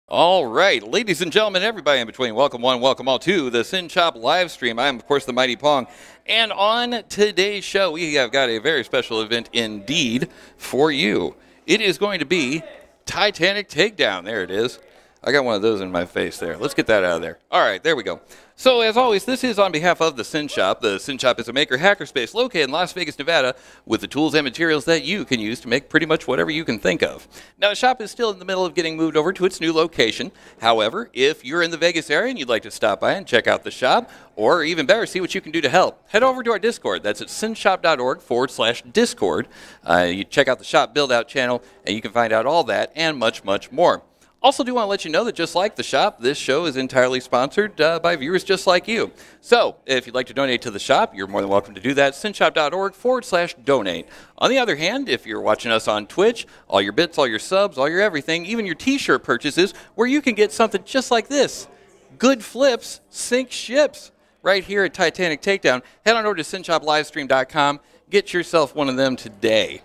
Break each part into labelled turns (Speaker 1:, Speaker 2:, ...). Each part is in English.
Speaker 1: All right, ladies and gentlemen, everybody in between, welcome one, welcome all to the Synshop live stream. I am, of course, the Mighty Pong, and on today's show, we have got a very special event indeed for you. It is going to be Titanic Takedown. There it is. I got one of those in my face there. Let's get that out of there. All right, there we go. So, as always, this is on behalf of the Synshop. The Synshop is a maker hackerspace located in Las Vegas, Nevada, with the tools and materials that you can use to make pretty much whatever you can think of. Now, the shop is still in the middle of getting moved over to its new location. However, if you're in the Vegas area and you'd like to stop by and check out the shop, or even better, see what you can do to help, head over to our Discord. That's at synshop.org/Discord. You check out the shop build-out channel, and you can find out all that and much, much more. Also do want to let you know that just like the shop, this show is entirely sponsored by viewers just like you. So if you'd like to donate to the shop, you're more than welcome to do that. Synshop.org/donate. On the other hand, if you're watching us on Twitch, all your bits, all your subs, all your everything, even your t-shirt purchases, where you can get something just like this. Good flips, sink ships, right here at Titanic Takedown. Head on over to SynshopLivestream.com. Get yourself one of them today.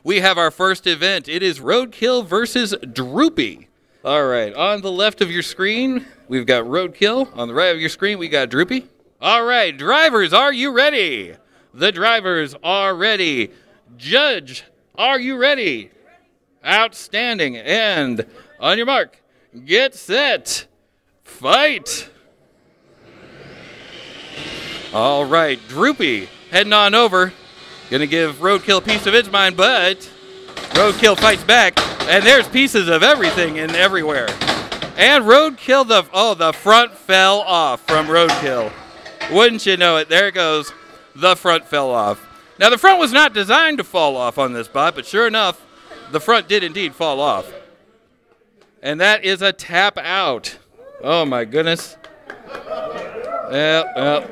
Speaker 1: We have our first event. It is Roadkill versus Droopy. All right, on the left of your screen, we've got Roadkill. On the right of your screen, we got Droopy. All right, drivers, are you ready? The drivers are ready. Judge, are you ready? Outstanding. And on your mark, get set, fight. All right, Droopy, heading on over. Gonna give Roadkill a piece of its mind, but Roadkill fights back. And there's pieces of everything in everywhere. And Roadkill, the front fell off from Roadkill. Wouldn't you know it? There it goes. The front fell off. Now, the front was not designed to fall off on this bot, but sure enough, the front did indeed fall off. And that is a tap out. Oh, my goodness. Well,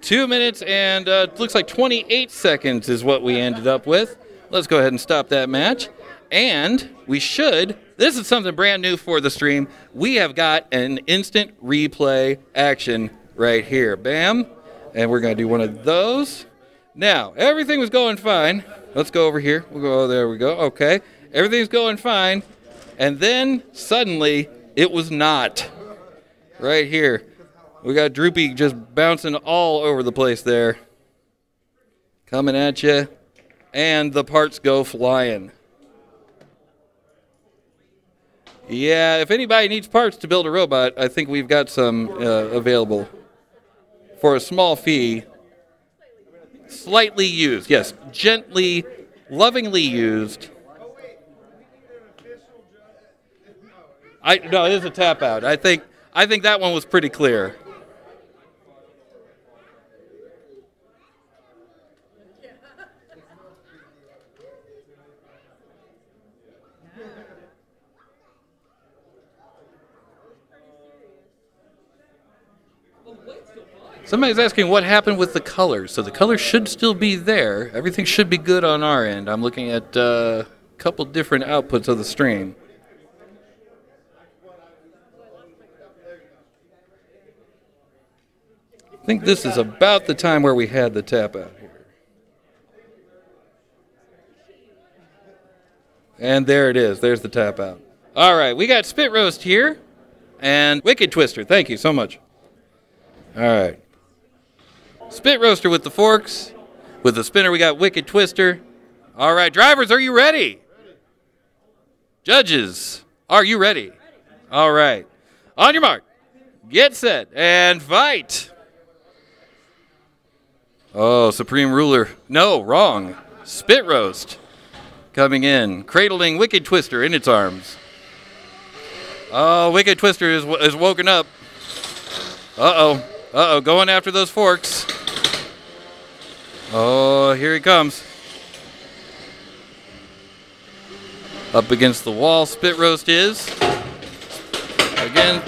Speaker 1: 2 minutes and looks like 28 seconds is what we ended up with. Let's go ahead and stop that match. And we should, this is something brand new for the stream, we have got an instant replay action right here. Bam. And we're going to do one of those. Now, everything was going fine. Let's go over here. We'll go, there we go. Okay. Everything's going fine. And then, suddenly, it was not. Right here. We got Droopy just bouncing all over the place there. Coming at you. And the parts go flying. Yeah, if anybody needs parts to build a robot, I think we've got some available for a small fee. Slightly used, yes, gently, lovingly used. No, it is a tap out. I think that one was pretty clear. Somebody's asking what happened with the colors. So the colors should still be there. Everything should be good on our end. I'm looking at a couple different outputs of the stream. I think this is about the time where we had the tap out here. And there it is. There's the tap out. All right, we got Spit Roast here and Wicked Twister. Thank you so much. All right. Spit Roaster with the forks. With the spinner, we got Wicked Twister. All right, drivers, are you ready? Judges, are you ready? All right. On your mark, get set, and fight. Oh, Supreme Ruler. No, wrong. Spit Roast coming in, cradling Wicked Twister in its arms. Oh, Wicked Twister is woken up. Uh-oh. Uh-oh, going after those forks. Oh, here he comes. Up against the wall, Spit Roast is. Again,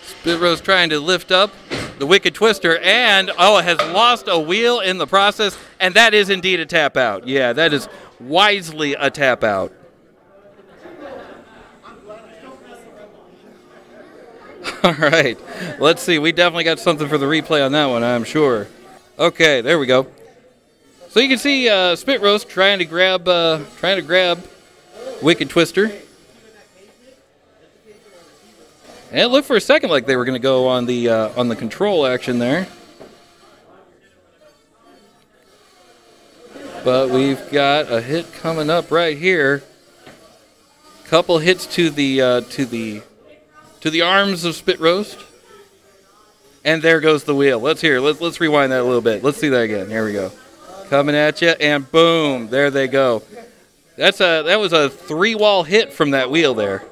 Speaker 1: Spit Roast trying to lift up the Wicked Twister, and, oh, has lost a wheel in the process, and that is indeed a tap out. Yeah, that is wisely a tap out. All right, let's see. We definitely got something for the replay on that one, I'm sure. Okay, there we go. So you can see Spit Roast trying to grab Wicked Twister. And it looked for a second like they were going to go on the control action there. But we've got a hit coming up right here. Couple hits to the arms of Spit Roast. And there goes the wheel. Let's rewind that a little bit. Let's see that again. Here we go. Coming at you, and boom, there they go. That was a 3-wall hit from that wheel there.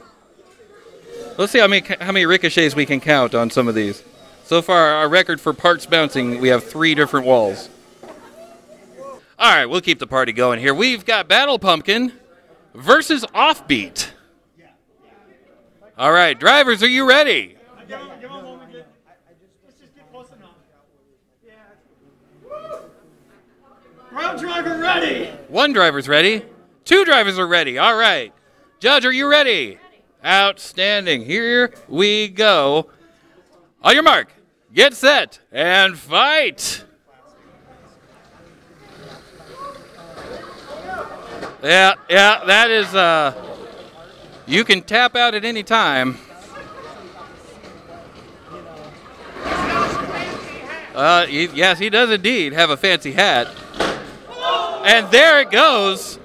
Speaker 1: Let's see how many ricochets we can count on some of these. So far, our record for parts bouncing, we have 3 different walls. All right, we'll keep the party going here. We've got Battle Pumpkin versus Offbeat. All right, drivers, are you ready?
Speaker 2: Give him a moment. Let's just get close enough. Yeah. Ground driver ready.
Speaker 1: 1 driver's ready. 2 drivers are ready. All right. Judge, are you ready? Outstanding. Here we go. On your mark, get set, and fight. Yeah, that is, you can tap out at any time. Yes, he does indeed have a fancy hat. And there it goes.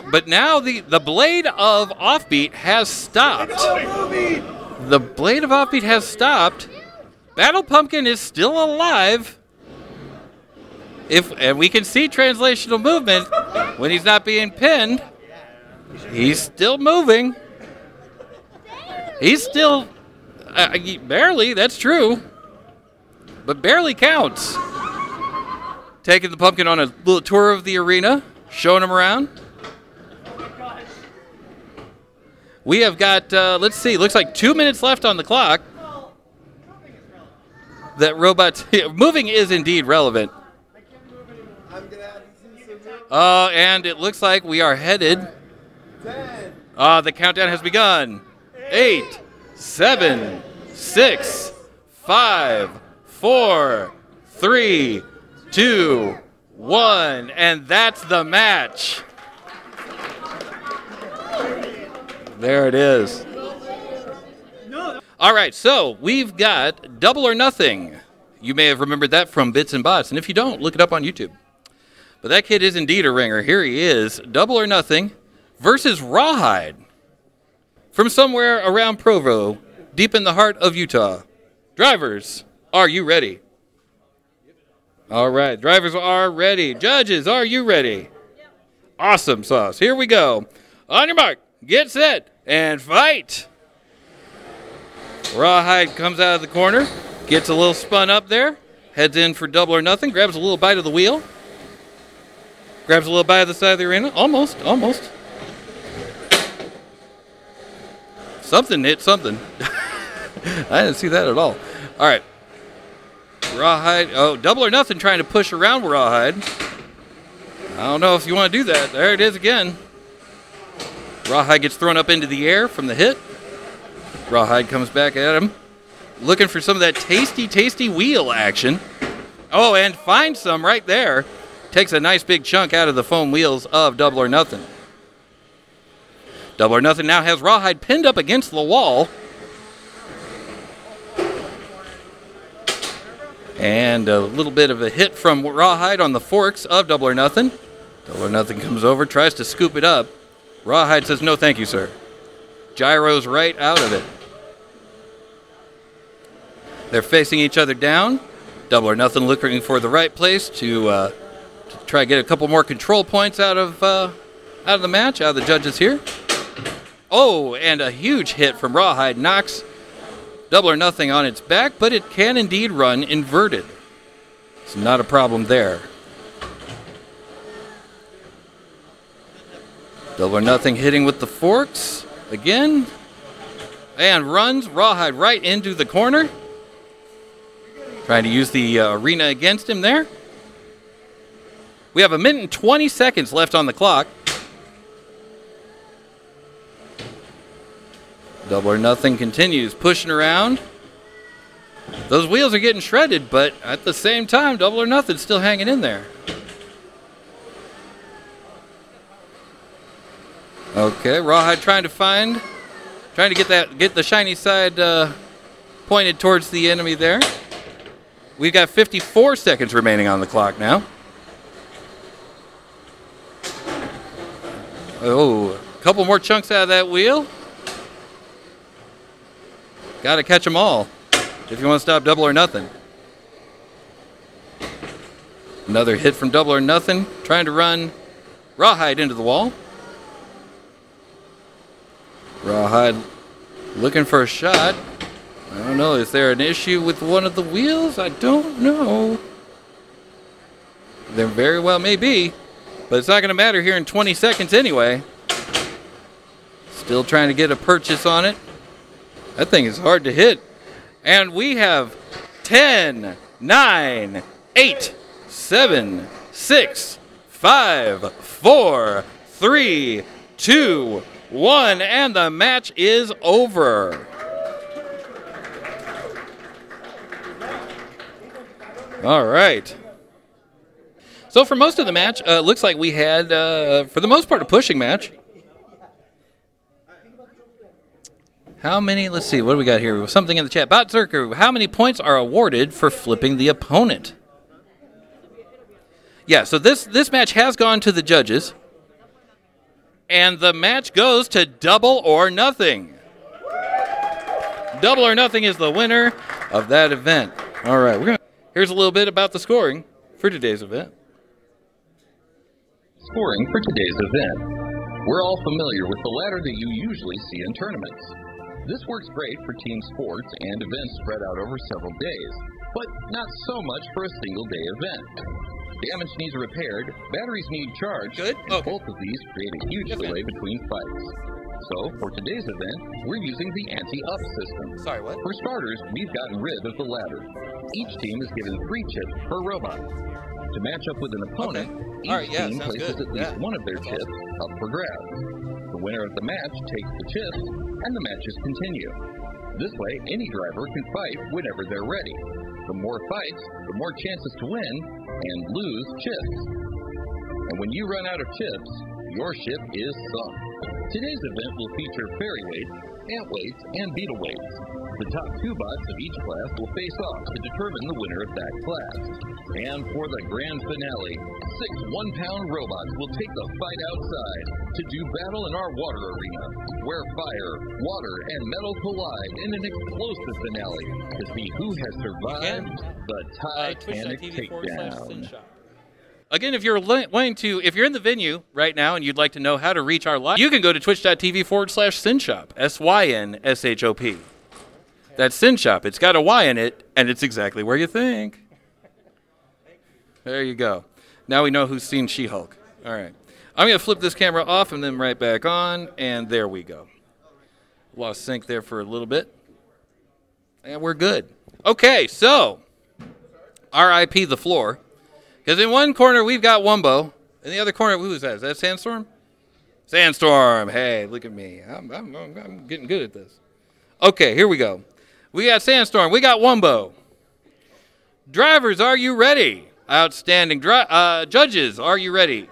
Speaker 1: But now the blade of Offbeat has stopped. The blade of Offbeat has stopped. Battle Pumpkin is still alive. And we can see translational movement when he's not being pinned. He's still moving. He's still barely, that's true. But barely counts. Taking the Pumpkin on a little tour of the arena, showing him around. We have got, let's see, looks like 2 minutes left on the clock. That robot, moving is indeed relevant. And it looks like we are headed. The countdown has begun. 8, 7, 6, 5, 4, 3, 2, 1, and that's the match. There it is. All right, so we've got Double or Nothing. You may have remembered that from Bits and Bots, and if you don't, look it up on YouTube. But that kid is indeed a ringer. Here he is, Double or Nothing versus Rawhide from somewhere around Provo, deep in the heart of Utah. Drivers, are you ready? All right, drivers are ready. Judges, are you ready? Awesome sauce. Here we go. On your mark, get set, and fight. Rawhide comes out of the corner, gets a little spun up there, heads in for Double or Nothing, grabs a little bite of the wheel. Grabs a little bite of the side of the arena. Almost. Something hit something. I didn't see that at all. All right. Rawhide. Oh, Double or Nothing trying to push around Rawhide. I don't know if you want to do that. There it is again. Rawhide gets thrown up into the air from the hit. Rawhide comes back at him, looking for some of that tasty wheel action. Oh, and finds some right there. Takes a nice big chunk out of the foam wheels of Double or Nothing. Double or Nothing now has Rawhide pinned up against the wall. And a little bit of a hit from Rawhide on the forks of Double or Nothing. Double or Nothing comes over, tries to scoop it up. Rawhide says, no thank you, sir. Gyros right out of it. They're facing each other down. Double or Nothing looking for the right place to try to get a couple more control points out of the match, out of the judges here. Oh, and a huge hit from Rawhide knocks Double or Nothing on its back, but it can indeed run inverted. It's not a problem there. Double or Nothing hitting with the forks again, and runs Rawhide right into the corner. Trying to use the arena against him there. We have 1 minute and 20 seconds left on the clock. Double or Nothing continues pushing around. Those wheels are getting shredded, but at the same time, Double or Nothing's still hanging in there. Okay, Rawhide trying to get the shiny side pointed towards the enemy there. We've got 54 seconds remaining on the clock now. Oh, a couple more chunks out of that wheel. Got to catch them all if you want to stop Double or Nothing. Another hit from Double or Nothing, trying to run Rawhide into the wall. Rawhide looking for a shot. I don't know, is there an issue with one of the wheels? I don't know. There very well may be, but it's not going to matter here in 20 seconds anyway. Still trying to get a purchase on it. That thing is hard to hit. And we have 10, 9, 8, 7, 6, 5, 4, 3, 2, 1, and the match is over. All right. So for most of the match, looks like we had, for the most part, a pushing match. How many, let's see, what do we got here? Something in the chat. Botzerker, how many points are awarded for flipping the opponent? Yeah, so this match has gone to the judges. And the match goes to Double or Nothing. Double or Nothing is the winner of that event. All right, here's a little bit about the scoring for today's event.
Speaker 3: Scoring for today's event. We're all familiar with the ladder that you usually see in tournaments. This works great for team sports and events spread out over several days, but not so much for a single day event. Damage needs repaired, batteries need charged, and both of these create a huge delay between fights. So, for today's event, we're using the anti-up system.
Speaker 1: Sorry, what?
Speaker 3: For starters, we've gotten rid of the ladder. Each team is given 3 chips per robot. To match up with an opponent, each team places at least one of their chips up for grabs. The winner of the match takes the chips, and the matches continue. This way, any driver can fight whenever they're ready. The more fights, the more chances to win and lose chips. And when you run out of chips, your ship is sunk. Today's event will feature fairy weights, ant weights, and beetle weights. The top 2 bots of each class will face off to determine the winner of that class. And for the grand finale, 6 one-pound robots will take the fight outside to do battle in our water arena, where fire, water, and metal collide in an explosive finale to see who has survived the Titanic Takedown.
Speaker 1: Again, if you're if you're in the venue right now and you'd like to know how to reach our live, you can go to twitch.tv/Synshop, SYNSHOP. That's Synshop. It's got a Y in it, and it's exactly where you think. There you go. Now we know who's seen She-Hulk. All right. I'm going to flip this camera off and then right back on, and there we go. Lost sync there for a little bit. And we're good. Okay, so RIP the floor. Because in one corner, we've got Wumbo. In the other corner, who is that? Is that Sandstorm? Sandstorm. Hey, look at me. I'm getting good at this. Okay, here we go. We got Sandstorm. We got Wumbo. Drivers, are you ready? Outstanding. Judges, are you ready?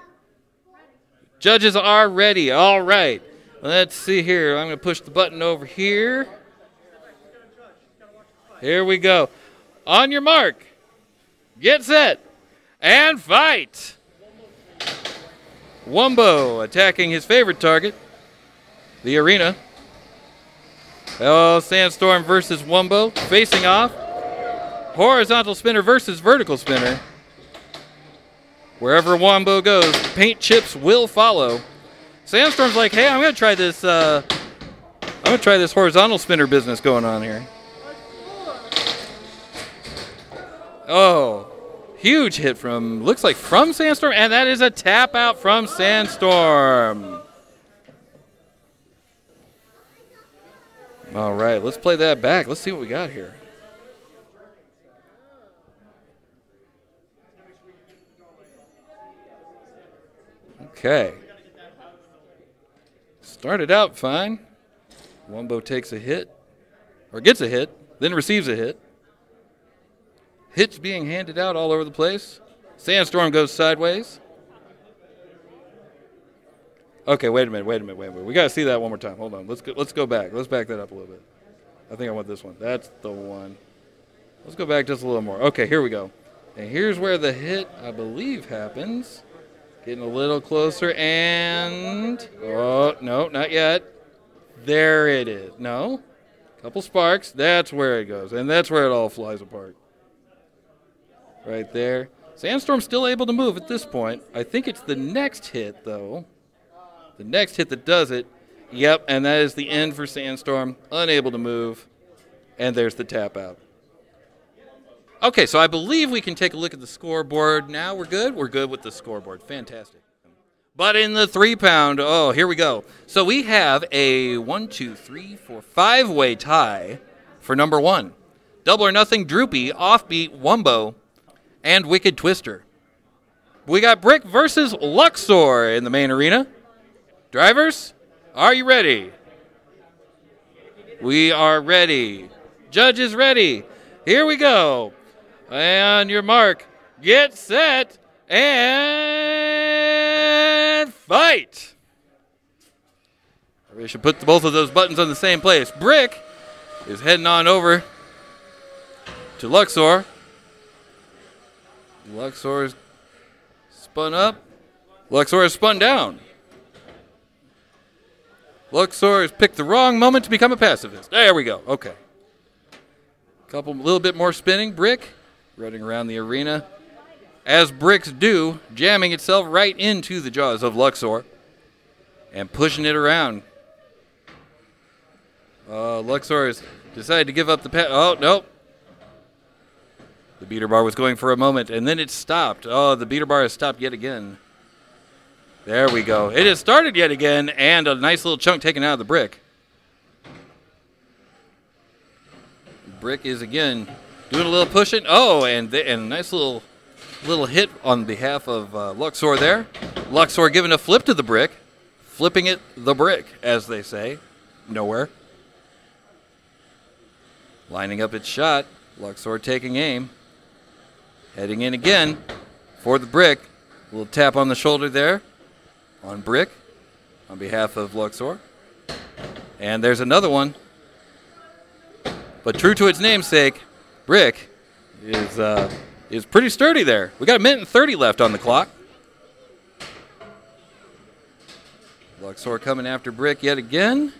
Speaker 1: Judges are ready. All right. Let's see here. I'm going to push the button over here. Here we go. On your mark. Get set. And fight! Wumbo attacking his favorite target, the arena. Oh, Sandstorm versus Wumbo facing off. Horizontal spinner versus vertical spinner. Wherever Wumbo goes, paint chips will follow. Sandstorm's like, hey, I'm gonna try this horizontal spinner business going on here. Oh. Huge hit looks like from Sandstorm, and that is a tap out from Sandstorm. All right, let's play that back. Let's see what we got here. Okay. Started out fine. Wumbo takes a hit, or gets a hit, then receives a hit. Hits being handed out all over the place. Sandstorm goes sideways. Okay, wait a minute. We got to see that one more time. Hold on. Let's go back. Let's back that up a little bit. I think I want this one. That's the one. Let's go back just a little more. Okay, here we go. And here's where the hit, I believe, happens. Getting a little closer and... Oh, no, not yet. There it is. No. Couple sparks. That's where it goes. And that's where it all flies apart. Right there. Sandstorm's still able to move at this point. I think it's the next hit, though. The next hit that does it. Yep, and that is the end for Sandstorm. Unable to move. And there's the tap out. Okay, so I believe we can take a look at the scoreboard now. We're good? We're good with the scoreboard. Fantastic. But in the 3-pound, oh, here we go. So we have a 1, 2, 3, 4, 5-way tie for number 1. Double or Nothing, Droopy, Offbeat, Wumbo, and Wicked Twister. We got Brick versus Luxor in the main arena. Drivers, are you ready? We are ready. Judges ready. Here we go. And your mark. Get set and fight. We should put both of those buttons on the same place. Brick is heading on over to Luxor. Luxor is spun up. Luxor is spun down. Luxor has picked the wrong moment to become a pacifist. There we go. Okay. Little bit more spinning. Brick running around the arena, as bricks do, jamming itself right into the jaws of Luxor and pushing it around. Luxor has decided to give up the pass. Oh, nope. The beater bar was going for a moment, and then it stopped. Oh, the beater bar has stopped yet again. There we go. It has started yet again, and a nice little chunk taken out of the brick. Brick is again doing a little pushing. Oh, and a nice little hit on behalf of Luxor there. Luxor giving a flip to the brick. Flipping it the brick, as they say. Nowhere. Lining up its shot. Luxor taking aim. Heading in again for the brick. A little tap on the shoulder there on Brick on behalf of Luxor. And there's another one. But true to its namesake, Brick is pretty sturdy there. We got 1:30 left on the clock. Luxor coming after Brick yet again.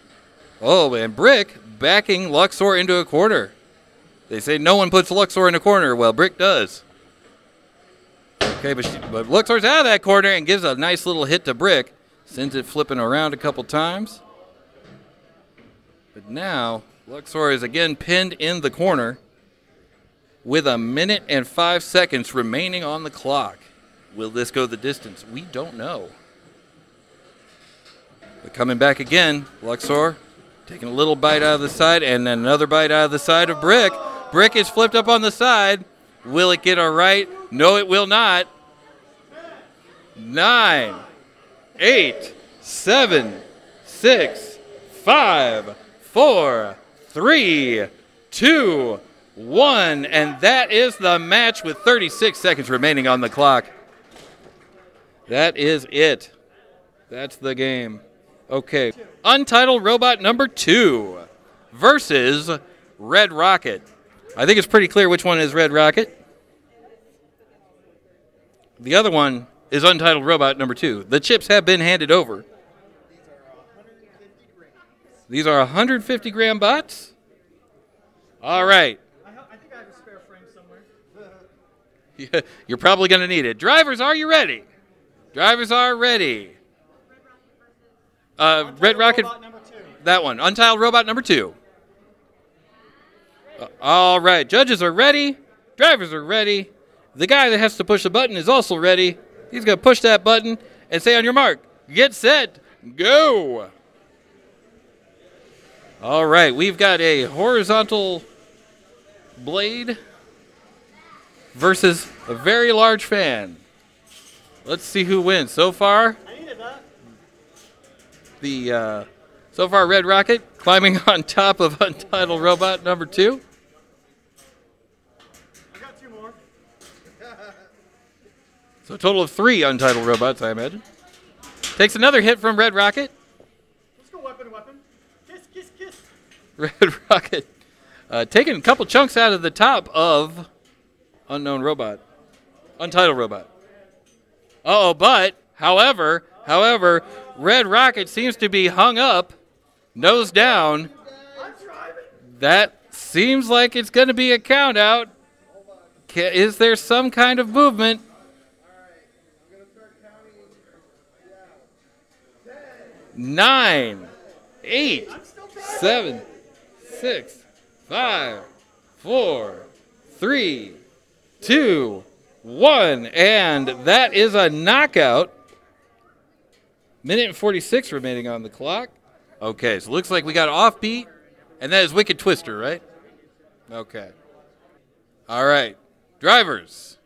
Speaker 1: Oh, and Brick backing Luxor into a corner. They say no one puts Luxor in a corner. Well, Brick does. Okay, but Luxor's out of that corner and gives a nice little hit to Brick. Sends it flipping around a couple times. But now Luxor is again pinned in the corner with 1:05 remaining on the clock. Will this go the distance? We don't know. But coming back again, Luxor taking a little bite out of the side and another bite out of the side of Brick. Brick is flipped up on the side. Will it get all right? No, it will not. 9, 8, 7, 6, 5, 4, 3, 2, 1. And that is the match with 36 seconds remaining on the clock. That is it. That's the game. Okay. Untitled Robot number 2 versus Red Rocket. I think it's pretty clear which one is Red Rocket. The other one is Untitled Robot number 2. The chips have been handed over. These are 150 gram bots? All right.
Speaker 2: I think I have a spare frame somewhere.
Speaker 1: Yeah, you're probably going to need it. Drivers, are you ready? Drivers are ready. Red Rocket,
Speaker 2: Number 2.
Speaker 1: that one. Untitled Robot number 2. All right. Judges are ready. Drivers are ready. The guy that has to push the button is also ready. He's going to push that button and say on your mark, get set, go. All right. We've got a horizontal blade versus a very large fan. Let's see who wins. So far,
Speaker 2: I needed that.
Speaker 1: So far, Red Rocket climbing on top of Untitled Robot number 2.
Speaker 2: I got 2 more.
Speaker 1: So a total of 3 Untitled Robots, I imagine. Takes another hit from Red Rocket.
Speaker 2: Let's go weapon, weapon. Kiss, kiss, kiss.
Speaker 1: Red Rocket taking a couple chunks out of the top of Unknown Robot. Untitled Robot. Uh-oh, but, however, Red Rocket seems to be hung up, nose down. That seems like it's going to be a count out. Is there some kind of movement? 9, 8, 7, 6, 5, 4, 3, 2, 1, and that is a knockout. Minute and 46 remaining on the clock. Okay, so looks like we got Offbeat, and that is Wicked Twister, right? Okay. All right. Drivers,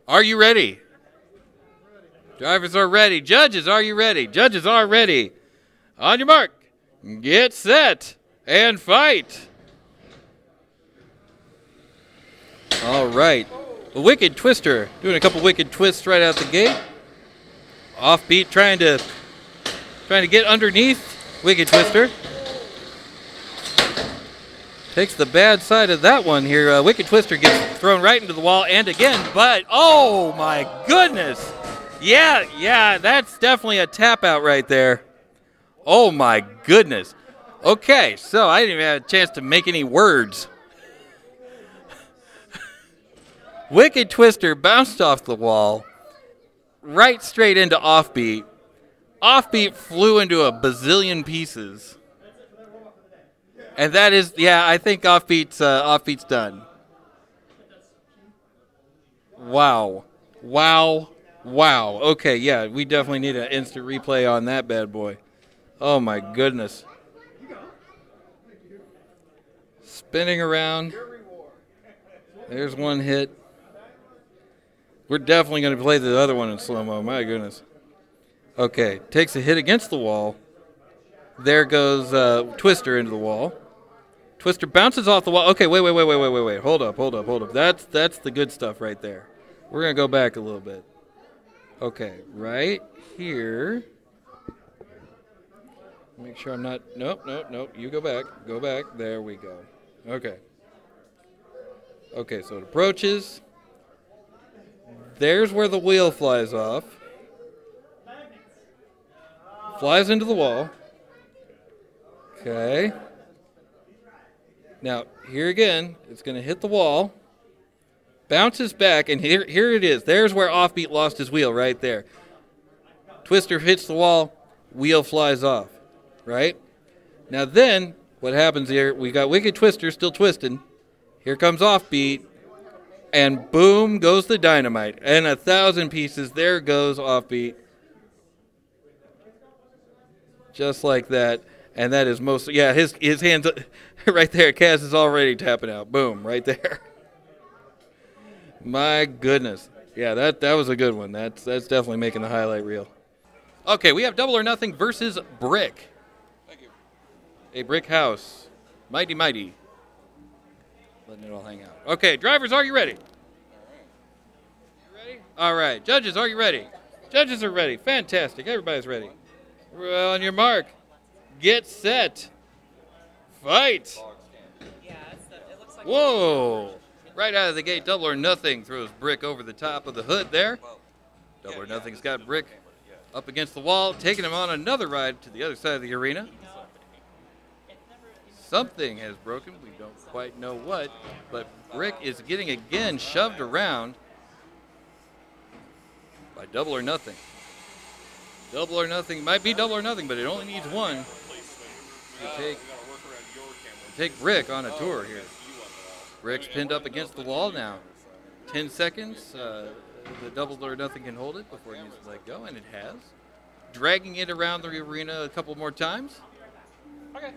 Speaker 1: are you ready? Drivers are ready. Judges, are you ready? Judges are ready. On your mark, get set, and fight. All right. The Wicked Twister doing a couple wicked twists right out the gate. Offbeat trying to get underneath Wicked Twister. Takes the bad side of that one here. Wicked Twister gets thrown right into the wall and again, but oh my goodness. Yeah, that's definitely a tap out right there. Oh my goodness. Okay, so I didn't even have a chance to make any words. Wicked Twister bounced off the wall, right straight into Offbeat. Offbeat flew into a bazillion pieces. And that is, yeah, I think Offbeat's done. Wow. Okay, yeah, we definitely need an instant replay on that bad boy. Oh my goodness. Spinning around. There's one hit. We're definitely going to play the other one in slow-mo, my goodness. Okay, takes a hit against the wall. There goes Twister into the wall. Twister bounces off the wall. Okay, wait. Hold up. That's the good stuff right there. We're going to go back a little bit. Okay, right here. Make sure I'm not... Nope. You go back. Go back. There we go. Okay. Okay, so it approaches. There's where the wheel flies off. Flies into the wall. Okay. Now, here again, it's going to hit the wall. Bounces back, and here it is. There's where Offbeat lost his wheel, right there. Twister hits the wall, wheel flies off, right? Now then, what happens here, we got Wicked Twister still twisting. Here comes Offbeat, and boom goes the dynamite. And 1,000 pieces, there goes Offbeat. Just like that. And that is most, yeah, his hands right there. Kaz is already tapping out. Boom, right there. My goodness. Yeah, that was a good one. That's definitely making the highlight reel. Okay, we have Double or Nothing versus Brick.
Speaker 4: Thank you.
Speaker 1: A brick house. Mighty. Letting it all hang out. Okay, drivers, are you ready?
Speaker 4: All right.
Speaker 1: You ready? All right. Judges, are you ready? Judges are ready. Fantastic. Everybody's ready. Well, on your mark. Get set. Fight.
Speaker 5: Yeah, it looks like...
Speaker 1: Whoa. Right out of the gate, Double or Nothing throws Brick over the top of the hood there. Double or Nothing's got Brick up against the wall, taking him on another ride to the other side of the arena. Something has broken. We don't quite know what, but Brick is getting again shoved around by Double or Nothing. Double or Nothing might be Double or Nothing, but it only needs one to take Brick on a tour here. Brick's pinned up against the wall now. 10 seconds. The Double or Nothing can hold it before it needs to let go, and it has. Dragging it around the arena a couple more times.
Speaker 4: Okay.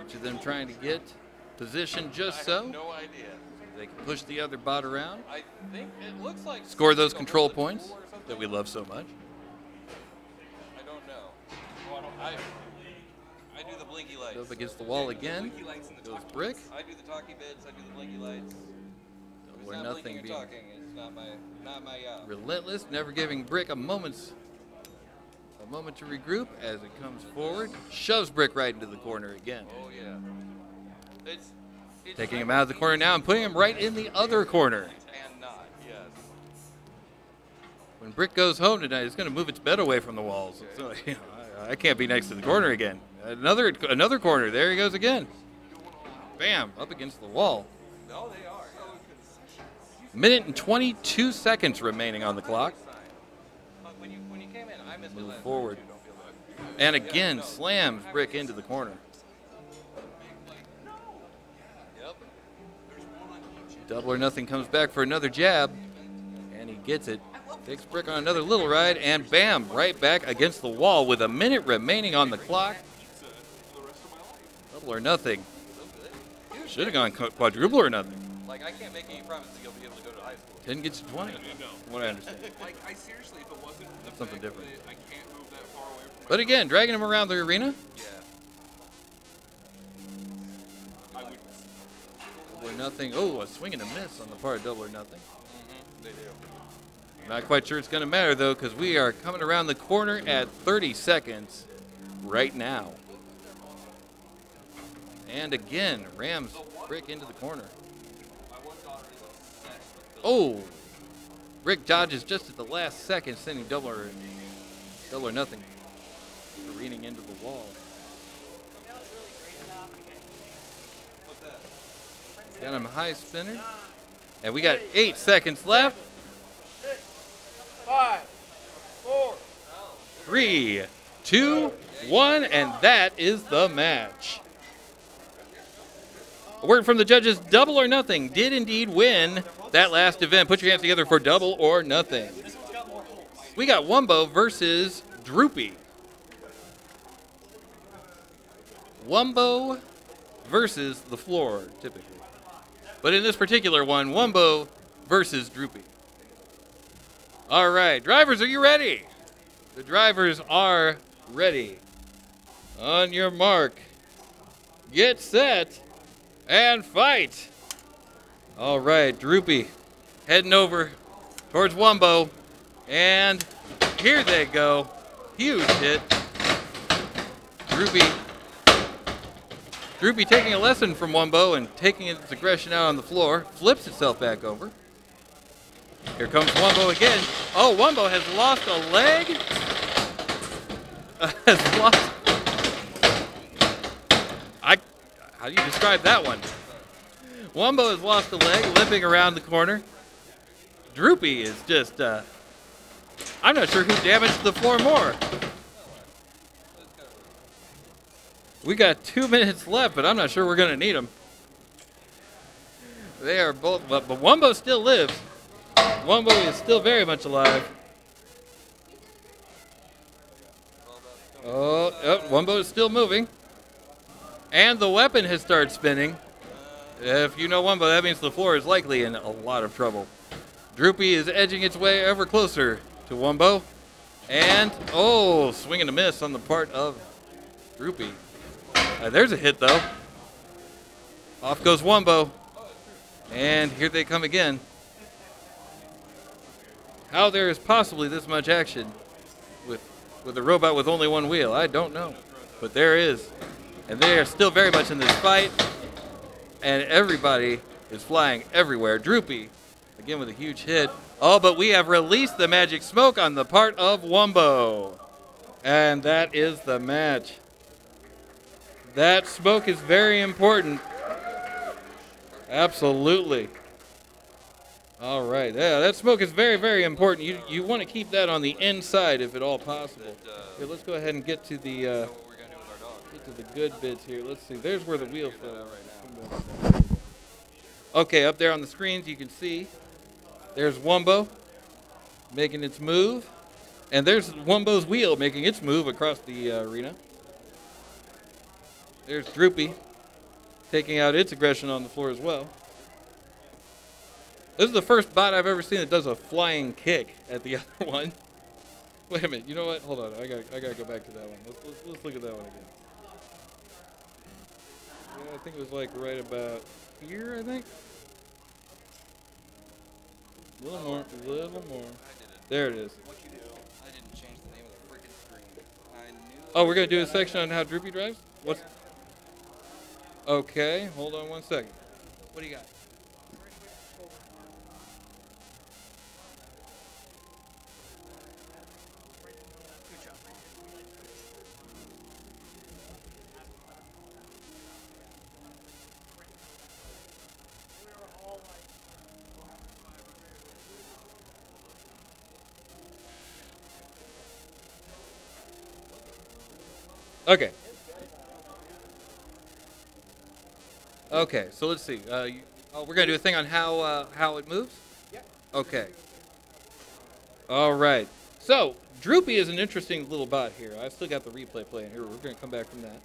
Speaker 1: Each of them trying to get positioned just so.
Speaker 4: I have no idea.
Speaker 1: They can push the other bot around.
Speaker 4: I think it looks like...
Speaker 1: Score those control points that we love so much.
Speaker 4: I don't know. I do the blinky lights.
Speaker 1: Up against the wall again.
Speaker 4: Blinky lights and the
Speaker 1: Goes
Speaker 4: talkie
Speaker 1: Brick.
Speaker 4: bits. I do the talkie bits. I do the blinky lights.
Speaker 1: Double or Nothing being
Speaker 4: talking. Not my
Speaker 1: Relentless, never giving Brick a moment to regroup as it comes forward. Shoves Brick right into the corner again.
Speaker 4: Oh yeah. It's
Speaker 1: Taking him out of the corner now and putting him right in the other corner.
Speaker 4: and not, yes.
Speaker 1: When Brick goes home tonight, it's going to move its bed away from the walls. So, you know, I can't be next to the corner again. Another corner. There he goes again. Bam, up against the wall.
Speaker 4: No, they are.
Speaker 1: Minute and 22 seconds remaining on the clock.
Speaker 4: When you came in, I missed
Speaker 1: Move forward. And again, slams Brick into the corner.
Speaker 4: Yep.
Speaker 1: Double or Nothing comes back for another jab. And he gets it. Takes Brick on another little ride. And bam, right back against the wall with a minute remaining on the clock. Double or Nothing. Should have gone quadruple or nothing.
Speaker 4: Like, I can't make any promise that you'll be able to go to high school.
Speaker 1: 10 gets to 20. From what I understand.
Speaker 6: Like, I seriously, if it wasn't the
Speaker 1: That's something
Speaker 6: fact
Speaker 1: different.
Speaker 6: that I can't move that far away from
Speaker 1: But again, dragging him around the arena.
Speaker 4: Yeah.
Speaker 6: I would.
Speaker 1: Double or Nothing. Oh, a swing and a miss on the part of Double or Nothing.
Speaker 4: They do.
Speaker 1: Not quite sure it's going to matter, though, because we are coming around the corner at 30 seconds right now. And again, rams Brick into the corner. Oh! Brick dodges just at the last second, sending Double or Nothing careening into the wall. Got him high spinner. And we got 8 seconds left.
Speaker 2: 5, 4.
Speaker 1: 3, 2, 1, and that is the match. A word from the judges, Double or Nothing did indeed win that last event. Put your hands together for Double or Nothing. We got Wumbo versus Droopy. Wumbo versus the floor, typically. But in this particular one, Wumbo versus Droopy. All right, drivers, are you ready? The drivers are ready. On your mark, get set, and fight. All right, Droopy heading over towards Wumbo, and here they go. Huge hit. Droopy taking a lesson from Wumbo and taking its aggression out on the floor, flips itself back over. Here comes Wumbo again. Oh, Wumbo has lost a leg. How do you describe that one? Wumbo has lost a leg, limping around the corner. Droopy is just, I'm not sure who damaged the floor more. We got 2 minutes left, but I'm not sure we're going to need them. They are both, but Wumbo still lives. Wumbo is still very much alive. Oh, Wumbo is still moving. And the weapon has started spinning. If you know Wumbo, that means the floor is likely in a lot of trouble. Droopy is edging its way ever closer to Wumbo. And, oh, swing and a miss on the part of Droopy. There's a hit, though. Off goes Wumbo. And here they come again. How there is possibly this much action with a robot with only one wheel, I don't know. But there is. And they are still very much in this fight. And everybody is flying everywhere. Droopy, again with a huge hit. Oh, but we have released the magic smoke on the part of Wumbo. And that is the match. That smoke is very important. Absolutely. All right. Yeah, that smoke is very, very important. You want to keep that on the inside if at all possible. Here, let's go ahead and get to the good bits here. Let's see. There's where the wheel fell out right now. Okay, up there on the screens you can see there's Wumbo making its move. And there's Wumbo's wheel making its move across the arena. There's Droopy taking out its aggression on the floor as well. This is the first bot I've ever seen that does a flying kick at the other one. Wait a minute. You know what? Hold on. I gotta go back to that one. Let's look at that one again. Yeah, I think it was like right about here, I think. A little more. A little more. There it is.
Speaker 4: What you do? I didn't change the name of the freaking screen. I knew.
Speaker 1: Oh, we're gonna do a section on how Droopy drives. What's? Okay, hold on one second. What do you got? Okay. Okay, so let's see. We're gonna do a thing on how it moves.
Speaker 2: Yeah.
Speaker 1: Okay. All right. So Droopy is an interesting little bot here. I've still got the replay playing here. We're gonna come back from that.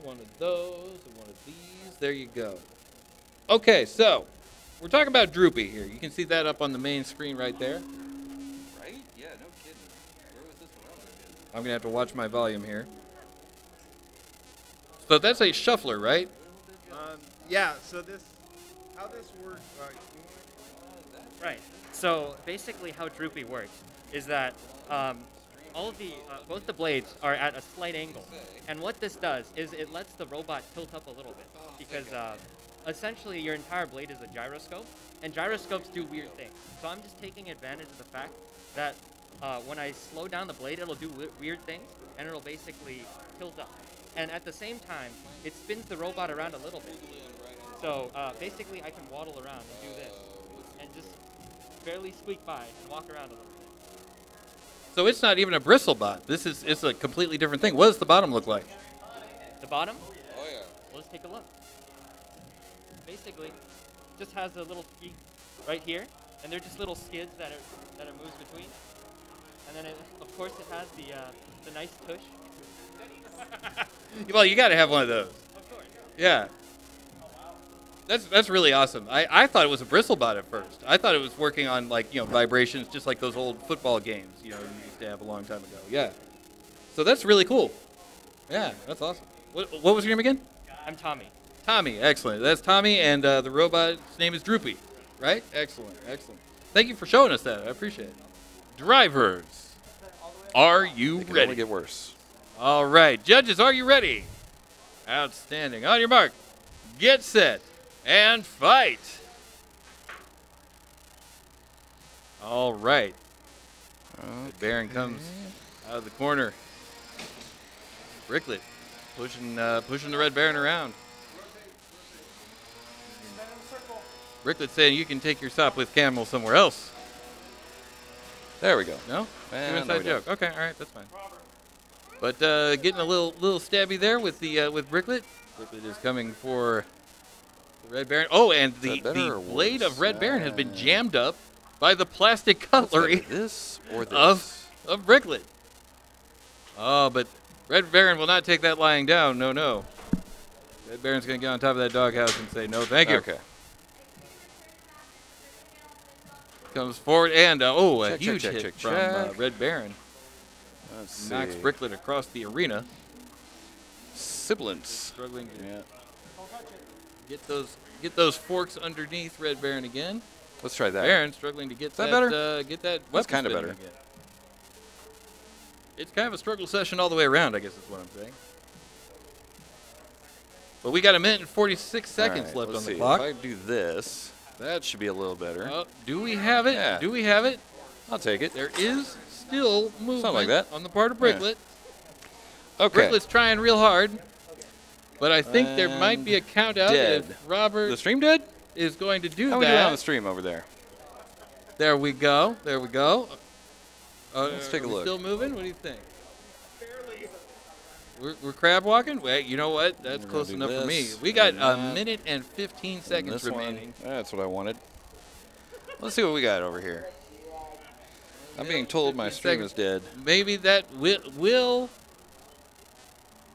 Speaker 1: One of those and one of these. There you go. Okay, so we're talking about Droopy here. You can see that up on the main screen right there.
Speaker 4: Right? Yeah, no kidding. Where was this one?
Speaker 1: I'm gonna have to watch my volume here. So that's a shuffler, right?
Speaker 2: Yeah. So how this works?
Speaker 7: Right. So basically, how Droopy works is that all of the both the blades are at a slight angle, and what this does is it lets the robot tilt up a little bit because essentially your entire blade is a gyroscope, and gyroscopes do weird things. So I'm just taking advantage of the fact that when I slow down the blade, it'll do weird things, and it'll basically tilt up. And at the same time, it spins the robot around a little bit. So basically, I can waddle around and do this, and just barely squeak by and walk around a little bit.
Speaker 1: So it's not even a bristle bot. It's a completely different thing. What does the bottom look like?
Speaker 7: The bottom?
Speaker 4: Oh yeah.
Speaker 7: Let's take a look. Basically, just has a little feet right here, and they're just little skids that it moves between. And then, of course, it has the nice tush.
Speaker 1: Well, you got to have one of those.
Speaker 7: Of course.
Speaker 1: Yeah. That's really awesome. I thought it was a bristle bot at first. I thought it was working on vibrations, just like those old football games you used to have a long time ago. Yeah. So that's really cool. Yeah, that's awesome. What was your name again?
Speaker 7: I'm Tommy.
Speaker 1: Tommy, excellent. That's Tommy, and the robot's name is Droopy, right? Excellent, excellent. Thank you for showing us that. I appreciate it. Drivers, are you
Speaker 4: It can
Speaker 1: ready?
Speaker 4: only get worse.
Speaker 1: All right, judges, are you ready? Outstanding. On your mark, get set, and fight. All right. Okay. Baron comes out of the corner. Bricklet pushing the Red Baron around. Bricklet saying you can take your stop with Camel somewhere else.
Speaker 4: There we go.
Speaker 1: No?
Speaker 4: Man,
Speaker 1: Inside
Speaker 4: no, we
Speaker 1: joke.
Speaker 4: don't.
Speaker 1: Okay, all right, that's fine. But getting a little stabby there with the with Bricklet. Bricklet is coming for the Red Baron. Oh, and the blade of Red Baron has been jammed up by the plastic cutlery
Speaker 4: This or this?
Speaker 1: of Bricklet. Oh, but Red Baron will not take that lying down. No, no. Red Baron's going to get on top of that doghouse and say, no, thank you.
Speaker 4: Okay.
Speaker 1: Comes forward and, a
Speaker 4: Check,
Speaker 1: huge
Speaker 4: check,
Speaker 1: hit
Speaker 4: check,
Speaker 1: from
Speaker 4: check.
Speaker 1: Red Baron.
Speaker 4: Let's
Speaker 1: Knocks
Speaker 4: see.
Speaker 1: Bricklet across the arena.
Speaker 4: Sibilance.
Speaker 1: Struggling to
Speaker 4: Yeah.
Speaker 1: get those forks underneath Red Baron again.
Speaker 4: Let's try that.
Speaker 1: Baron struggling to get
Speaker 4: that better?
Speaker 1: Get that.
Speaker 4: That's
Speaker 1: weapon
Speaker 4: kinda
Speaker 1: spinning
Speaker 4: better.
Speaker 1: again. It's kind of a struggle session all the way around, I guess is what I'm saying. But we got a minute and 46 seconds
Speaker 4: All right,
Speaker 1: left
Speaker 4: let's
Speaker 1: on the
Speaker 4: see.
Speaker 1: clock.
Speaker 4: If I do this, that should be a little better.
Speaker 1: Do we have it?
Speaker 4: Yeah.
Speaker 1: Do we have it?
Speaker 4: I'll take it.
Speaker 1: There is still movement
Speaker 4: like that.
Speaker 1: on the part of Bricklet.
Speaker 4: Okay.
Speaker 1: Bricklet's trying real hard, but I think there might be a count out
Speaker 4: dead.
Speaker 1: if Robert
Speaker 4: The stream dead?
Speaker 1: is going to do
Speaker 4: How we doing on the
Speaker 1: that.
Speaker 4: stream over there?
Speaker 1: There we go. There we go.
Speaker 4: Let's take a
Speaker 1: are we
Speaker 4: look.
Speaker 1: Still moving? What do you think? We're crab walking? Wait, you know what? That's
Speaker 4: We're
Speaker 1: close
Speaker 4: gonna do
Speaker 1: enough for me.
Speaker 4: this
Speaker 1: We got
Speaker 4: and
Speaker 1: a
Speaker 4: that.
Speaker 1: minute and 15
Speaker 4: And
Speaker 1: seconds
Speaker 4: this
Speaker 1: remaining.
Speaker 4: one. That's what I wanted. Let's see what we got over here. I'm being told my
Speaker 1: 15
Speaker 4: stream is dead.
Speaker 1: Maybe that will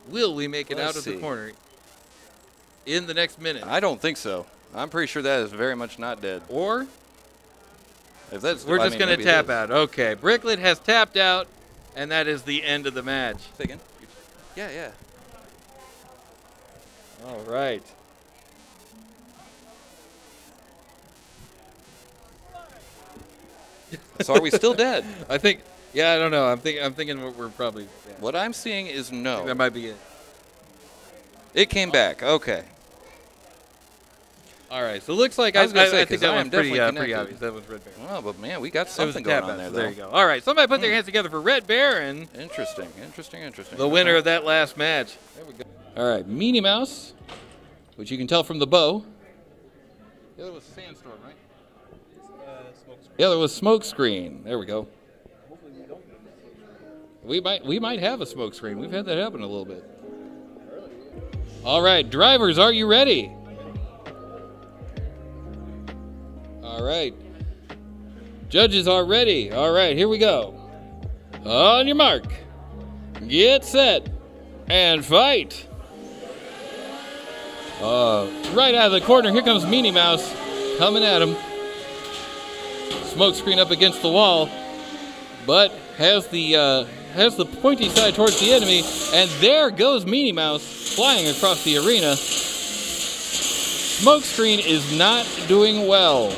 Speaker 1: we make it
Speaker 4: Let's
Speaker 1: out of the
Speaker 4: see.
Speaker 1: corner in the next minute?
Speaker 4: I don't think so. I'm pretty sure that is very much not dead.
Speaker 1: Or
Speaker 4: If that's,
Speaker 1: we're
Speaker 4: I
Speaker 1: just
Speaker 4: mean,
Speaker 1: going to
Speaker 4: maybe it
Speaker 1: tap
Speaker 4: is.
Speaker 1: out. Okay, Bricklet has tapped out, and that is the end of the match.
Speaker 4: Say again? Yeah, yeah.
Speaker 1: All right. So are we still dead?
Speaker 8: I think. Yeah, I don't know. I'm thinking we're probably. Yeah.
Speaker 1: What I'm seeing is
Speaker 8: I
Speaker 1: no.
Speaker 8: think that might be it.
Speaker 1: It came back. Okay.
Speaker 8: All right. So it looks like
Speaker 1: I was gonna say,
Speaker 8: I think
Speaker 1: 'cause
Speaker 8: that
Speaker 1: I
Speaker 8: one's
Speaker 1: am
Speaker 8: pretty
Speaker 1: definitely
Speaker 8: pretty
Speaker 1: connected.
Speaker 8: obvious. That was Red Bear.
Speaker 1: Well, but man, we got
Speaker 8: It was a
Speaker 1: something going
Speaker 8: tap
Speaker 1: on
Speaker 8: out,
Speaker 1: there,
Speaker 8: so
Speaker 1: though.
Speaker 8: there you go. All right. Somebody put their hands together for Red Bear and
Speaker 1: Interesting, interesting, interesting.
Speaker 8: the winner of that last match. There we go. All right. Meanie Mouse, which you can tell from the bow. The other was Sandstorm, right? The other was Smokescreen. There we go. We might have a smokescreen. We've had that happen a little bit. All right, drivers, are you ready? All right. Judges are ready. All right, here we go. On your mark. Get set. And fight. Right out of the corner, here comes Meanie Mouse coming at him. Smokescreen up against the wall, but has the pointy side towards the enemy, and there goes Meanie Mouse flying across the arena. Smokescreen is not doing well.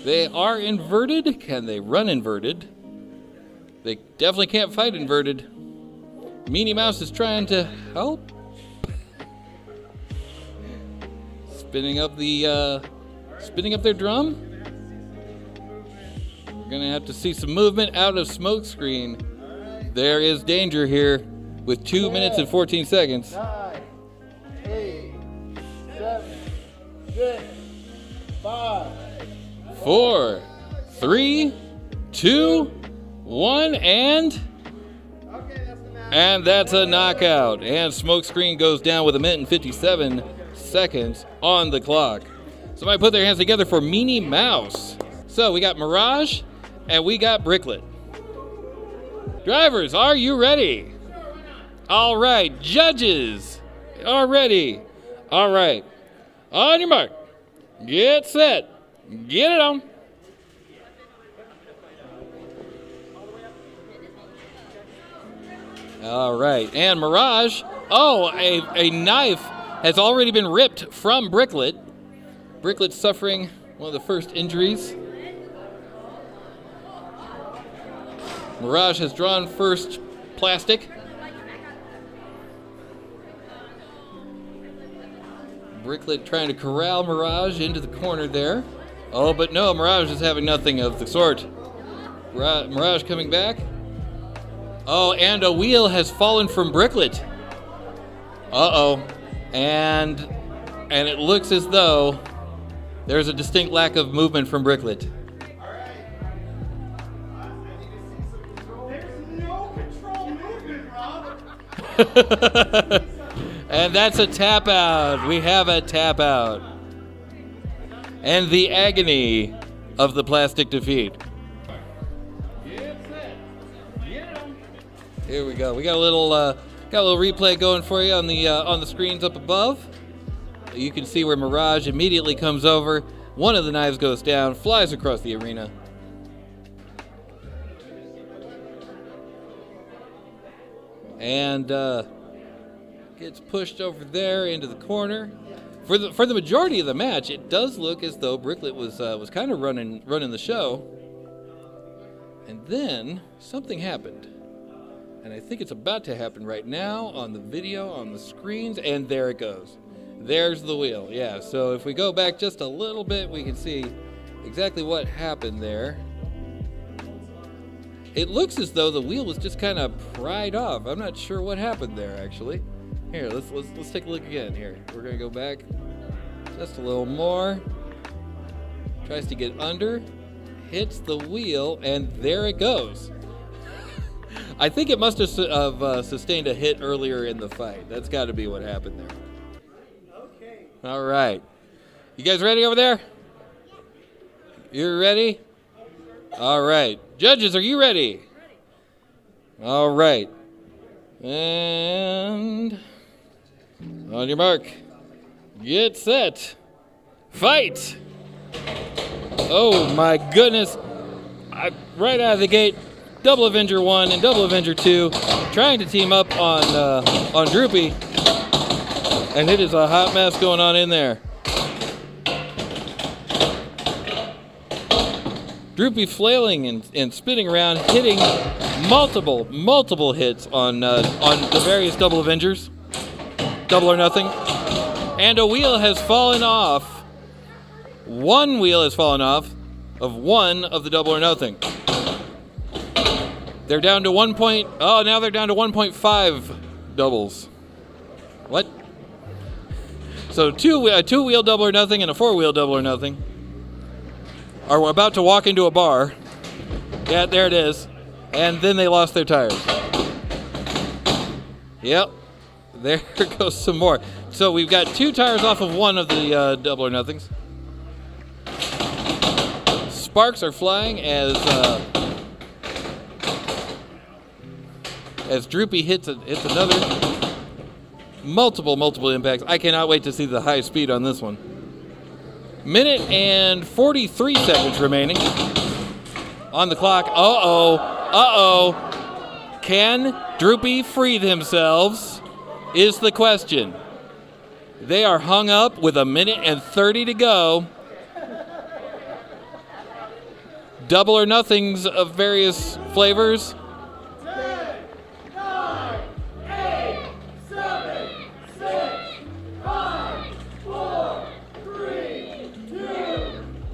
Speaker 8: They are inverted. Can they run inverted? They definitely can't fight inverted. Meanie Mouse is trying to help. Spinning up their drum. We're gonna have to see some movement out of Smokescreen. There is danger here with 2 minutes and 14 seconds.
Speaker 2: 9, 8, 7, 6, 5.
Speaker 8: 4, 3, 2, 1, and that's a knockout. And Smokescreen goes down with 1 minute and 57 seconds on the clock. Somebody put their hands together for Meanie Mouse. So we got Mirage and we got Bricklet. Drivers, are you ready? All right, judges are ready. All right, on your mark, get set, get it on. All right, and Mirage, a knife has already been ripped from Bricklet. Bricklet's suffering one of the first injuries. Mirage has drawn first plastic. Bricklet trying to corral Mirage into the corner there. Oh, but no, Mirage is having nothing of the sort. Mirage coming back. Oh, and a wheel has fallen from Bricklet. Uh-oh. And it looks as though there's a distinct lack of movement from Bricklet. And that's a tap out. We have a tap out. And the agony of the plastic defeat. Here we go. We got a little replay going for you on the screens up above. You can see where Mirage immediately comes over. One of the knives goes down, flies across the arena. And gets pushed over there into the corner. For the majority of the match, it does look as though Bricklet was kind of running the show. And then something happened. And I think it's about to happen right now on the video, on the screens, and there it goes. There's the wheel, yeah. So if we go back just a little bit, we can see exactly what happened there. It looks as though the wheel was just kind of pried off. I'm not sure what happened there, actually. Here, let's take a look again. Here, we're gonna go back just a little more. Tries to get under, hits the wheel, and there it goes. I think it must have sustained a hit earlier in the fight. That's got to be what happened there.
Speaker 2: Okay.
Speaker 8: All right. You guys ready over there? You're ready? All right. Judges, are you ready? All right. And on your mark, get set, fight. Oh my goodness. Right out of the gate, Double Avenger 1 and Double Avenger 2 trying to team up on Droopy, and it is a hot mess going on in there. Droopy flailing and spinning around, hitting multiple hits on the various Double Avengers. Double or Nothing. And a wheel has fallen off. One wheel has fallen off of one of the Double or Nothing. They're down to now they're down to 1.5 doubles. What? So a two-wheel Double or Nothing and a four-wheel Double or Nothing are about to walk into a bar. Yeah, there it is. And then they lost their tires. Yep. There goes some more. So we've got 2 tires off of one of the Double or Nothings. Sparks are flying as Droopy hits another. Multiple impacts. I cannot wait to see the high speed on this one. Minute and 43 seconds remaining on the clock. Can Droopy free themselves is the question. They are hung up with a minute and 30 to go. Double or Nothings of various flavors.
Speaker 2: 10, 9, 8, 7, 6, 5, 4, 3, 2,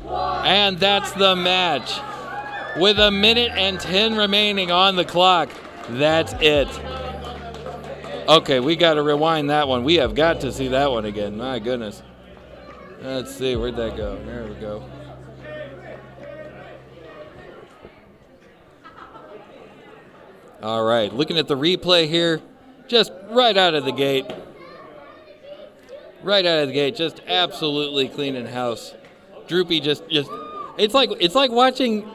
Speaker 2: 1.
Speaker 8: And that's the match. With a minute and 10 remaining on the clock. That's it. Okay, we got to rewind that one. We have got to see that one again. My goodness. Let's see, where'd that go? There we go. All right, looking at the replay here, just right out of the gate. Right out of the gate, just absolutely cleaning house. Droopy just it's like watching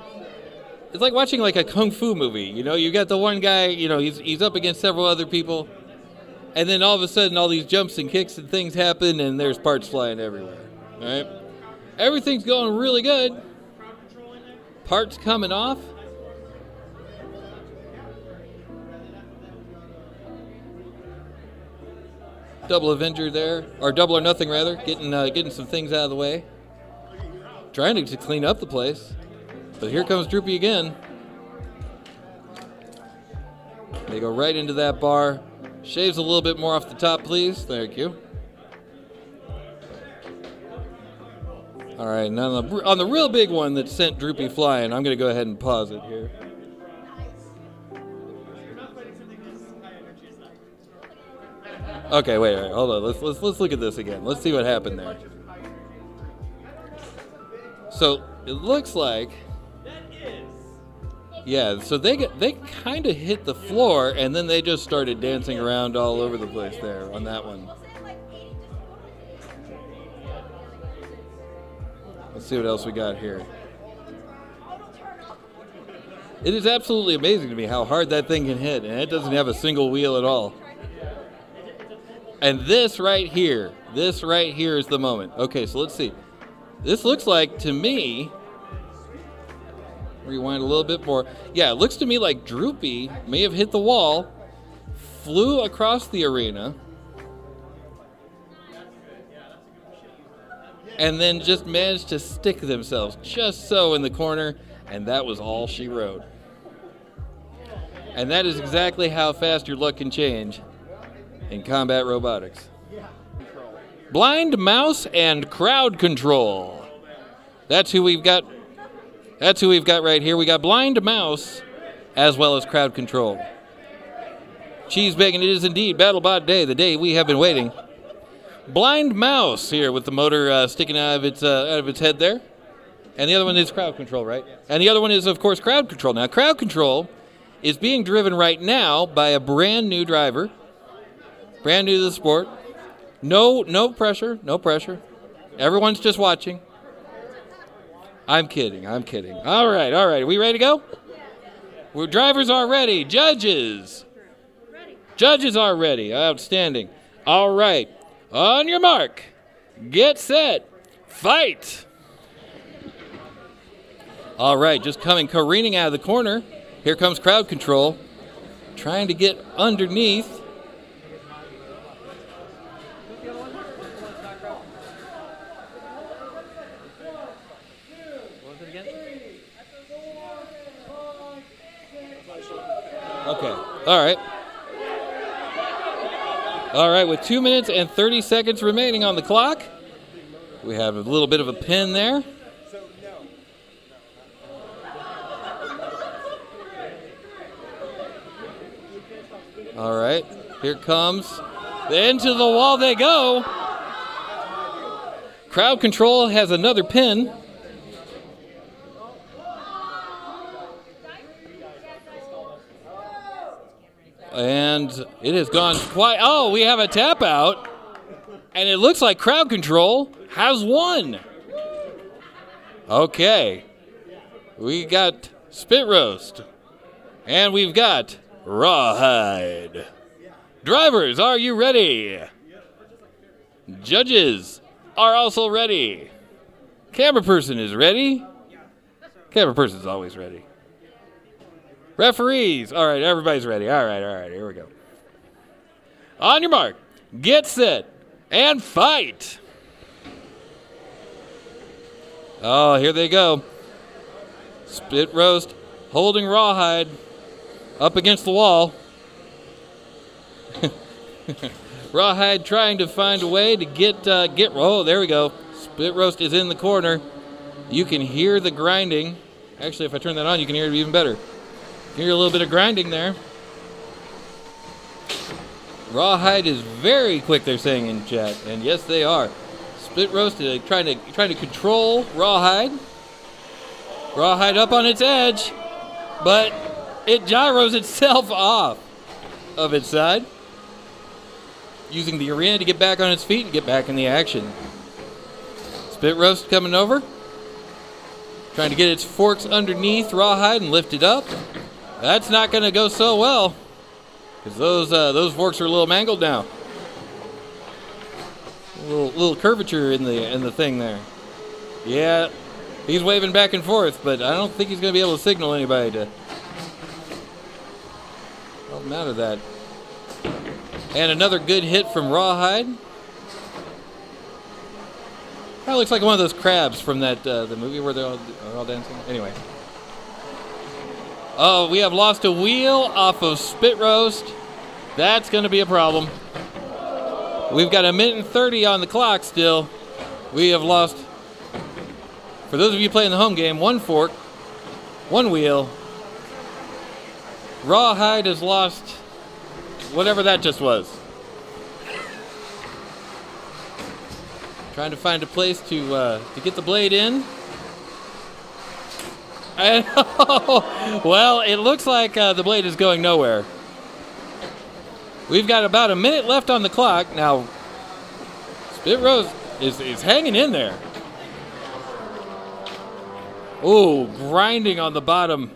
Speaker 8: like a kung fu movie. You know, you got the one guy, you know, he's up against several other people. And then all of a sudden, all these jumps and kicks and things happen, and there's parts flying everywhere. All right? Everything's going really good. Parts coming off. Double Avenger there, or Double or Nothing rather, getting some things out of the way. Trying to clean up the place. But here comes Droopy again. They go right into that bar. Shaves a little bit more off the top, please. Thank you. All right, now on the real big one that sent Droopy flying, I'm going to go ahead and pause it here. Okay, wait, hold on. Let's look at this again. Let's see what happened there. So it looks like, yeah. So they kind of hit the floor, and then they just started dancing around all over the place there on that one. Let's see what else we got here. It is absolutely amazing to me how hard that thing can hit, and it doesn't have a single wheel at all. And this right here is the moment. Okay, so let's see. This looks like, to me, rewind a little bit more. Yeah, it looks to me like Droopy may have hit the wall, flew across the arena, and then just managed to stick themselves just so in the corner, and that was all she wrote. And that is exactly how fast your luck can change in combat robotics. Blind mouse and crowd control. That's who we've got. That's who we've got right here. We got blind mouse as well as crowd control. Cheese bacon, it is indeed BattleBot Day, the day we have been waiting. Blind mouse here with the motor sticking out of its head there. And the other one is crowd control, right? And the other one is, of course, crowd control. Now, crowd control is being driven right now by a brand new driver. Brand new to the sport. No pressure, no pressure. Everyone's just watching. I'm kidding. All right. Are we ready to go? Well, drivers are ready. Judges. Judges are ready. Outstanding. All right. On your mark. Get set. Fight. All right. Just coming careening out of the corner. Here comes crowd control. Trying to get underneath. Okay. All right. All right, with 2 minutes and 30 seconds remaining on the clock, we have a little bit of a pin there. All right, here comes. Into the wall they go. Crowd control has another pin. And it has gone quite. Oh, we have a tap out. And it looks like crowd control has won. Okay. We got Spit Roast. And we've got Rawhide. Drivers, are you ready? Judges are also ready. Camera person is ready. Camera person's always ready. Referees. All right, everybody's ready. All right, here we go. On your mark, get set, and fight. Oh, here they go. Spit Roast holding Rawhide up against the wall. Rawhide trying to find a way to get. Oh, there we go. Spit Roast is in the corner. You can hear the grinding. Actually, if I turn that on, you can hear it even better. Hear a little bit of grinding there. Rawhide is very quick, they're saying in chat, and yes, they are. Spit Roast is trying to control Rawhide. Rawhide up on its edge, but it gyros itself off of its side, using the arena to get back on its feet and get back in the action. Spit Roast coming over, trying to get its forks underneath Rawhide and lift it up. That's not going to go so well, because those forks are a little mangled now. A little curvature in the thing there. Yeah, he's waving back and forth, but I don't think he's going to be able to signal anybody to help him out of that. And another good hit from Rawhide. That looks like one of those crabs from that the movie where they're all dancing. Anyway. Oh, we have lost a wheel off of Spit Roast. That's going to be a problem. We've got 1 minute and 30 on the clock still. We have lost, for those of you playing the home game, 1 fork, 1 wheel. Rawhide has lost whatever that just was. Trying to find a place to get the blade in. Well, it looks like the blade is going nowhere. We've got about 1 minute left on the clock. Now, Spit Roast is hanging in there. Oh, grinding on the bottom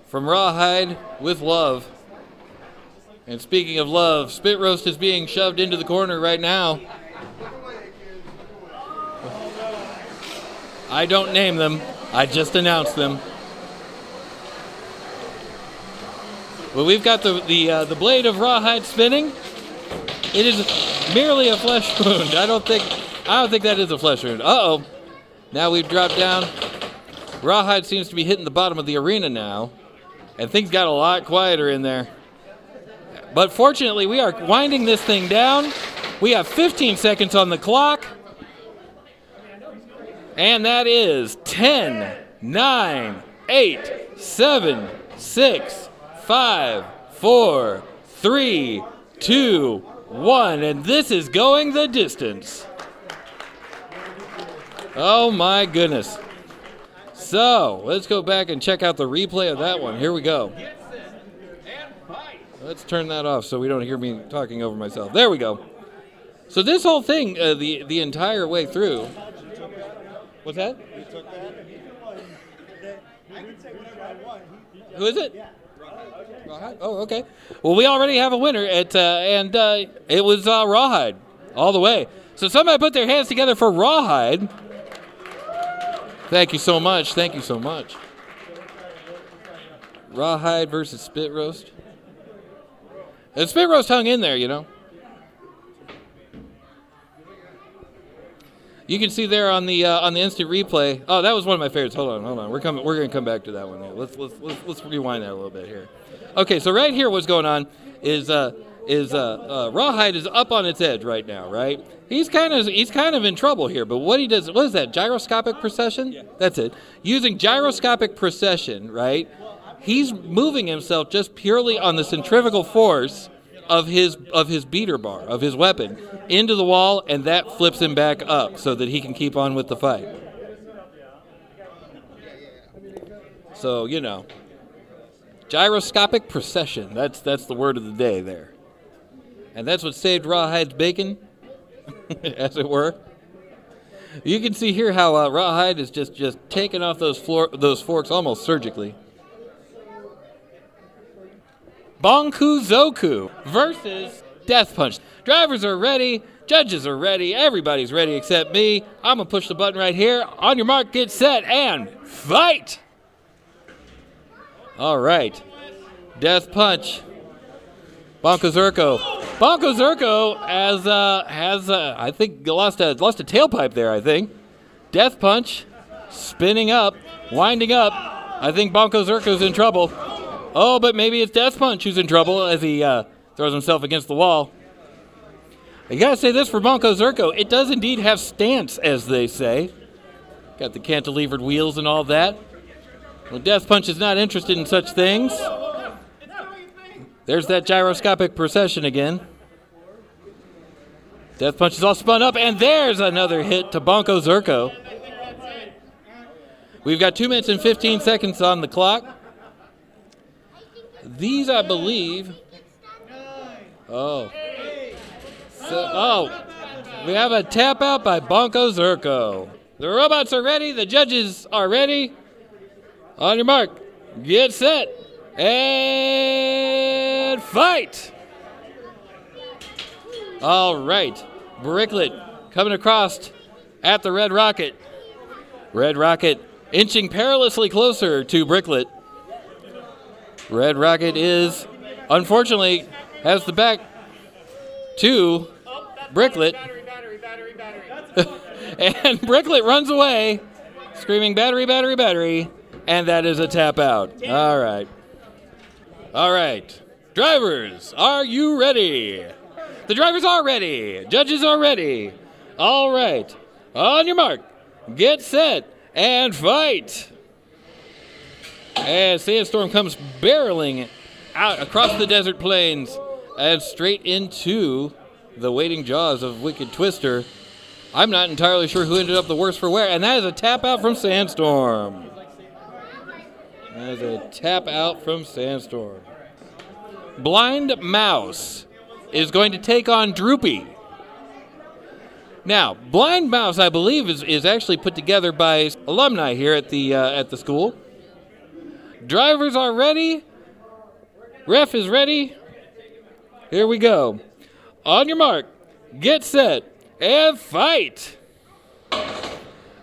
Speaker 8: from Rawhide with love. And speaking of love, Spit Roast is being shoved into the corner right now. I don't name them. I just announced them. Well, we've got the blade of Rawhide spinning. It is merely a flesh wound. I don't think that is a flesh wound. Uh-oh. Now we've dropped down. Rawhide seems to be hitting the bottom of the arena now, and things got a lot quieter in there. But fortunately, we are winding this thing down. We have 15 seconds on the clock. And that is 10, 9, 8, 7, 6, 5, 4, 3, 2, 1. And this is going the distance. Oh my goodness. So, let's go back and check out the replay of that one. Here we go. Let's turn that off so we don't hear me talking over myself. There we go. So this whole thing, the entire way through. What's that? Who is it? Rawhide? Oh, okay. Well, we already have a winner, and it was Rawhide all the way. So somebody put their hands together for Rawhide. Thank you so much. Thank you so much. Rawhide versus Spit Roast. And Spit Roast hung in there, you know. You can see there on the instant replay. Oh, that was one of my favorites. Hold on. We're gonna come back to that one. Let's rewind that a little bit here. Okay, so right here, what's going on is Rawhide is up on its edge right now, right? He's kind of in trouble here. But what he does, what is that? Gyroscopic precession? Yeah. That's it. Using gyroscopic precession, right? He's moving himself just purely on the centrifugal force of his beater bar, of his weapon, into the wall, and that flips him back up so that he can keep on with the fight. So, you know, gyroscopic precession. That's the word of the day there. And that's what saved Rawhide's bacon, as it were. You can see here how Rawhide is just taking off those forks almost surgically. Bonkuzoku versus Death Punch. Drivers are ready, judges are ready, everybody's ready except me. I'm going to push the button right here. On your mark, get set, and fight! All right. Death Punch. Bonkuzoku. Bonkuzoku has I think, lost a tailpipe there, I think. Death Punch, spinning up, winding up. I think Bonkuzoku's in trouble. Oh, but maybe it's Death Punch who's in trouble as he throws himself against the wall. You gotta say this for Bonkuzoku. It does indeed have stance, as they say. Got the cantilevered wheels and all that. Well, Death Punch is not interested in such things. There's that gyroscopic precession again. Death Punch is all spun up, and there's another hit to Bonkuzoku. We've got 2 minutes and 15 seconds on the clock. These, I believe... we have a tap out by Bonkuzoku. The robots are ready. The judges are ready. On your mark, get set, and fight! All right, Bricklet coming across at the Red Rocket. Red Rocket inching perilously closer to Bricklet. Red Rocket is, unfortunately, has the back to Bricklet. And Bricklet runs away, screaming, battery, battery, battery. And that is a tap out. All right. All right. Drivers, are you ready? The drivers are ready. Judges are ready. All right. On your mark, get set, and fight. As Sandstorm comes barreling out across the desert plains and straight into the waiting jaws of Wicked Twister. I'm not entirely sure who ended up the worse for wear, and that is a tap out from Sandstorm. That is a tap out from Sandstorm. Blind Mouse is going to take on Droopy. Now, Blind Mouse, I believe, is actually put together by alumni here at the school. Drivers are ready. Ref is ready. Here we go. On your mark, get set, and fight.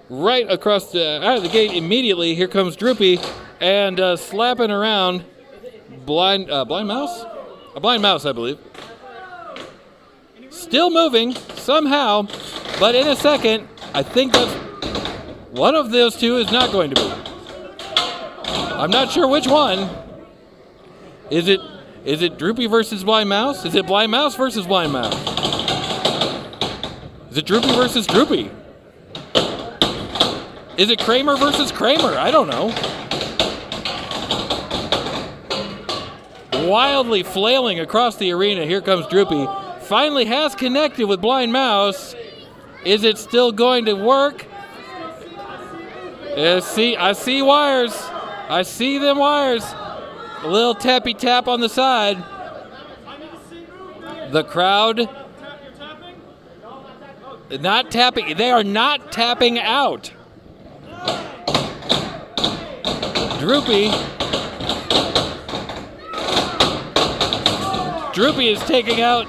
Speaker 8: Right across out of the gate immediately, here comes Droopy. And slapping around Blind Mouse? A Blind Mouse, I believe. Still moving, somehow, but in a second, I think that one of those two is not going to be. I'm not sure which one. Is it Droopy versus Blind Mouse? Is it Blind Mouse versus Blind Mouse? Is it Droopy versus Droopy? Is it Kramer versus Kramer? I don't know. Wildly flailing across the arena, here comes Droopy. Finally has connected with Blind Mouse. Is it still going to work? I see wires. I see them wires. A little tappy tap on the side. The crowd not tapping. They are not tapping out. Droopy is taking out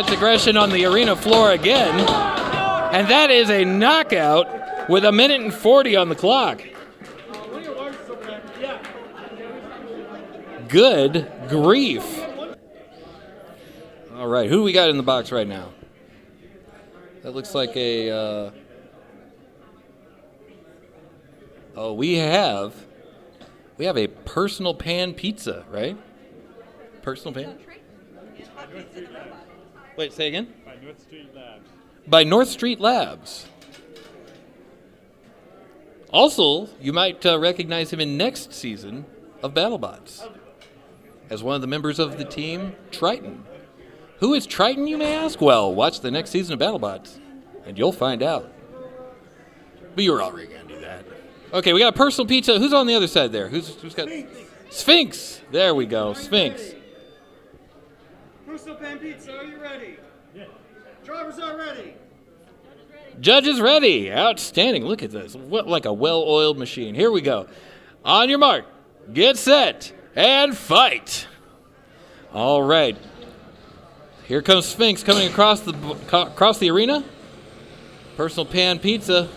Speaker 8: aggression on the arena floor again. And that is a knockout with 1:40 on the clock. Good grief. All right, who we got in the box right now? That looks like a... oh, we have a personal pan pizza, right? Personal pan? Wait, say again?
Speaker 2: By North Street Labs.
Speaker 8: By North Street Labs. Also, you might recognize him in next season of BattleBots as one of the members of the team, Triton. Who is Triton, you may ask? Well, watch the next season of BattleBots, and you'll find out. But you were already going to do that. Okay, we got a personal pizza. Who's on the other side there? Who's got... Sphinx! There we go, Sphinx.
Speaker 2: Personal pan pizza, are you ready? Yeah. Drivers are ready.
Speaker 8: Judges ready. Outstanding. Look at this. What, like a well-oiled machine. Here we go. On your mark, get set, and fight. All right. Here comes Sphinx coming across the arena. Personal pan pizza.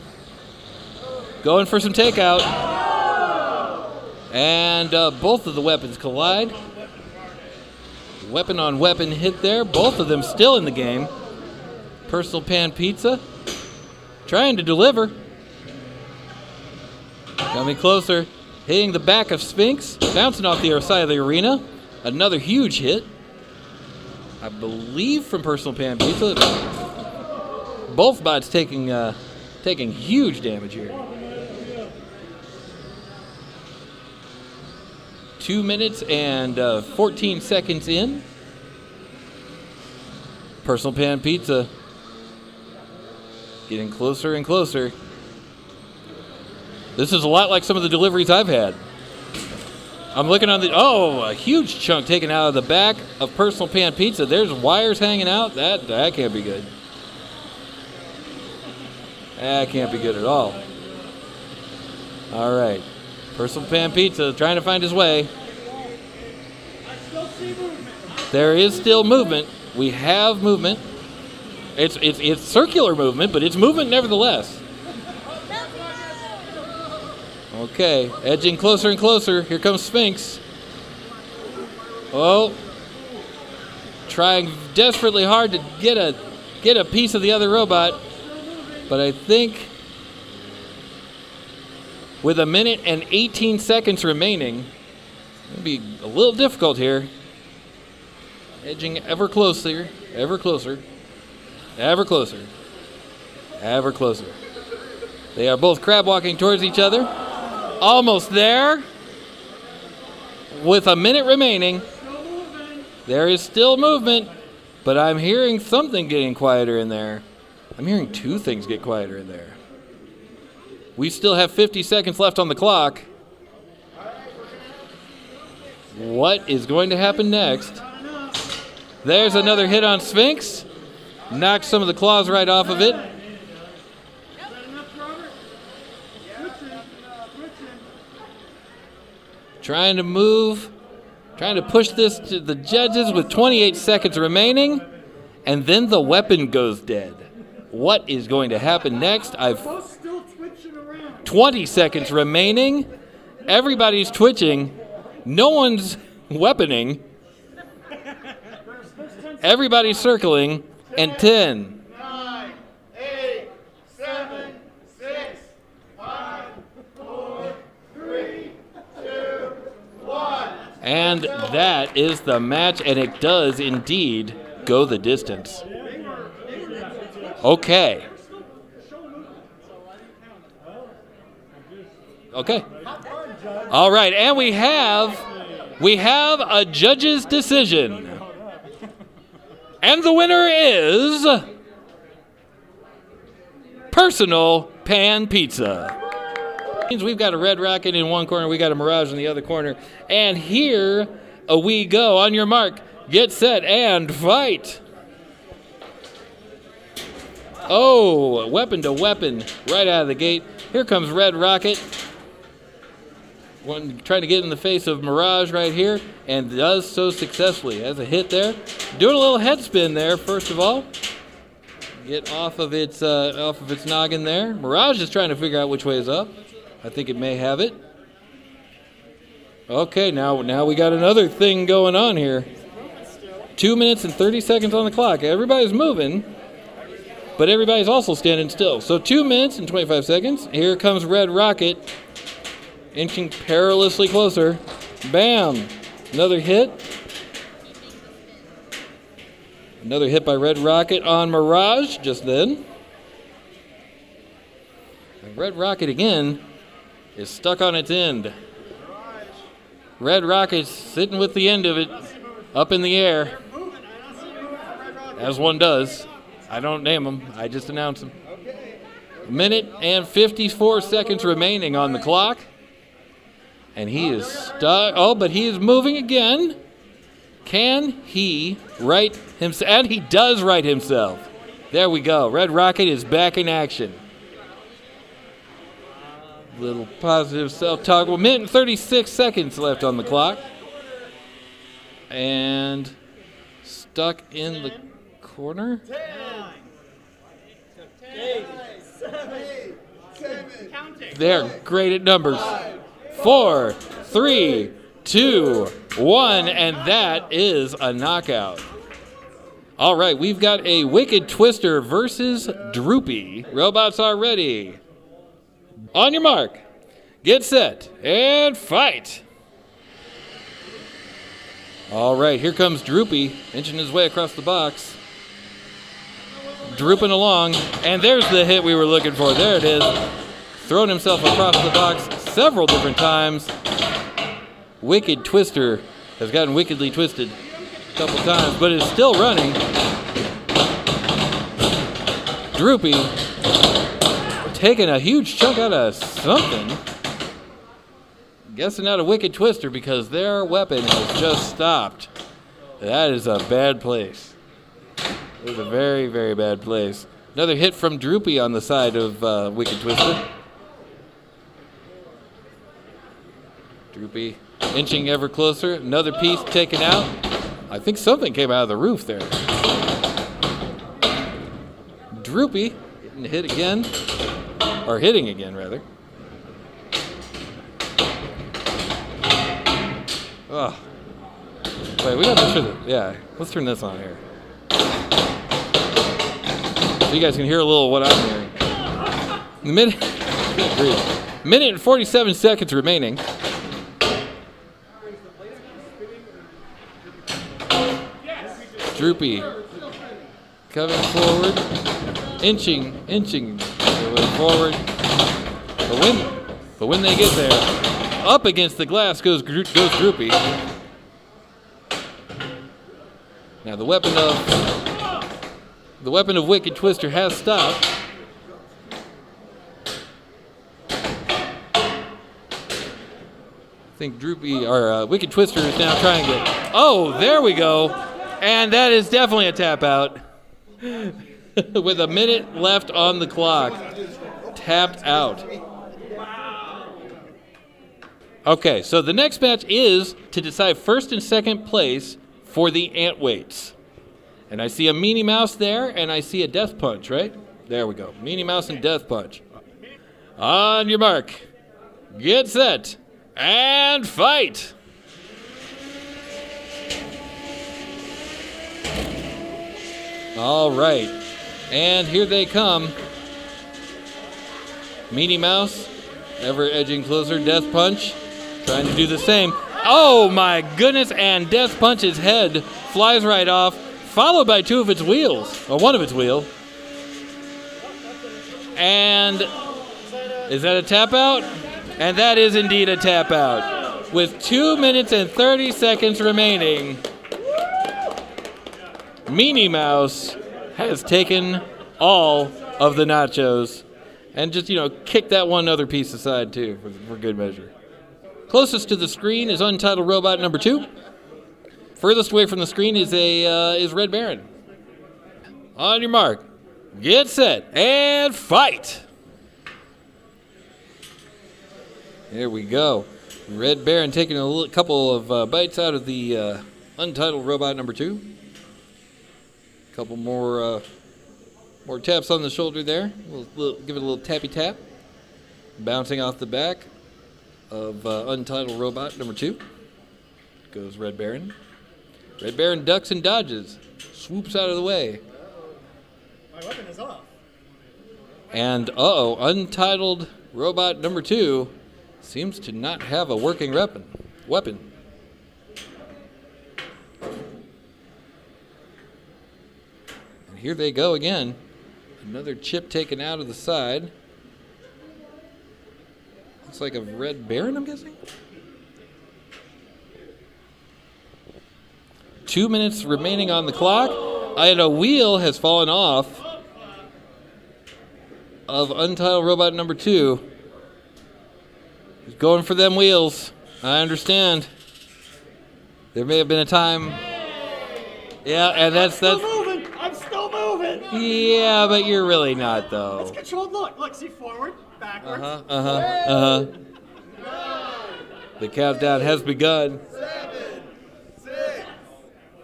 Speaker 8: Going for some takeout. And both of the weapons collide. Weapon on weapon hit there. Both of them still in the game. Personal pan pizza. Trying to deliver. Coming closer. Hitting the back of Sphinx. Bouncing off the other side of the arena. Another huge hit. I believe from personal pan pizza. Both bots taking huge damage here. 2 minutes and 14 seconds in. Personal pan pizza getting closer and closer. This is a lot like some of the deliveries I've had. I'm looking on the... oh, a huge chunk taken out of the back of personal pan pizza. There's wires hanging out. That can't be good. That can't be good at all. All right. Personal pan pizza trying to find his way. There is still movement. We have movement. It's circular movement, but it's movement nevertheless. Okay, edging closer and closer. Here comes Sphinx. Oh, trying desperately hard to get a piece of the other robot, but I think with 1 minute and 18 seconds remaining, it'll be a little difficult here. Edging ever closer, ever closer, ever closer, ever closer. They are both crab walking towards each other. Almost there. With 1 minute remaining. There is still movement, but I'm hearing something getting quieter in there. I'm hearing two things get quieter in there. We still have 50 seconds left on the clock. What is going to happen next? There's another hit on Sphinx. Knocked some of the claws right off of it. Trying to move. Trying to push this to the judges with 28 seconds remaining. And then the weapon goes dead. What is going to happen next? I've 20 seconds remaining. Everybody's twitching. No one's weaponing. Everybody's circling. And 10.
Speaker 2: 9, 8, 7, 6, 5, 4, 3, 2, 1.
Speaker 8: And that is the match, and it does indeed go the distance. Okay. Okay. All right, and we have a judge's decision. And the winner is Personal Pan Pizza. We've got a Red Rocket in one corner, we got a Mirage in the other corner. And here we go. On your mark, get set, and fight. Oh, weapon to weapon right out of the gate. Here comes Red Rocket. One trying to get in the face of Mirage right here, and does so successfully. Has a hit there. Doing a little head spin there, first of all. Get off of its noggin there. Mirage is trying to figure out which way is up. I think it may have it. Okay, now we got another thing going on here. 2 minutes and 30 seconds on the clock. Everybody's moving. but everybody's also standing still. So 2 minutes and 25 seconds. Here comes Red Rocket, inching perilously closer. Bam! Another hit. Another hit by Red Rocket on Mirage just then. And Red Rocket again is stuck on its end. Red Rocket's sitting with the end of it up in the air, as one does. I don't name them, I just announce them. 1 minute and 54 seconds remaining on the clock. And he is stuck. Oh, but he is moving again. Can he right himself? And he does right himself. There we go. Red Rocket is back in action. Little positive self-talk. 1 minute and 36 seconds left on the clock. And stuck in the corner.
Speaker 2: 10, 8, 7, 6,
Speaker 8: They're great at numbers. 4, 3, 2, 1, and that is a knockout. All right, we've got a Wicked Twister versus Droopy. Robots are ready. On your mark, get set, and fight. All right, here comes Droopy, inching his way across the box. Drooping along, and there's the hit we were looking for. There it is. Throwing himself across the box several different times. Wicked Twister has gotten wickedly twisted a couple times, but is still running. Droopy taking a huge chunk out of something. Guessing out a Wicked Twister because their weapon has just stopped. That is a bad place. It was a very, very bad place. Another hit from Droopy on the side of Wicked Twister. Droopy inching ever closer. Another piece taken out. I think something came out of the roof there. Droopy getting hit again. Or hitting again, rather. Oh. Wait, we gotta make sure that, yeah, let's turn this on here. So you guys can hear a little what I'm hearing. Minute and 47 seconds remaining. Droopy coming forward, inching forward. But when they get there, up against the glass goes Droopy. Now the weapon of Wicked Twister has stopped. I think Droopy or Wicked Twister is now trying to get. Oh, there we go. And that is definitely a tap out. With a minute left on the clock. Tapped out. Okay, so the next match is to decide first and second place for the ant weights. And I see a Meanie Mouse there, and I see a Death Punch, right? There we go. Meanie Mouse and Death Punch. On your mark. Get set. And fight. All right, and here they come. Meanie Mouse, ever edging closer. Death Punch, trying to do the same. Oh my goodness, and Death Punch's head flies right off, followed by two of its wheels, or one of its wheels. And is that a tap out? And that is indeed a tap out. With 2 minutes and 30 seconds remaining, Meanie Mouse has taken all of the nachos and just, kicked that one other piece aside, too, for good measure. Closest to the screen is Untitled Robot number 2. Furthest away from the screen is Red Baron. On your mark, get set, and fight! There we go. Red Baron taking a couple of bites out of the Untitled Robot number 2. Couple more taps on the shoulder there. Give it a little tappy tap. Bouncing off the back of Untitled Robot number 2. Goes Red Baron. Red Baron ducks and dodges. Swoops out of the way.
Speaker 2: My weapon is off.
Speaker 8: And uh-oh, Untitled Robot number 2 seems to not have a working weapon. And here they go again. Another chip taken out of the side. Looks like a Red Baron, I'm guessing? 2 minutes remaining on the clock, and a wheel has fallen off of Untitled Robot number 2. He's going for them wheels. I understand. There may have been a time. Yeah, and that's
Speaker 2: Moving. I'm still moving.
Speaker 8: Yeah, but you're really not though.
Speaker 2: It's controlled. Look, see forward, backwards.
Speaker 8: The countdown has begun.
Speaker 2: 7, 6,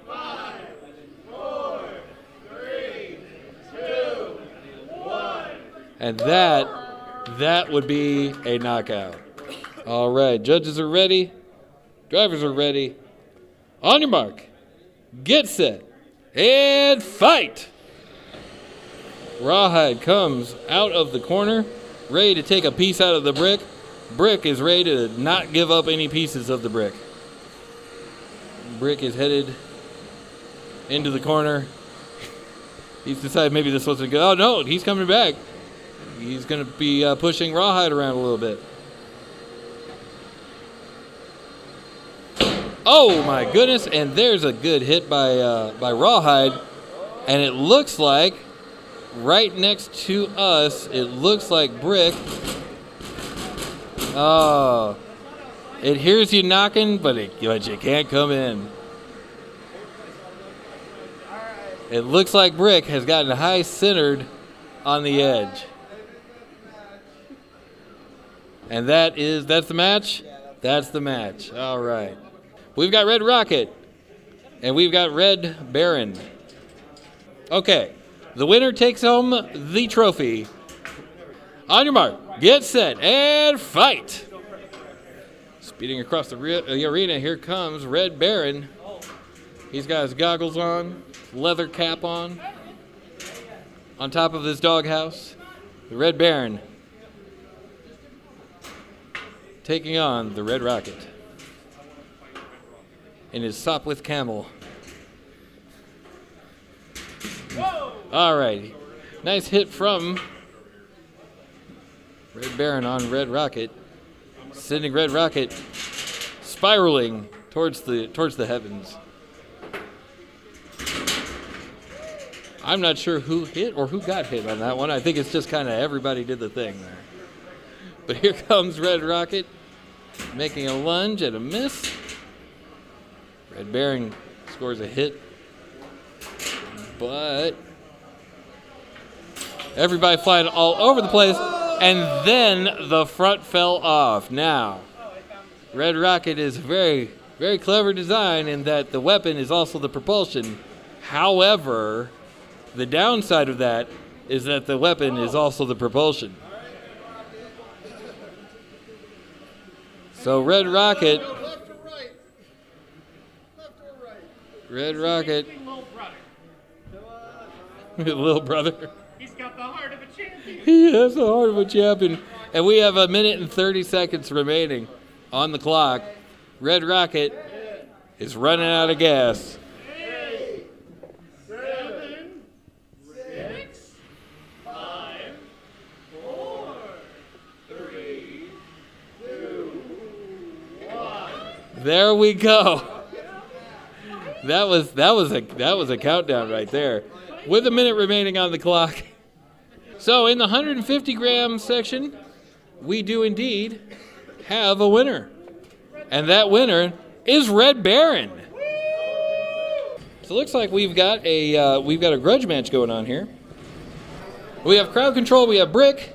Speaker 2: 5, 4, 3, 2, 1.
Speaker 8: And that would be a knockout. All right, judges are ready. Drivers are ready. On your mark. Get set. And fight. Rawhide comes out of the corner, ready to take a piece out of the brick. Brick is ready to not give up any pieces of the brick. Brick is headed into the corner. He's decided maybe this wasn't good. Oh, no, he's coming back. He's going to be pushing Rawhide around a little bit. Oh, my goodness. And there's a good hit by Rawhide. And it looks like, right next to us, it looks like Brick. Oh, it hears you knocking, but you can't come in. It looks like Brick has gotten high centered on the edge. And that's the match? That's the match. All right. We've got Red Rocket, and we've got Red Baron. Okay, the winner takes home the trophy. On your mark, get set, and fight. Speeding across the arena, here comes Red Baron. He's got his goggles on, leather cap on top of his doghouse. The Red Baron taking on the Red Rocket in his Sopwith Camel. All right, nice hit from Red Baron on Red Rocket, sending Red Rocket spiraling towards the heavens. I'm not sure who hit or who got hit on that one. I think it's just kind of everybody did the thing there. But here comes Red Rocket, making a lunge and a miss. Red Baron scores a hit, but everybody flying all over the place, and then the front fell off. Now, Red Rocket is very, very clever design in that the weapon is also the propulsion. However, the downside of that is that the weapon is also the propulsion. So Red Rocket, Red Rocket, little brother.
Speaker 2: He's got the heart of a champion.
Speaker 8: He has the heart of a champion. And we have 1 minute and 30 seconds remaining on the clock. Red Rocket is running out of gas.
Speaker 2: 8, 7, 6, 5, 4, 3, 2, 1.
Speaker 8: There we go. That was a countdown right there, with 1 minute remaining on the clock. So in the 150 gram section, we do indeed have a winner, and that winner is Red Baron. So it looks like we've got a grudge match going on here. We have crowd control, we have Brick,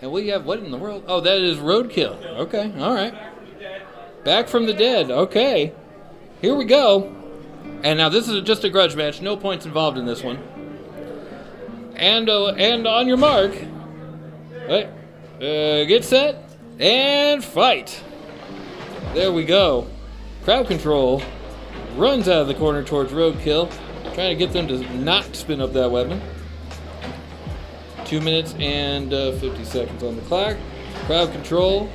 Speaker 8: and we have what in the world? Oh, that is Roadkill. Okay, all right. Back from the dead. Okay, here we go. And now this is just a grudge match. No points involved in this one. And on your mark, get set and fight. There we go. Crowd control runs out of the corner towards Roadkill, trying to get them to not spin up that weapon. 2 minutes and 50 seconds on the clock. Crowd control,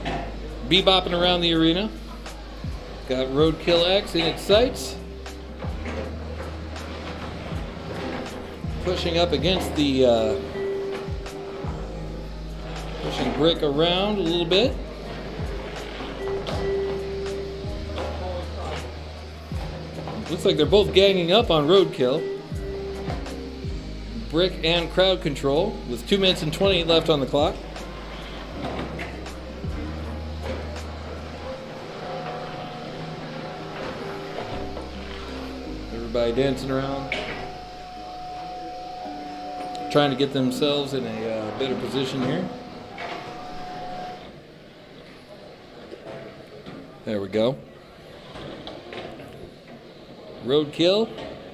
Speaker 8: bebopping around the arena. Got Roadkill X in its sights. Pushing up against the, pushing Brick around a little bit. Looks like they're both ganging up on Roadkill. Brick and crowd control with 2 minutes and 20 left on the clock. Everybody dancing around, trying to get themselves in a better position here. There we go. Roadkill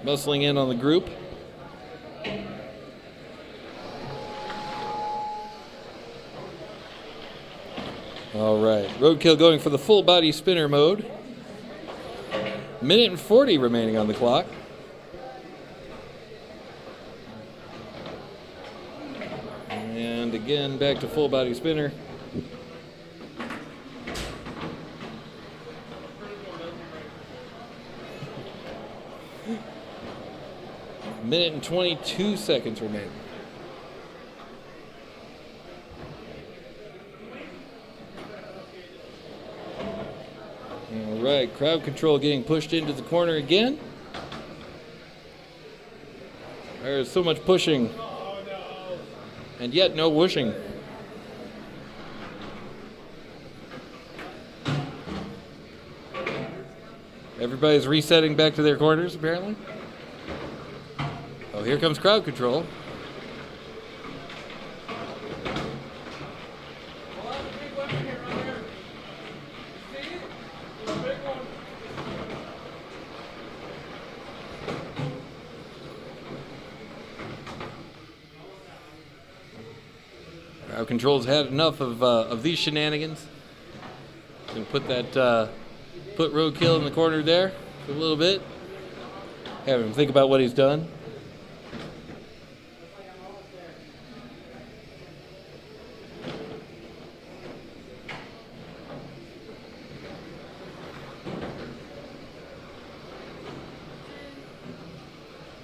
Speaker 8: bustling in on the group. All right, Roadkill going for the full body spinner mode. Minute and 40 remaining on the clock. And again, back to full body spinner. Minute and 22 seconds remaining. All right, crowd control getting pushed into the corner again. There's so much pushing, and yet no whooshing. Everybody's resetting back to their corners, apparently. Oh, here comes crowd control. Crowd control's had enough of these shenanigans. Gonna put that put Roadkill in the corner there for a little bit. Have him think about what he's done.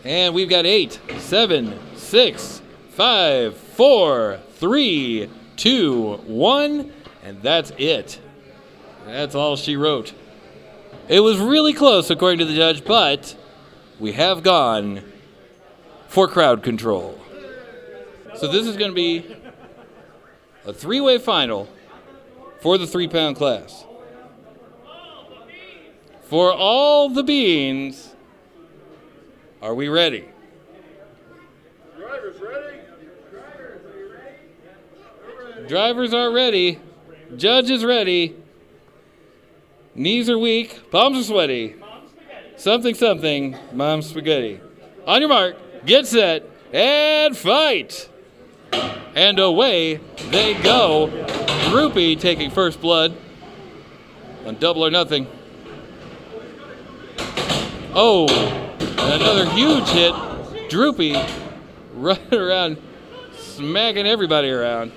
Speaker 8: And we've got 8, 7, 6, 5, 4, 3, 2, 1, and that's it. That's all she wrote. It was really close according to the judge, but we have gone for crowd control. So this is going to be a 3-way final for the 3-pound class. For all the beans. Are we ready?
Speaker 2: Drivers ready?
Speaker 8: Drivers are ready. Judge is ready. Knees are weak. Palms are sweaty. Something, something. Mom's spaghetti. On your mark. Get set. And fight. And away they go. Droopy taking first blood on Double or Nothing. Oh. Another huge hit. Droopy running around, smacking everybody around.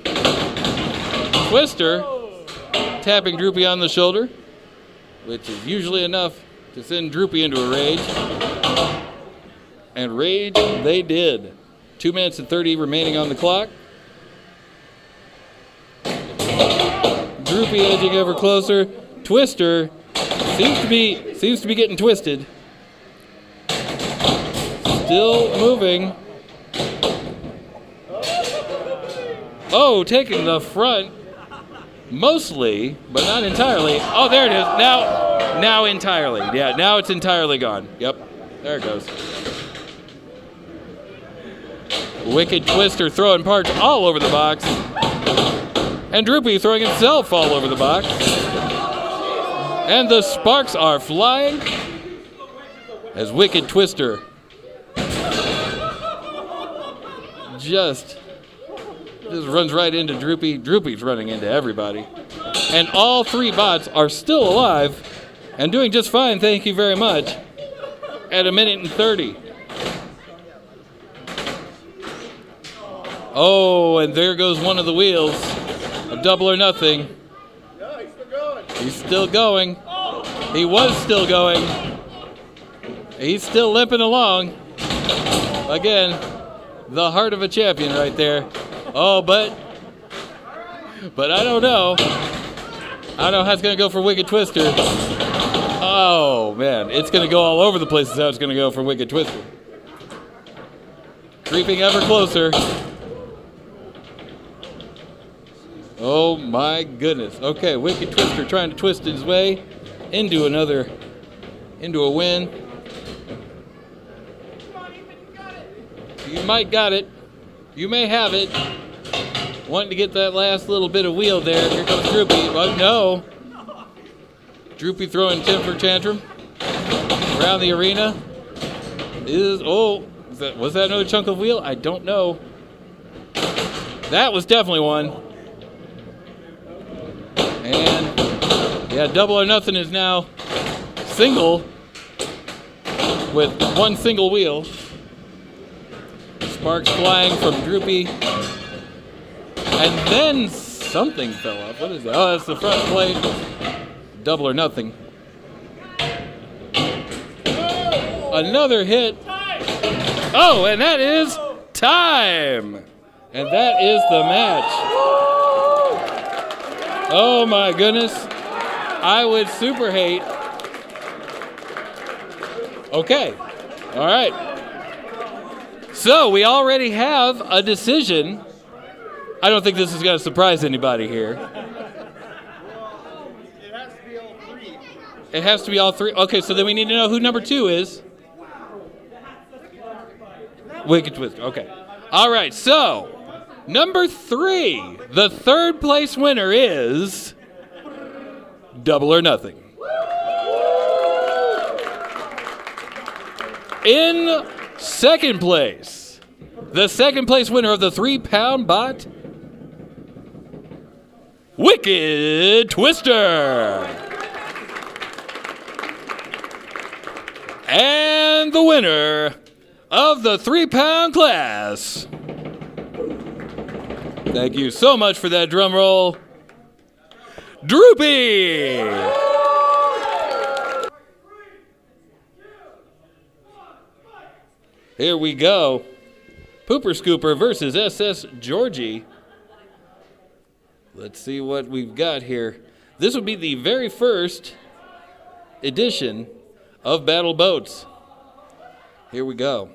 Speaker 8: Twister tapping Droopy on the shoulder, which is usually enough to send Droopy into a rage. And rage they did. 2 minutes and 30 remaining on the clock. Droopy edging ever closer. Twister seems to be getting twisted. Still moving. Oh, taking the front. Mostly, but not entirely. Oh, there it is. Now entirely. Yeah, now it's entirely gone. Yep, there it goes. Wicked Twister throwing parts all over the box. And Droopy throwing himself all over the box. And the sparks are flying as Wicked Twister just runs right into Droopy. Droopy's running into everybody. And all 3 bots are still alive and doing just fine, thank you very much, at 1 minute and 30. Oh, and there goes one of the wheels. A double or nothing.
Speaker 2: No, he's still going.
Speaker 8: He's still going. He was still going. He's still limping along. Again, the heart of a champion right there. Oh, but I don't know. I don't know how it's going to go for Wicked Twister. Oh, man. It's going to go all over the place is how it's going to go for Wicked Twister. Creeping ever closer. Oh, my goodness. Okay, Wicked Twister trying to twist his way into a win. You might got it. You may have it. Wanting to get that last little bit of wheel there. Here comes Droopy. Oh, no. Droopy throwing temper tantrum around the arena. Was that another chunk of wheel? I don't know. That was definitely one. And yeah, double or nothing is now single with one single wheel. Sparks flying from Droopy. And then something fell off. What is that? Oh, that's the front plate. Double or nothing. Another hit. Oh, and that is time. And that is the match. Oh my goodness. I would super hate. Okay. All right. So we already have a decision. I don't think this is going to surprise anybody here.
Speaker 2: It has to be all three.
Speaker 8: It has to be all three. Okay, so then we need to know who number 2 is. Wicked Twister. Okay. All right, so number 3, the third place winner is Double or Nothing. In second place, the second place winner of the 3-pound bot, Wicked Twister. And the winner of the 3-pound class. Thank you so much for that drum roll, Droopy. Here we go. Pooper Scooper versus SS Georgie. Let's see what we've got here. This would be the very first edition of Battle Boats. Here we go.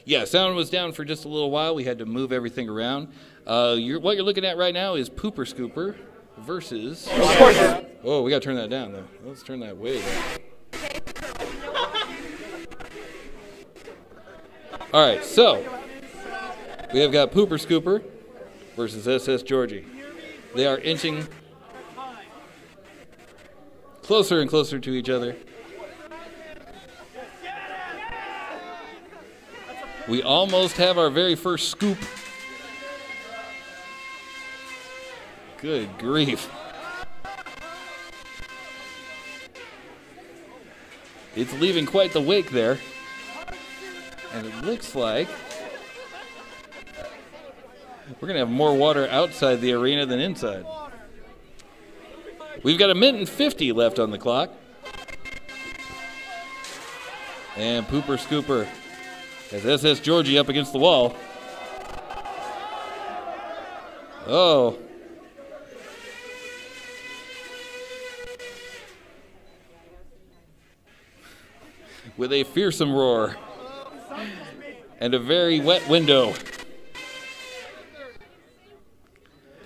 Speaker 8: Yeah, sound was down for just a little while. We had to move everything around. What you're looking at right now is Pooper Scooper versus... Oh, we got to turn that down, though. Let's turn that way down. All right, so we have got Pooper Scooper versus SS Georgie. They are inching closer and closer to each other. We almost have our very first scoop. Good grief. It's leaving quite the wake there. And it looks like we're going to have more water outside the arena than inside. We've got 1:50 left on the clock. And Pooper Scooper has SS Georgie up against the wall. Oh. With a fearsome roar. And a very wet window.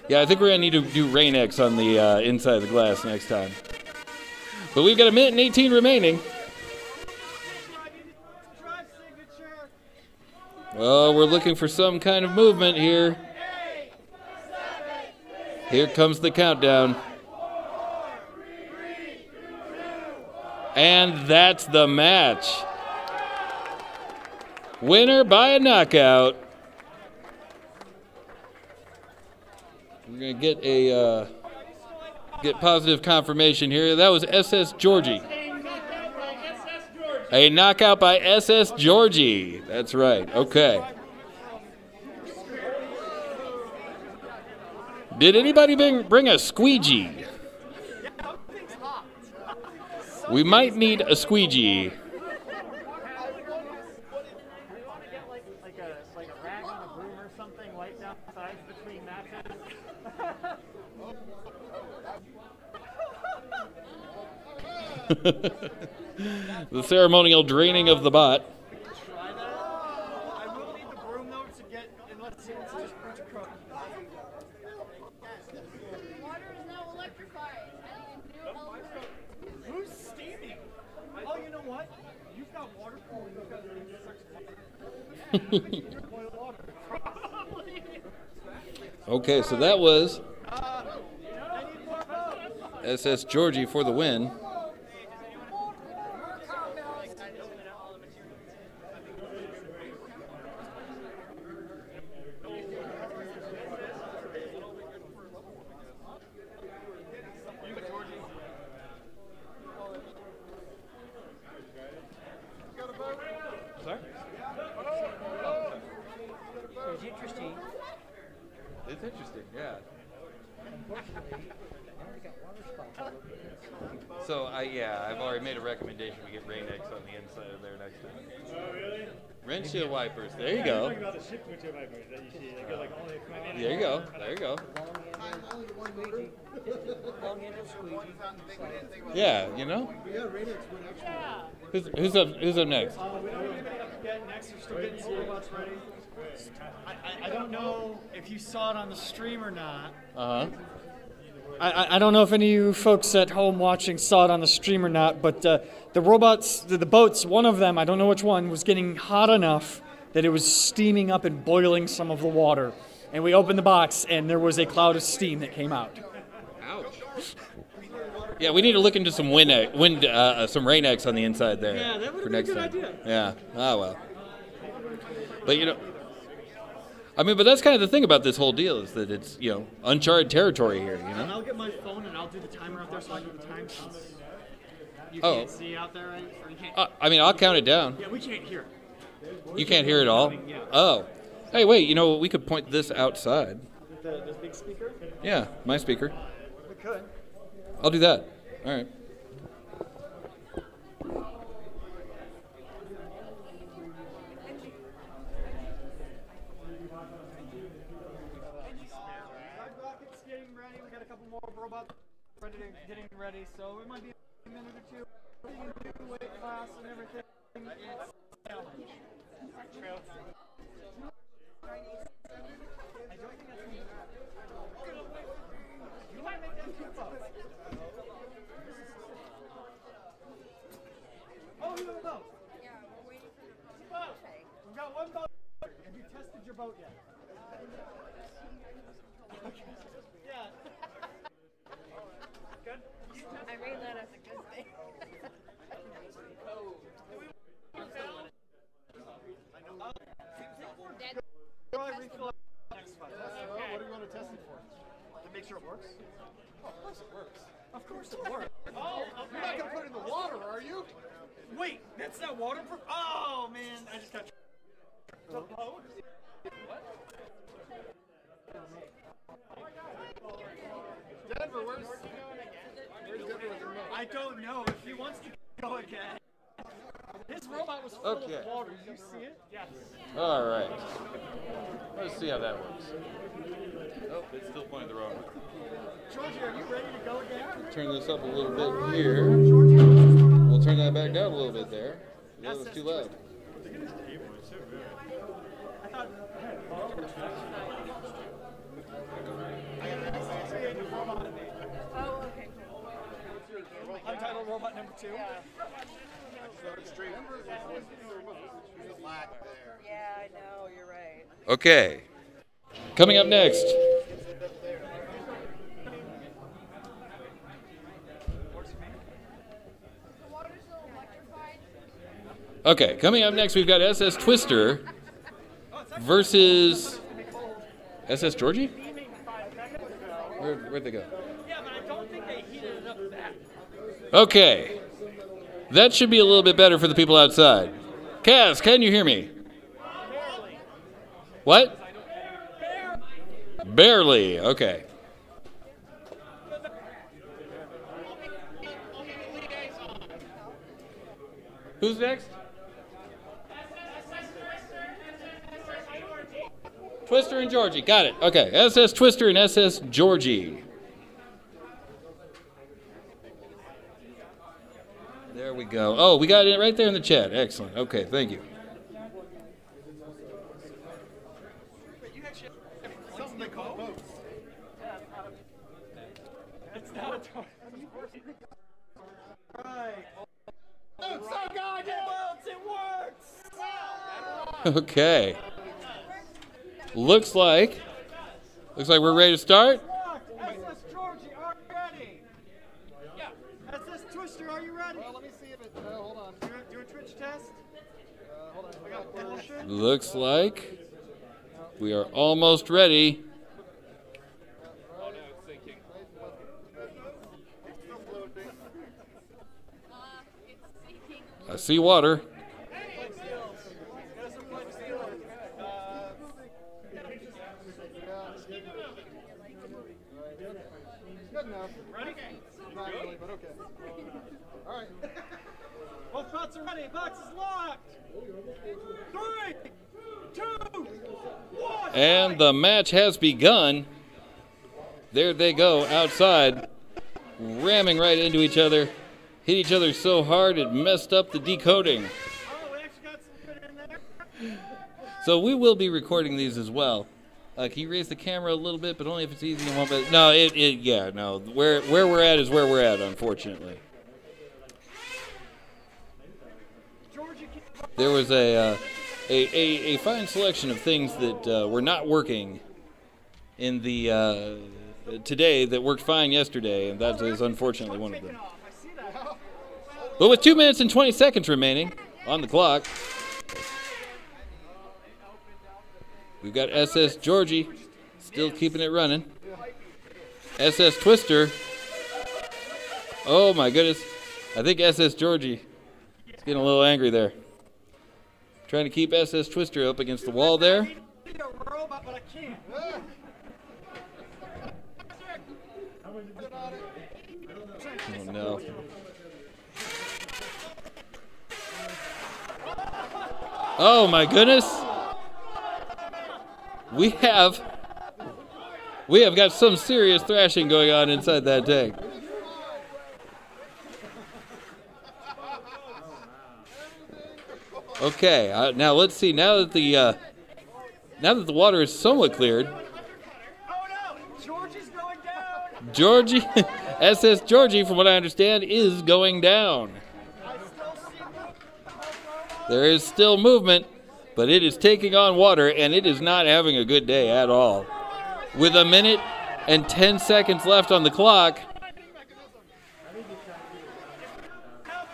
Speaker 8: Yeah, I think we're going to need to do Rain X on the inside of the glass next time. But we've got 1:18 remaining. Oh, we're looking for some kind of movement here. Here comes the countdown. And that's the match. Winner by a knockout. We're going to get positive confirmation here. That was SS Georgie. A knockout by SS Georgie. That's right. Okay. Did anybody bring a squeegee? We might need a squeegee.
Speaker 2: Like a rag on a broom or something, wipe down sides between matches.
Speaker 8: The ceremonial draining of the bot.
Speaker 2: I will need the broom though to get, unless it's just bunch of crook.
Speaker 9: Water is now electrified.
Speaker 2: Who's steaming? Oh, you know what? You've got water cooling because boil water.
Speaker 8: Okay, so that was SS Georgie for the win.
Speaker 2: It's interesting.
Speaker 8: It's interesting, yeah. So I've already made a recommendation. We get rain X on the inside of there next time.
Speaker 2: Oh, really?
Speaker 8: Windshield wipers. There you go.
Speaker 2: Talking about the ship windshield wipers that you see. They go like all the way across.
Speaker 8: There you go. There you go. Yeah, you know. Who's up next?
Speaker 2: Next, we're still getting some robots ready. I don't know if you saw it on the stream or not. I don't know if any of you folks at home watching saw it on the stream or not, but the robots, the boats, one of them, I don't know which one, was getting hot enough that it was steaming up and boiling some of the water. And we opened the box, and there was a cloud of steam that came out.
Speaker 8: Ouch. Yeah, we need to look into some some rain X on the inside there.
Speaker 2: Yeah, that would
Speaker 8: for
Speaker 2: be a
Speaker 8: next
Speaker 2: good
Speaker 8: time.
Speaker 2: idea.
Speaker 8: Yeah. Oh well. But you know, I mean, but that's kind of the thing about this whole deal is that it's uncharted territory here. You
Speaker 2: And
Speaker 8: know.
Speaker 2: I'll get my phone and I'll do the timer out there so I know the time since you
Speaker 8: Oh.
Speaker 2: can't see out there, right? Or you can't.
Speaker 8: I mean, I'll count it down.
Speaker 2: Yeah, we can't hear it.
Speaker 8: You can't hear it all.
Speaker 2: Yeah.
Speaker 8: Oh. Hey, wait. You know, we could point this outside.
Speaker 2: The big speaker?
Speaker 8: Yeah, my speaker.
Speaker 2: We could.
Speaker 8: I'll do that. All right.
Speaker 2: Robotics getting ready. We got a couple more robots getting ready, so it might be a minute or two. New weight class and everything. It's a challenge. I don't think that's going to matter. You might make that too close. Oh, you have a boat?
Speaker 9: Yeah, we're waiting for the
Speaker 2: Boat. We've got one boat. Have you tested your boat yet? Yeah. Good?
Speaker 9: I read that as a good thing.
Speaker 2: Refill next one. What do you want to test it for? To make sure it works? Oh, of course it works. Of course it works. Oh, okay. You're not going to put it in the water, are you? Wait, that's not waterproof? Oh, man. I just got the boat? What? Denver, where's Denver with the remote? I don't know. If he wants to go again. His robot was full
Speaker 8: Okay.
Speaker 2: of water. Did you see it? Yes.
Speaker 8: All right. Let's see how that works. Oh, it's still pointing the wrong way.
Speaker 2: Georgie, are you ready to go again?
Speaker 8: Turn this up a little bit here. We'll turn that back down a little bit there. That was too loud.
Speaker 9: Oh, okay.
Speaker 2: Untitled Robot number 2.
Speaker 9: Yeah, I know, you're right.
Speaker 8: Okay. Coming up next. Okay, coming up next, we've got SS Twister versus SS Georgie? Where'd they go?
Speaker 2: Yeah, but I don't think they heated it up that.
Speaker 8: Okay. That should be a little bit better for the people outside. Kaz, can you hear me?
Speaker 2: Barely.
Speaker 8: What? Barely. Okay. Who's next? Twister and Georgie. Got it. Okay. SS Twister and SS Georgie. There we go. Oh, we got it right there in the chat. Excellent. Okay, thank you.
Speaker 2: Something they call boats. It's not a toy. Right. Oh, so God, it works!
Speaker 8: Okay. Looks like we're ready to start.
Speaker 2: SS Georgie, are you ready? Yeah. SS Twister, are you ready? Well, let me see if it. Hold on. Do a Twitch test. Hold on. I got permission.
Speaker 8: Looks like we are almost ready.
Speaker 6: Oh no, it's sinking.
Speaker 8: I see water.
Speaker 2: Good enough. Ready? Not really, but okay. All right. Both bots are ready. Box is locked. 3, 2, 1.
Speaker 8: And the match has begun. There they go outside, ramming right into each other. Hit each other so hard it messed up the decoding.
Speaker 2: Oh, we actually got some good in there.
Speaker 8: So we will be recording these as well. Can you raise the camera a little bit, but only if it's easy and won't be. No, no. Where we're at is where we're at, unfortunately. There was a fine selection of things that were not working in the today that worked fine yesterday, and that is unfortunately one of them. But with 2 minutes and 20 seconds remaining on the clock, we've got SS Georgie still keeping it running. SS Twister. Oh my goodness. I think SS Georgie is getting a little angry there. Trying to keep SS Twister up against the wall there. Oh no. Oh my goodness. We have got some serious thrashing going on inside that tank. Okay, now let's see. Now that the water is somewhat cleared,
Speaker 2: Georgie's going down.
Speaker 8: Georgie, SS Georgie, from what I understand, is going down. There is still movement, but it is taking on water, and it is not having a good day at all. With 1 minute and 10 seconds left on the clock,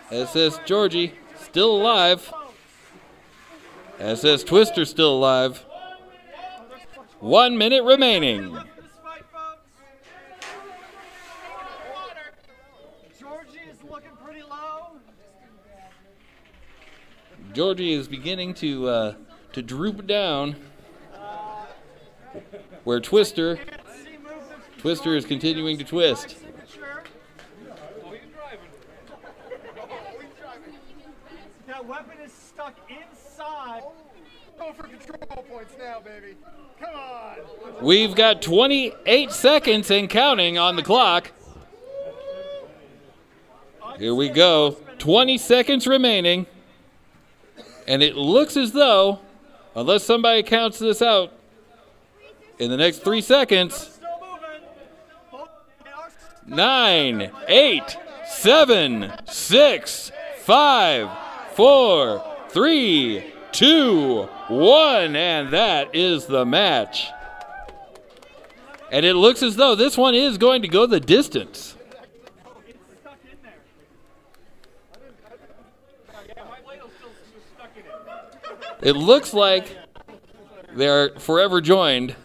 Speaker 8: SS Georgie still alive. SS Twister still alive. 1 minute remaining.
Speaker 2: Georgie is looking pretty low.
Speaker 8: Georgie is beginning to droop down. Where Twister is continuing to twist.
Speaker 2: That weapon is stuck inside. Go for control points now, baby. Come on.
Speaker 8: We've got 28 seconds and counting on the clock. Here we go. 20 seconds remaining. And it looks as though, unless somebody counts this out, in the next 3 seconds, 9, 8, 7, 6, 5, 4, 3, 2, 1, and that is the match. And it looks as though this one is going to go the distance. It looks like they're forever joined.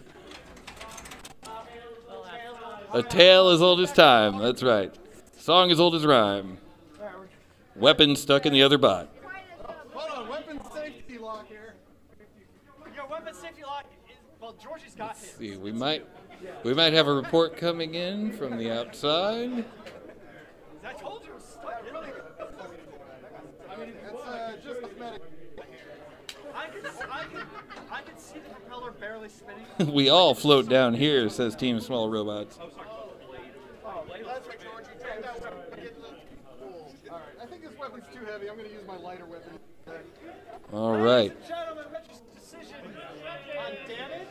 Speaker 8: A tale as old as time. That's right. Song as old as rhyme. Weapon stuck in the other bot.
Speaker 2: Hold on, weapon safety lock here. Your weapon safety lock is, well, Georgie's got his.
Speaker 8: Let's see, we might have a report coming in from the outside.
Speaker 2: I told you it was stuck. I mean, just cosmetic. I can see the propeller barely spinning.
Speaker 8: We all float down here, says Team Small Robots.
Speaker 2: Oh, sorry. That's right, Georgie. Take that weapon. All right. I think this weapon's too heavy. I'm going to use my lighter weapon.
Speaker 8: All right.
Speaker 2: Ladies and gentlemen, Richard's decision on damage.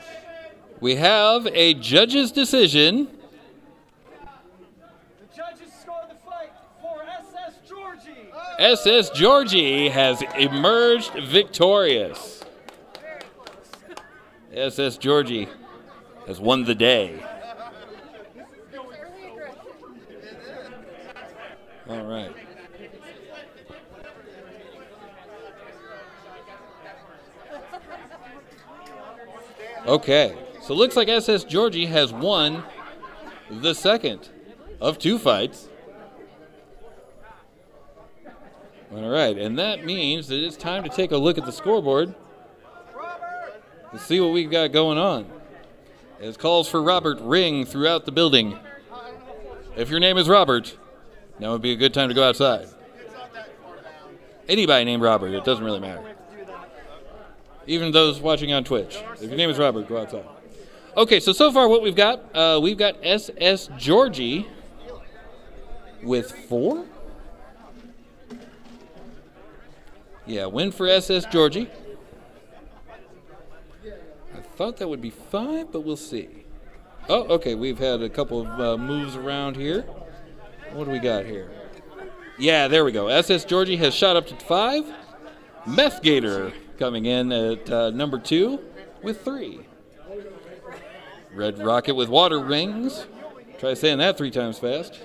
Speaker 8: We have a judge's decision.
Speaker 2: The judges score the fight for SS Georgie.
Speaker 8: SS Georgie has emerged victorious. SS Georgie has won the day. All right. Okay, so it looks like SS Georgie has won the second of 2 fights. All right, and that means that it's time to take a look at the scoreboard to see what we've got going on. As calls for Robert ring throughout the building. If your name is Robert, now would be a good time to go outside. Anybody named Robert, it doesn't really matter. Even those watching on Twitch. If your name is Robert, go outside. Okay, so far what we've got SS Georgie with 4. Yeah, win for SS Georgie. I thought that would be 5, but we'll see. Oh, okay, we've had a couple of moves around here. What do we got here? Yeah, there we go. SS Georgie has shot up to 5. Meth Gator coming in at number 2 with 3. Red Rocket with water rings. Try saying that 3 times fast.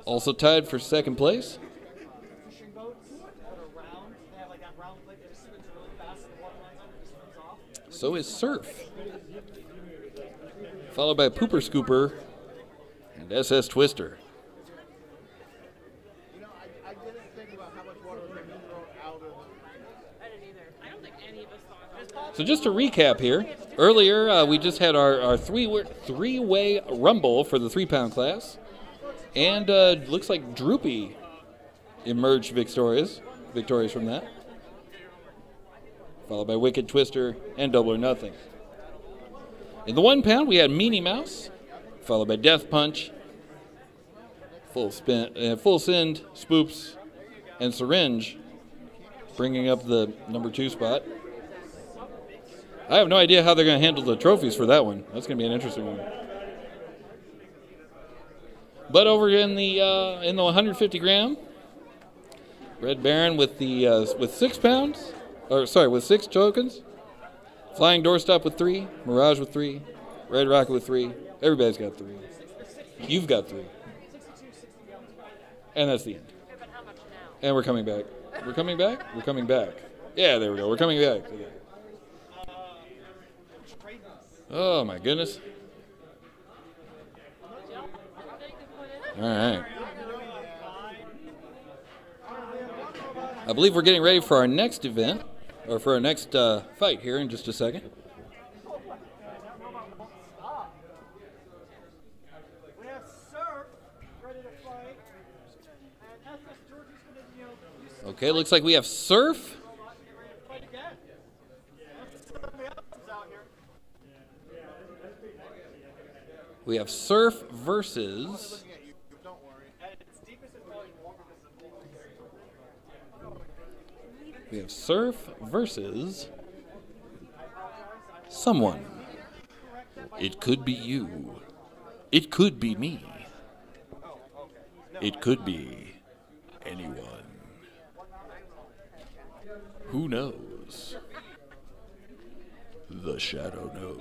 Speaker 8: Also tied for 2nd place. So is Surf. Followed by Pooper Scooper and SS Twister.
Speaker 2: You know, I didn't think about how much water was being thrown out of.
Speaker 5: I didn't either. I don't think any of us saw it.
Speaker 8: So just to recap here, earlier we just had our three-way rumble for the 3-pound class. And looks like Droopy emerged victorious from that. Followed by Wicked Twister and Double or Nothing. In the 1 pound, we had Meanie Mouse, followed by Death Punch, Full Send, Spoops, and Syringe, bringing up the number 2 spot. I have no idea how they're going to handle the trophies for that one. That's going to be an interesting one. But over in the 150 gram, Red Baron with 6 pounds. With 6 tokens. Flying Doorstop with 3. Mirage with 3. Red Rocket with 3. Everybody's got 3. You've got 3. And that's the end. And we're coming back. We're coming back? We're coming back. Yeah, there we go. We're coming back. Oh, my goodness. All right. I believe we're getting ready for our next event. Or for our next fight here in just a second.
Speaker 2: We have Surf ready to fight. And SS Georgie's going to,
Speaker 8: Okay, looks like we have Surf.
Speaker 2: fight again.
Speaker 8: We have Surf versus. We have Surf versus someone. It could be you. It could be me. It could be anyone. Who knows? The Shadow knows.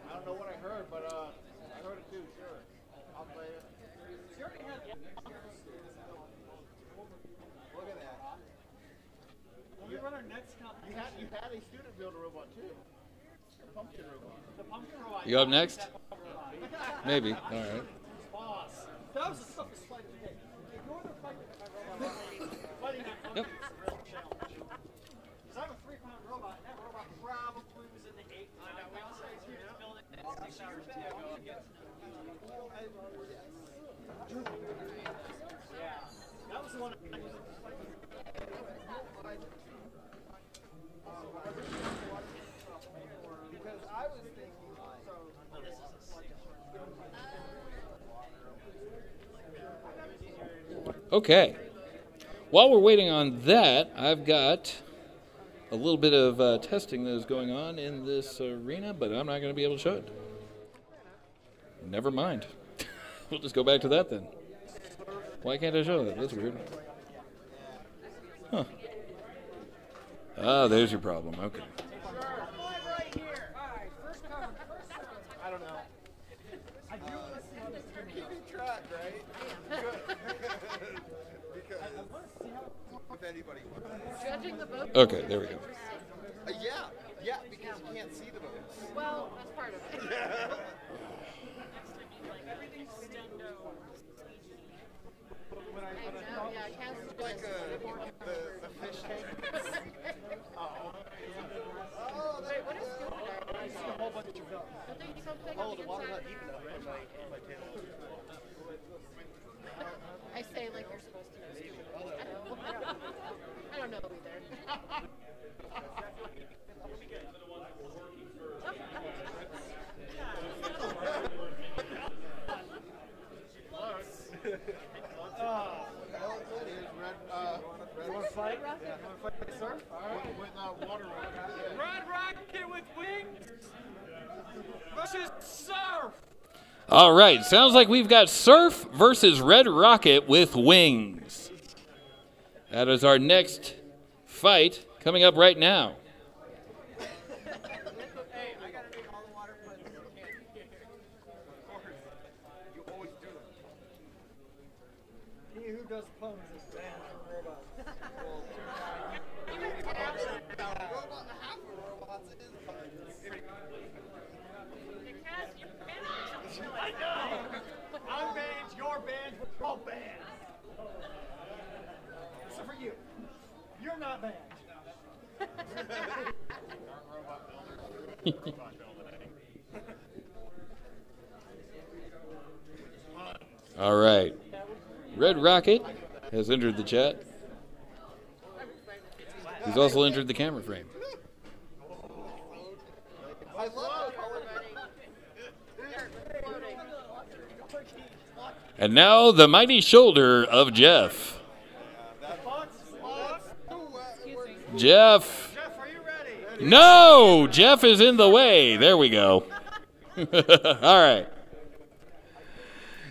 Speaker 2: I don't know what I heard, but I heard it too, sure. I'll play it. Look at that. When we run our next competition, you had a student build a robot too. The pumpkin robot. The pumpkin robot.
Speaker 8: You up next? Maybe. All right.
Speaker 2: Boss. That was the toughest fight of the day. If you want to fight with my robot, fighting that
Speaker 8: Yep.
Speaker 2: challenge. Because I'm a 3-pound robot, and that robot probably was in the 8 pound. That was the one. Because I was thinking,
Speaker 8: Okay. While we're waiting on that, I've got a little bit of testing that is going on in this arena, but I'm not going to be able to show it. Never mind. We'll just go back to that then. Why can't I show that? That's weird. Huh. Ah, there's your problem. Okay.
Speaker 2: I don't know. I do you're keeping track, right? Good. Because if anybody
Speaker 9: Judging the vote.
Speaker 8: Okay, there we go.
Speaker 2: yeah, because you can't see the votes.
Speaker 9: Well, that's part of it. Yeah, I can't see
Speaker 2: Like the fish tank.
Speaker 9: Wait, what is scuba diving?
Speaker 2: I see a whole bunch of votes.
Speaker 9: Don't they do something
Speaker 2: Oh,
Speaker 9: on
Speaker 2: the
Speaker 9: the
Speaker 2: water's not
Speaker 9: inside?
Speaker 2: deep enough on my table.
Speaker 9: I say like you're supposed to know scuba. I don't know either.
Speaker 2: You want to fight? Yeah. You want to fight, sir? With water rocket.
Speaker 6: Red Rocket with wings versus Surf.
Speaker 8: All right, sounds like we've got Surf versus Red Rocket with wings. That is our next fight coming up right now.
Speaker 2: Hey, I got to make all the water puns you can. Of course. You always do them. He who does puns is banned from robots. I know! I'm banned, you're banned, we're all banned. Except for you. You're not banned.
Speaker 8: All right. Red Rocket has entered the chat. He's also entered the camera frame.
Speaker 2: I love
Speaker 8: And now the mighty shoulder of Jeff. Jeff.
Speaker 2: Jeff, are you ready?
Speaker 8: No! Jeff is in the way. There we go. All right.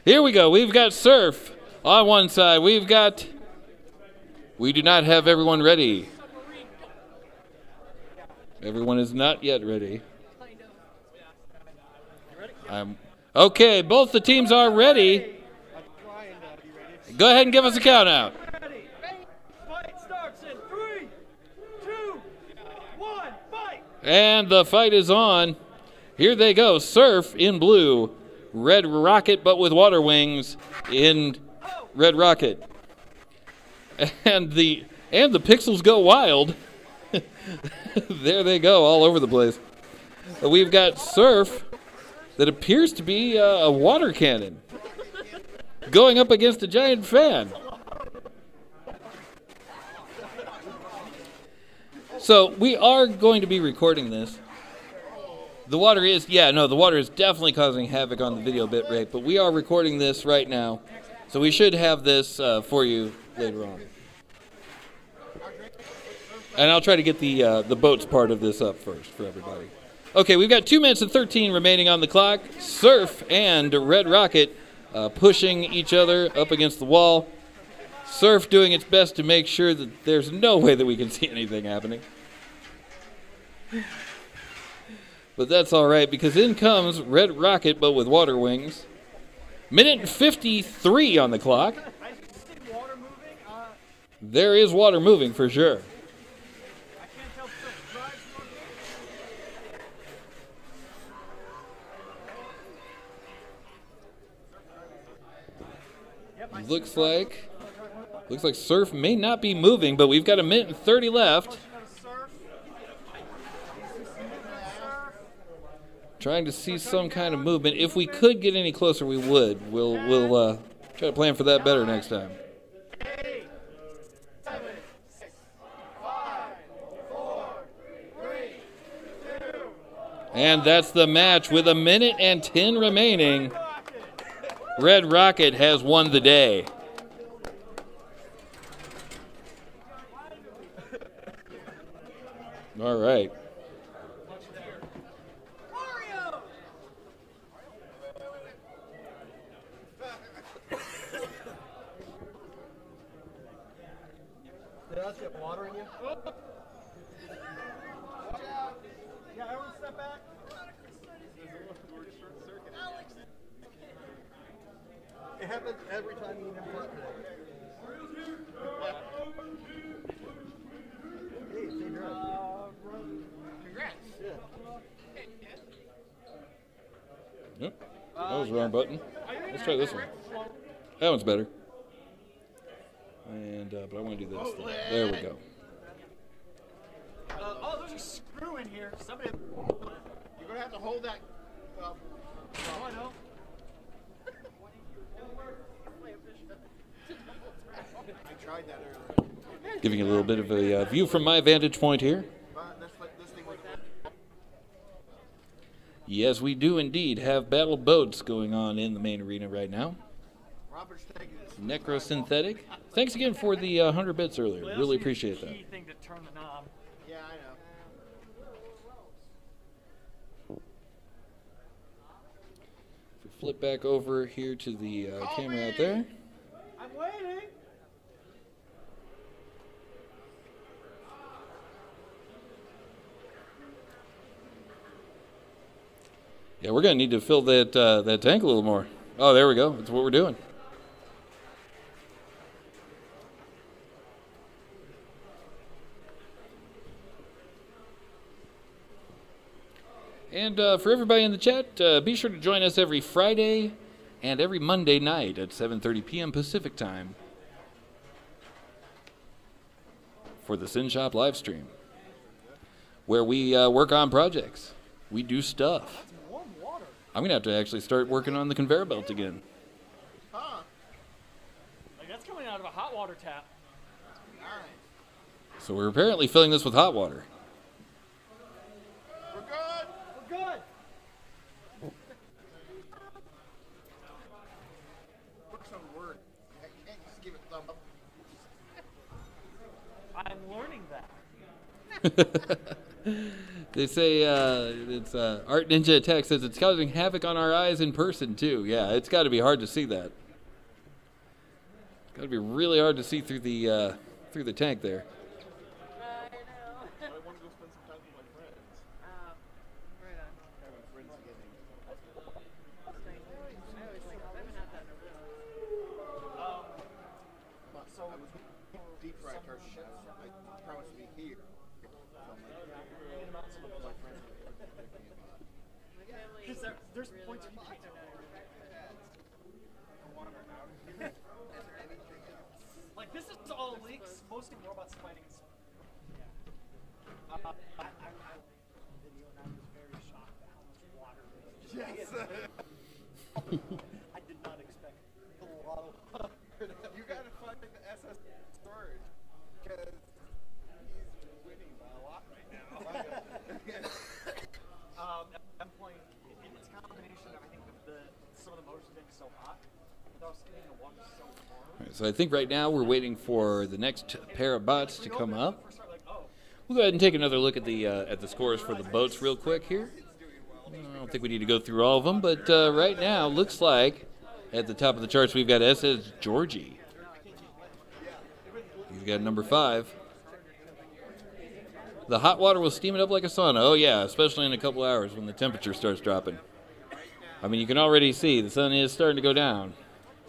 Speaker 8: Here we go. We've got Surf on one side. We do not have everyone ready. Everyone is not yet ready. Okay, both the teams are ready. Go ahead and give us a count out.
Speaker 2: Ready. Fight starts in 3, 2, 1, fight!
Speaker 8: And the fight is on. Here they go. Surf in blue. Red Rocket, but with water wings in Red Rocket. And the pixels go wild. There they go, all over the place. We've got Surf that appears to be a water cannon going up against a giant fan. So we are going to be recording this. The water is definitely causing havoc on the video bit rate, but we are recording this right now. So we should have this for you later on. And I'll try to get the boats part of this up first for everybody. Okay, we've got 2 minutes and 13 remaining on the clock. Surf and Red Rocket pushing each other up against the wall. Surf doing its best to make sure that there's no way that we can see anything happening. But that's all right, because in comes Red Rocket, but with water wings. Minute 53 on the clock. There is water moving for sure. Looks like Surf may not be moving, but we've got a minute and 30 left. Trying to see some kind of movement. If we could get any closer, we would. We'll try to plan for that better next time. And that's the match with 1:10 remaining. Red Rocket has won the day. All right.
Speaker 2: Did I get water in you? Yeah, everyone step back. It happens every time you even talk today. Hey, stay dry. Congrats. Yeah.
Speaker 8: Yep. That was the wrong button. Let's try this one. That one's better. And but I want to do this thing. There we go.
Speaker 2: Oh, there's a screw in here. Somebody. You're gonna have to hold that. Oh, I know. I tried that earlier.
Speaker 8: Giving you a little bit of a view from my vantage point here. Yes, we do indeed have battle boats going on in the main arena right now. Necrosynthetic. Thanks again for the 100 bits earlier. Really appreciate that.
Speaker 2: Thing to turn the knob. Yeah, I know.
Speaker 8: If we flip back over here to the camera out there.
Speaker 2: I'm waiting.
Speaker 8: Yeah, we're going to need to fill that that tank a little more. Oh, there we go. That's what we're doing. And for everybody in the chat, be sure to join us every Friday and every Monday night at 7:30 p.m. Pacific time for the Synshop live stream, where we work on projects. We do stuff. I'm going to have to actually start working on the conveyor belt again.
Speaker 2: Huh. Like that's coming out of a hot water tap. Alright.
Speaker 8: So we're apparently filling this with hot water.
Speaker 2: We're good. We're good. Works on word. You can't just give it thumb up. I'm learning that.
Speaker 8: They say it's Art Ninja Attack says it's causing havoc on our eyes in person too. Yeah, it's got to be hard to see that. It's got to be really hard to see through the tank there.
Speaker 2: I want to go spend some time with my friends. Right on. Having friends again. I always like I'm not that nervous. So I was deep fried our chef. I promised to be here. Because there's points you can like this is all leaks, mostly robots fighting. I video and I was very shocked at how much water there is. Yes. I did not expect a lot of water. You gotta find the SS storage because he's winning by a lot right now. I'm playing. It's a combination of I think some of the motion being so hot, but also getting the water so warm.
Speaker 8: All right, so I think right now we're waiting for the next pair of bots to come up. We'll go ahead and take another look at the scores for the boats real quick here. I don't think we need to go through all of them, but right now looks like at the top of the charts we've got SS Georgie. He's got number 5. The hot water will steam it up like a sauna. Oh yeah, especially in a couple hours when the temperature starts dropping. I mean, you can already see the sun is starting to go down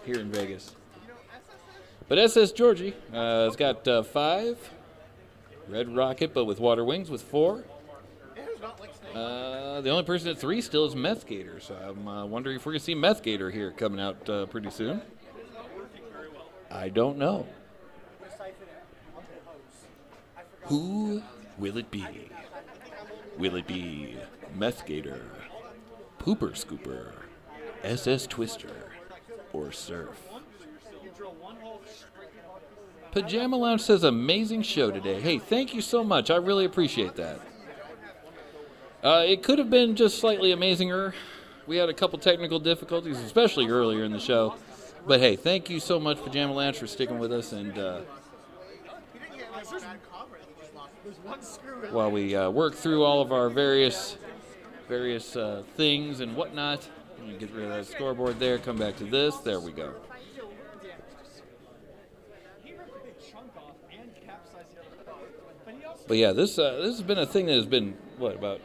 Speaker 8: here in Vegas. But SS Georgie has got 5. Red Rocket, but with water wings, with 4. The only person at 3 still is Meth Gator, so I'm wondering if we're going to see Meth Gator here coming out pretty soon. I don't know. Who will it be? Will it be Meth Gator, Pooper Scooper, SS Twister, or Surf? Pajama Lounge says amazing show today. Hey, thank you so much. I really appreciate that. It could have been just slightly amazinger. We had a couple technical difficulties, especially earlier in the show. But hey, thank you so much, Pajama Lounge, for sticking with us. And while we work through all of our various things and whatnot, you get rid of that scoreboard there, come back to this. There we go. But yeah, this has been a thing that has been, what, about...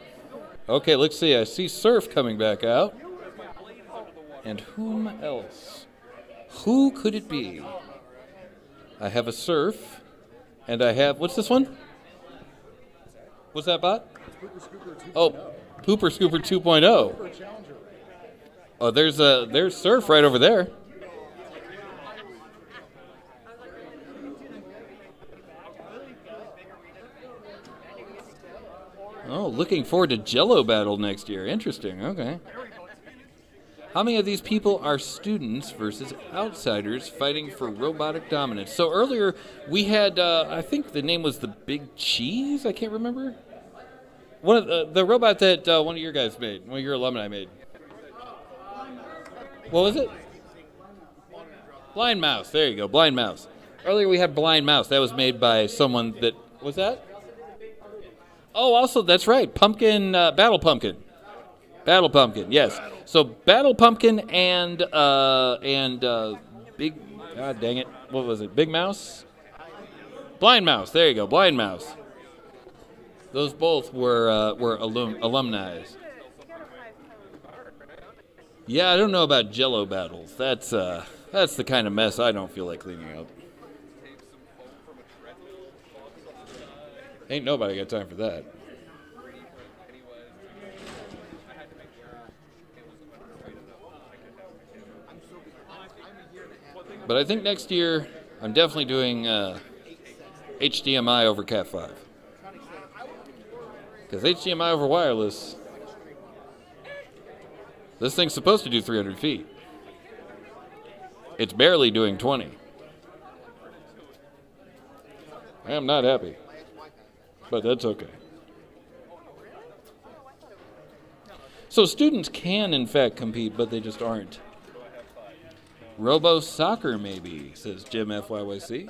Speaker 8: Okay, let's see. I see Surf coming back out. And whom else? Who could it be? I have a Surf, and I have... What's this one? What's that bot? Oh, Pooper Scooper 2.0. Oh, there's Surf right over there. Oh, looking forward to Jello Battle next year. Interesting. Okay. How many of these people are students versus outsiders fighting for robotic dominance? So earlier we had, I think the name was the Big Cheese. I can't remember. One of the robot that one of your guys made, one of your alumni made. What was it? Blind Mouse. There you go. Blind Mouse. Earlier we had Blind Mouse. That was made by someone that was that. Oh, also, that's right. Pumpkin, Battle Pumpkin. Battle Pumpkin, yes. So Battle Pumpkin and Big, God dang it, what was it? Big Mouse? Blind Mouse, there you go, Blind Mouse. Those both were alumni. Yeah, I don't know about Jello battles. That's the kind of mess I don't feel like cleaning up. Ain't nobody got time for that. But I think next year I'm definitely doing HDMI over Cat 5. Because HDMI over wireless, this thing's supposed to do 300 feet. It's barely doing 20. I am not happy. But that's okay. So students can, in fact, compete, but they just aren't. Robo Soccer, maybe, says Jim FYYC.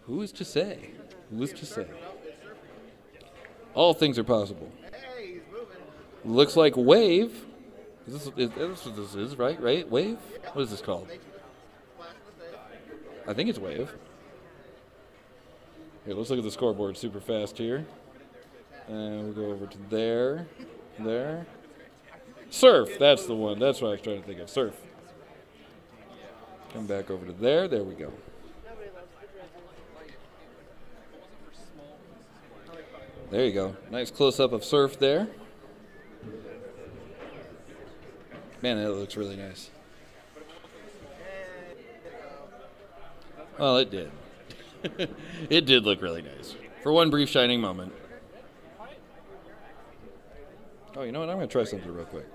Speaker 8: Who is to say? Who is to say? All things are possible. Looks like Wave. Is this what this is, right? Right? Wave? What is this called? I think it's Wave. Here, let's look at the scoreboard super fast here. And we'll go over to there. There. Surf, that's the one. That's what I was trying to think of. Surf. Come back over to there. There we go. There you go. Nice close-up of Surf there. Man, that looks really nice. Well, it did. It did look really nice. For one brief shining moment. Oh, you know what? I'm going to try something real quick.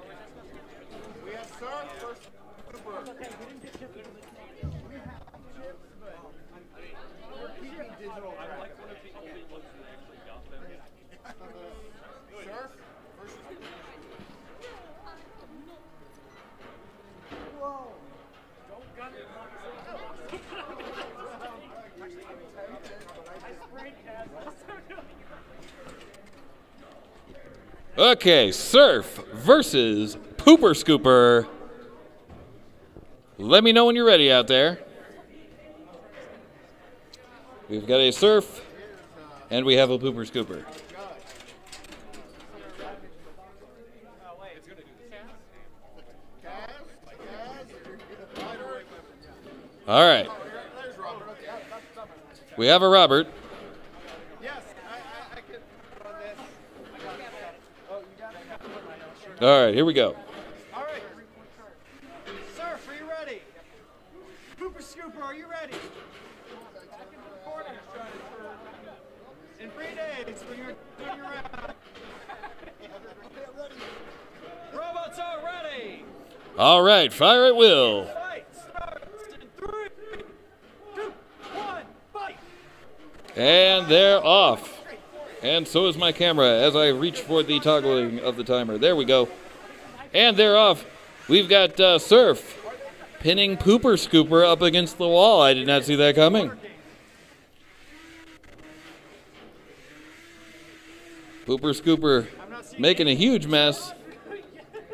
Speaker 8: Okay, Surf versus Pooper Scooper. Let me know when you're ready out there. We've got a Surf, and we have a Pooper Scooper. All right. We have a Robert. All right, here we go.
Speaker 6: All right. Surf, are you ready? Pooper Scooper, are you ready? In 3 days, when you're doing your round. Robots are ready.
Speaker 8: All right, fire at will.
Speaker 6: Fight starts in 3, 2, 1, fight.
Speaker 8: And they're off. And so is my camera as I reach for the toggling of the timer. There we go. And they're off. We've got Surf pinning Pooper Scooper up against the wall. I did not see that coming. Pooper Scooper making a huge mess.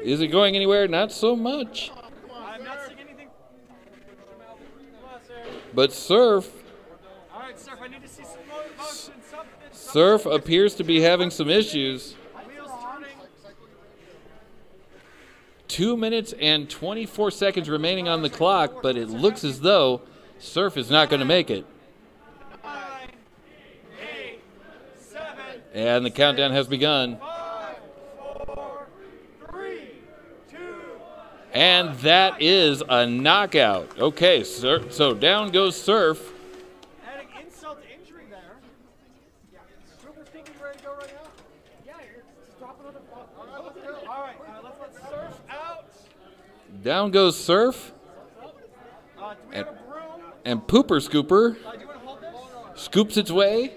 Speaker 8: Is it going anywhere? Not so much.
Speaker 6: I'm not seeing anything.
Speaker 8: But Surf.
Speaker 6: All right, Surf, I need to see some motion.
Speaker 8: Surf appears to be having some issues.
Speaker 6: Wheels turning.
Speaker 8: 2 minutes and 24 seconds remaining on the clock, but it looks as though Surf is not going to make it.
Speaker 6: 9, 8, 7,
Speaker 8: And the countdown has begun.
Speaker 6: 5, 4, 3, 2.
Speaker 8: And that is a knockout. Okay, so down goes Surf.
Speaker 6: Adding insult to injury there. Cooper's thinking ready to go right now? Yeah, you're just dropping on the ball. All right, let's let Surf out.
Speaker 8: Down goes Surf.
Speaker 6: Do we have a broom?
Speaker 8: And Pooper Scooper
Speaker 6: Do you want to hold this?
Speaker 8: scoops its way.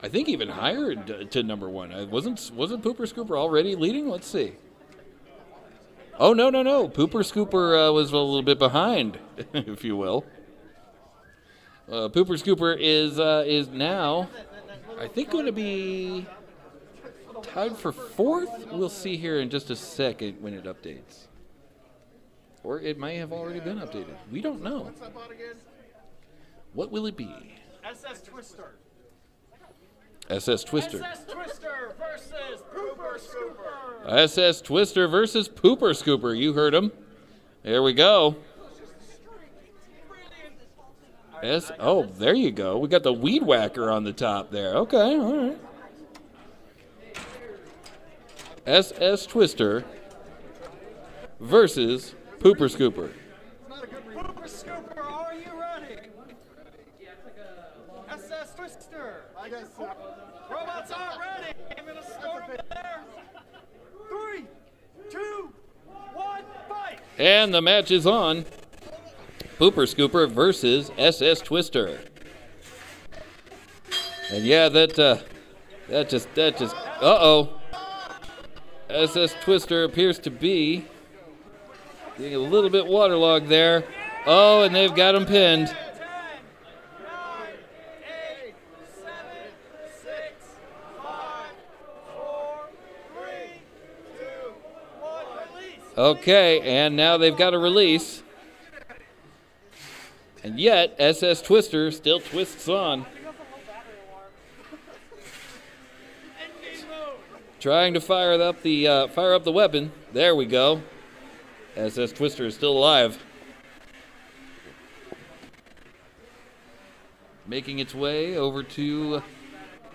Speaker 8: I think even higher to number one. Wasn't Pooper Scooper already leading? Let's see. Oh, no. Pooper Scooper was a little bit behind, if you will. Pooper Scooper is now, I think, going to be tied for fourth. We'll see here in just a second when it updates. Or it may have already been updated. We don't know.
Speaker 2: What's that bot again?
Speaker 8: What will it be?
Speaker 6: SS Twister.
Speaker 8: SS Twister.
Speaker 6: SS Twister versus Pooper Scooper.
Speaker 8: SS Twister versus Pooper Scooper. You heard him. There we go. Oh, there you go. We got the Weed Whacker on the top there. Okay, all right. SS Twister versus Pooper Scooper.
Speaker 6: Pooper Scooper, are you ready? SS Twister.
Speaker 2: I guess so.
Speaker 6: Robots are ready. I'm gonna start there. 3, 2, 1, fight.
Speaker 8: And the match is on. Pooper Scooper versus SS Twister. And yeah, that just uh-oh. SS Twister appears to be getting a little bit waterlogged there. Oh, and they've got him pinned.
Speaker 6: 10, 9, 8, 7, 6, 5, 4, 3, 2, 1, release.
Speaker 8: Okay, and now they've got a release. And yet, SS Twister still twists on.
Speaker 6: Engage mode.
Speaker 8: Trying to fire up the weapon. There we go. SS Twister is still alive. Making its way over to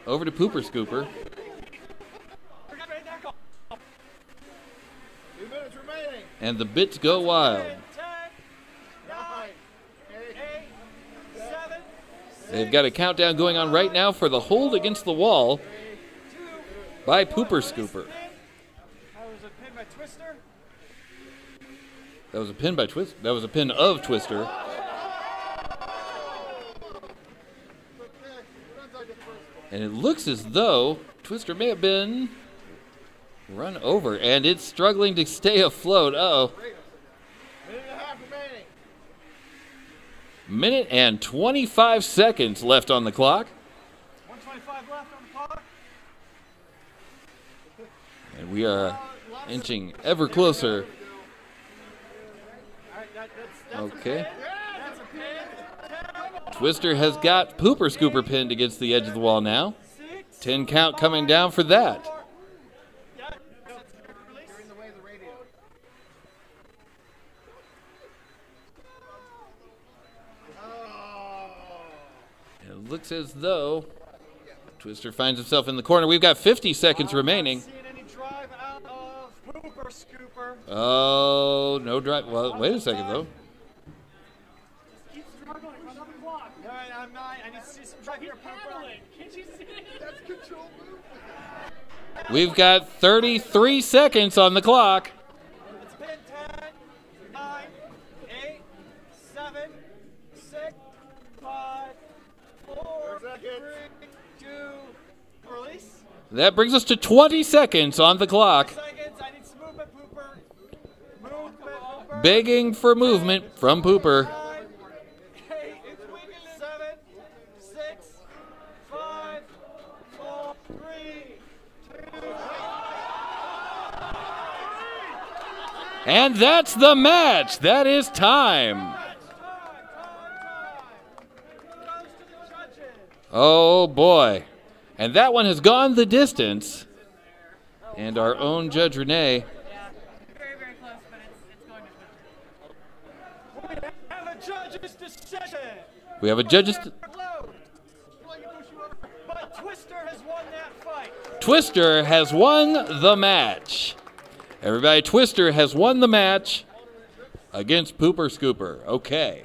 Speaker 8: Pooper Scooper.
Speaker 2: 2 minutes remaining.
Speaker 8: And the bits go wild.
Speaker 6: 10, 9, 8, 7,
Speaker 8: They've got a countdown going on right now for the hold against the wall
Speaker 6: 2.
Speaker 8: by Pooper Scooper.
Speaker 6: That was a pin by Twister.
Speaker 8: That was a pin by Twister. That was a pin of Twister. And it looks as though Twister may have been run over, and it's struggling to stay afloat. Uh-oh.
Speaker 2: Minute and a half remaining.
Speaker 8: Minute and 25 seconds left on the clock.
Speaker 6: 125 left on the clock.
Speaker 8: And we are inching ever closer.
Speaker 6: All right, that's
Speaker 8: Okay.
Speaker 6: That's a pin. 10,
Speaker 8: Twister has got Pooper Scooper pinned against the edge of the wall now.
Speaker 6: 6,
Speaker 8: 10 count coming down for that.
Speaker 6: yeah, release.
Speaker 2: You're in the way of the radio.
Speaker 8: It looks as though Twister finds himself in the corner. We've got 50 seconds remaining.
Speaker 6: Not seeing any drive out of Pooper Scooper.
Speaker 8: Oh, no drive. Well, wait a second, though.
Speaker 6: Keep struggling. Another block. All right, I'm not. I need to see some drive here, Pooper. Can't you see?
Speaker 2: That's control movement.
Speaker 8: We've got 33 seconds on the clock.
Speaker 6: It's been 10, 9, 8, 7, 6, 5, 4, 3, 2, Release.
Speaker 8: That brings us to 20 seconds on the clock.
Speaker 6: Seconds. I need some movement, Pooper. Movement, Pooper.
Speaker 8: Begging for movement from Pooper.
Speaker 6: 9, 8, 7, 6, 5, 4, 3, 2.
Speaker 8: And that's the match. That is time. Oh, boy. And that one has gone the distance. And our own Judge Renee.
Speaker 5: Yeah, very, very close, but it's going to
Speaker 6: We have a judge's decision.
Speaker 8: We have a judge's...
Speaker 6: But Twister has won that fight.
Speaker 8: Twister has won the match. Everybody, Twister has won the match against Pooper Scooper. Okay.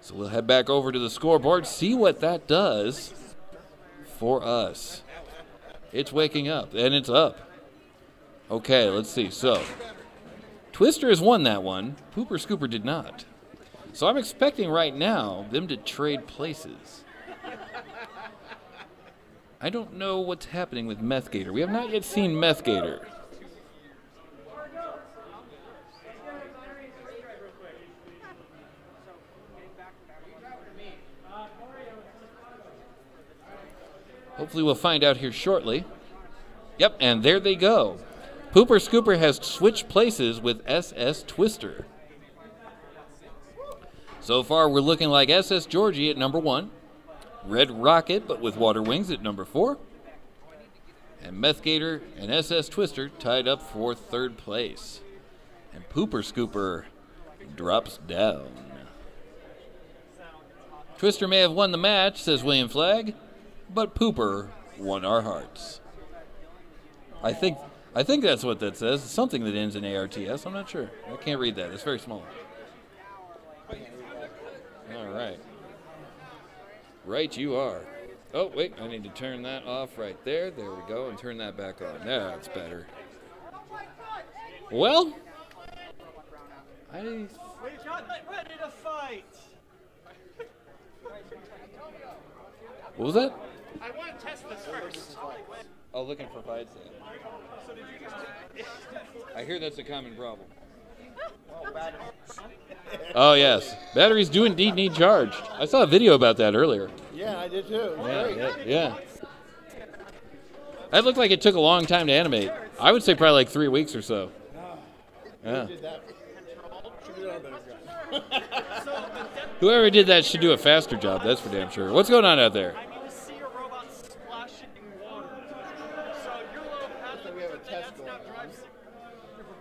Speaker 8: So we'll head back over to the scoreboard, see what that does for us. It's waking up, and it's up. Okay, let's see. So, Twister has won that one. Pooper Scooper did not. So I'm expecting right now them to trade places. I don't know what's happening with Meth Gator. We have not yet seen Meth Gator. Hopefully we'll find out here shortly. Yep, and there they go. Pooper Scooper has switched places with SS Twister. So far, we're looking like SS Georgie at number 1. Red Rocket, but with water wings, at number 4. And Meth Gator and SS Twister tied up for 3rd place. And Pooper Scooper drops down. Twister may have won the match, says William Flagg, but Pooper won our hearts. I think that's what that says. It's something that ends in ARTS. I'm not sure. I can't read that. It's very small. All right. Right you are. Oh, wait. I need to turn that off right there. There we go. And turn that back on. That's better. Well,
Speaker 6: We got ready to fight.
Speaker 8: What was that?
Speaker 6: I want to test this first.
Speaker 8: Oh, looking for fights. I hear that's a common problem. Oh, yes. Batteries do indeed need charged. I saw a video about that earlier.
Speaker 2: Yeah, I did too.
Speaker 8: Yeah. That looked like it took a long time to animate. I would say probably like 3 weeks or so. Yeah. Whoever did that should do a faster job, that's for damn sure. What's going on out there?
Speaker 6: I need to see a robot splashing water. So your little path, we have a test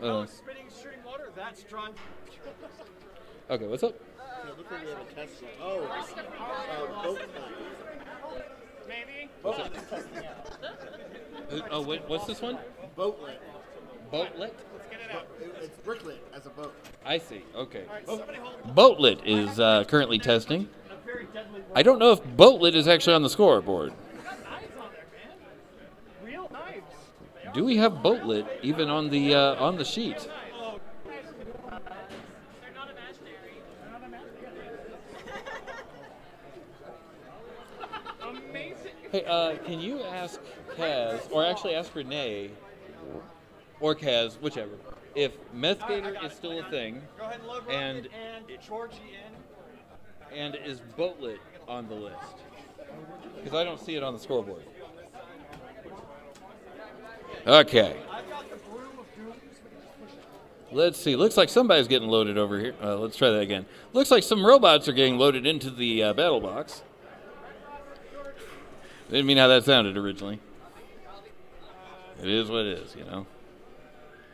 Speaker 6: going. Spinning, shooting water, that's drawing.
Speaker 8: Okay, what's up?
Speaker 2: Yeah, look like we have a test going. Boat
Speaker 6: Maybe?
Speaker 2: Boatlet's testing out.
Speaker 8: Oh, what's this one?
Speaker 2: Boatlet.
Speaker 8: Boatlet?
Speaker 6: Let's get it out.
Speaker 2: It's bricklet as a boat.
Speaker 8: I see, okay.
Speaker 6: All right, somebody hold
Speaker 8: Boatlet is currently testing. I don't know if Boatlet is actually on the scoreboard.
Speaker 6: knives on there, man. Real knives.
Speaker 8: Do we have Boatlet even on the sheet?
Speaker 5: They're not imaginary.
Speaker 6: Amazing.
Speaker 8: Hey, can you ask Kaz, or actually ask Renee, or Kaz, whichever, if Meth Gator is still a thing,
Speaker 6: Go ahead and load
Speaker 8: and
Speaker 6: Georgie in.
Speaker 8: and is Boatlet on the list? Because I don't see it on the scoreboard. Okay.
Speaker 6: I've got the broom of doom.
Speaker 8: Let's see. Looks like somebody's getting loaded over here. Let's try that again. Looks like some robots are getting loaded into the battle box. Didn't mean how that sounded originally. It is what it is, you know.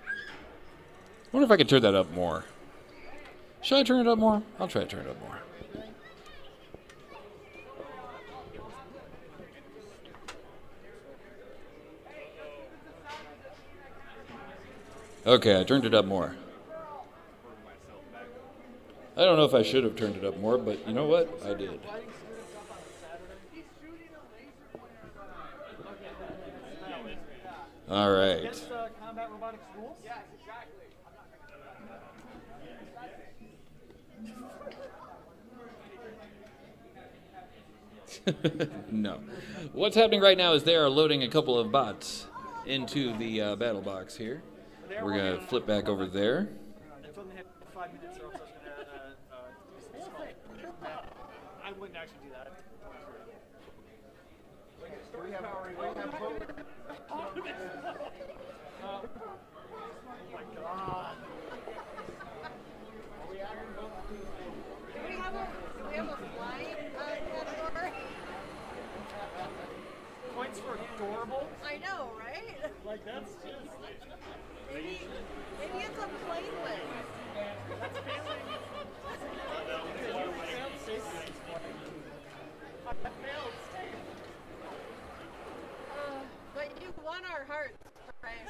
Speaker 8: I wonder if I could turn that up more. Should I turn it up more? I'll try to turn it up more. Okay, I turned it up more. I don't know if I should have turned it up more, but you know what? I did. All right.
Speaker 6: Against combat robotics rules? Yes, exactly.
Speaker 8: No. What's happening right now is they are loading a couple of bots into the battle box here. We're going to flip back over there.
Speaker 6: It's only had 5 minutes, or else I was going to I wouldn't actually do that.
Speaker 2: We have both.
Speaker 6: Oh my god.
Speaker 9: Do we have a flying category?
Speaker 6: Points for adorable?
Speaker 9: I know, right?
Speaker 6: Like, that's just...
Speaker 9: Maybe it's a playlist.
Speaker 6: That's failing.
Speaker 9: But you won our hearts, right?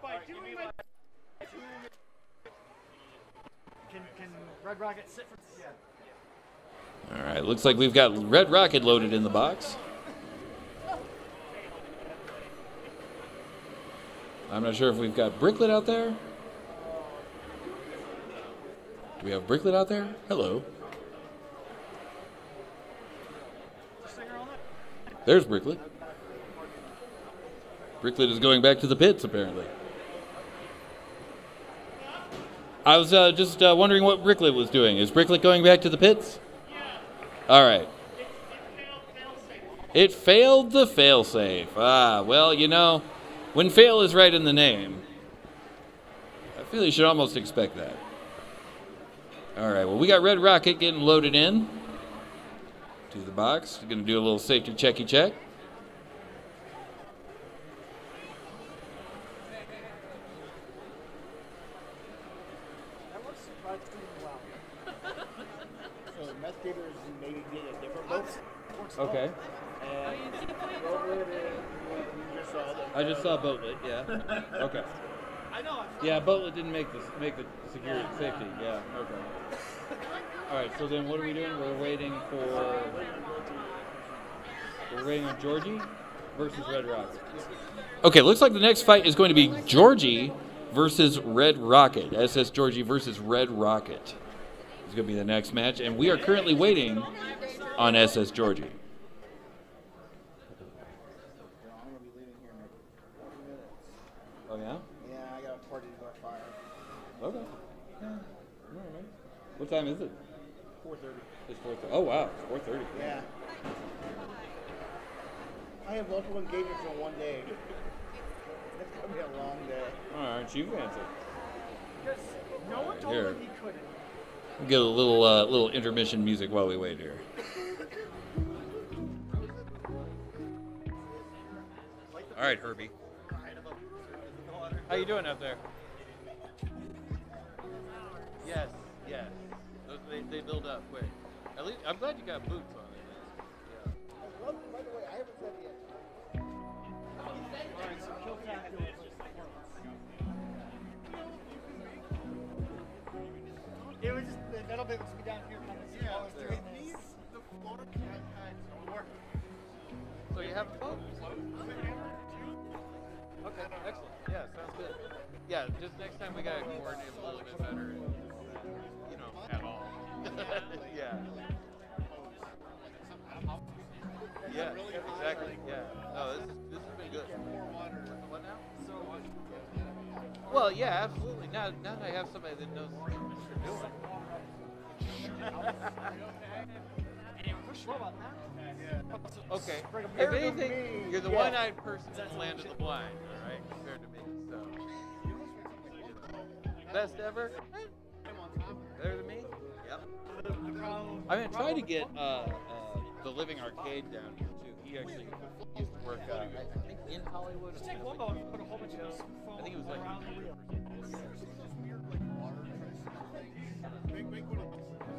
Speaker 6: By doing my... Can Red Rocket sit for... Yeah.
Speaker 8: All right, looks like we've got Red Rocket loaded in the box. I'm not sure if we've got Bricklet out there. Do we have Bricklet out there? Hello. There's Bricklet. Bricklet is going back to the pits, apparently. I was just wondering what Bricklet was doing. Is Bricklet going back to the pits? All right. It failed the failsafe. Ah, well, you know, when fail is right in the name, I feel you should almost expect that. All right, well, we got Red Rocket getting loaded in to the box. We're going to do a little safety checky check.
Speaker 6: That works surprisingly well.
Speaker 2: So investigators maybe get a different boat.
Speaker 8: Okay.
Speaker 2: And Robert and you just saw that.
Speaker 8: I just saw Boatlet, yeah. Okay.
Speaker 6: I know.
Speaker 8: Yeah, Boatlet didn't make the security safety. Yeah, okay. All right, so then what are we doing? We're waiting on Georgie versus Red Rocket. Okay, looks like the next fight is going to be Georgie versus Red Rocket. SS Georgie versus Red Rocket. It's going to be the next match, and we are currently waiting on SS Georgie.
Speaker 2: I'm gonna be leaving here in like 20 minutes.
Speaker 8: Oh, yeah?
Speaker 2: Yeah, I got a party to go at 5.
Speaker 8: Okay. Yeah. All right. What time is it?
Speaker 2: 4:30.
Speaker 8: It's 4:30. Oh, wow. It's 4:30.
Speaker 2: Yeah. I have multiple engagements in one day. It's gonna be a long day.
Speaker 8: All right, you fancy.
Speaker 6: Because no one told
Speaker 8: Here.
Speaker 6: him he couldn't.
Speaker 8: We'll get a little intermission music while we wait here. All right, Herbie.
Speaker 10: How you doing up there? Yes, yes. Those, they build up quick. At least I'm glad you got boots on it. Yeah.
Speaker 2: By the way, I haven't said it yet.
Speaker 6: Alright, so kill tactical. It was just, the metal bit was be down here kind of I was doing this.
Speaker 2: The floor had no work.
Speaker 10: So you have a boat? Okay, excellent. Yeah, sounds good. Yeah, just next time we gotta coordinate a little bit better. You know, at all. Yeah. Yeah, exactly. Yeah. No, this has been good. What now? Well, yeah, absolutely. Now that I have somebody that knows what they're doing. Okay. If anything, you're the one-eyed person in the land of the blind, all right, compared to me. So, best ever? Better than me? Yep. I'm gonna try to get the Living Arcade down here too. He actually used to work, I think, in Hollywood.
Speaker 6: Just take one boat and put a whole bunch of this
Speaker 10: I think it was like.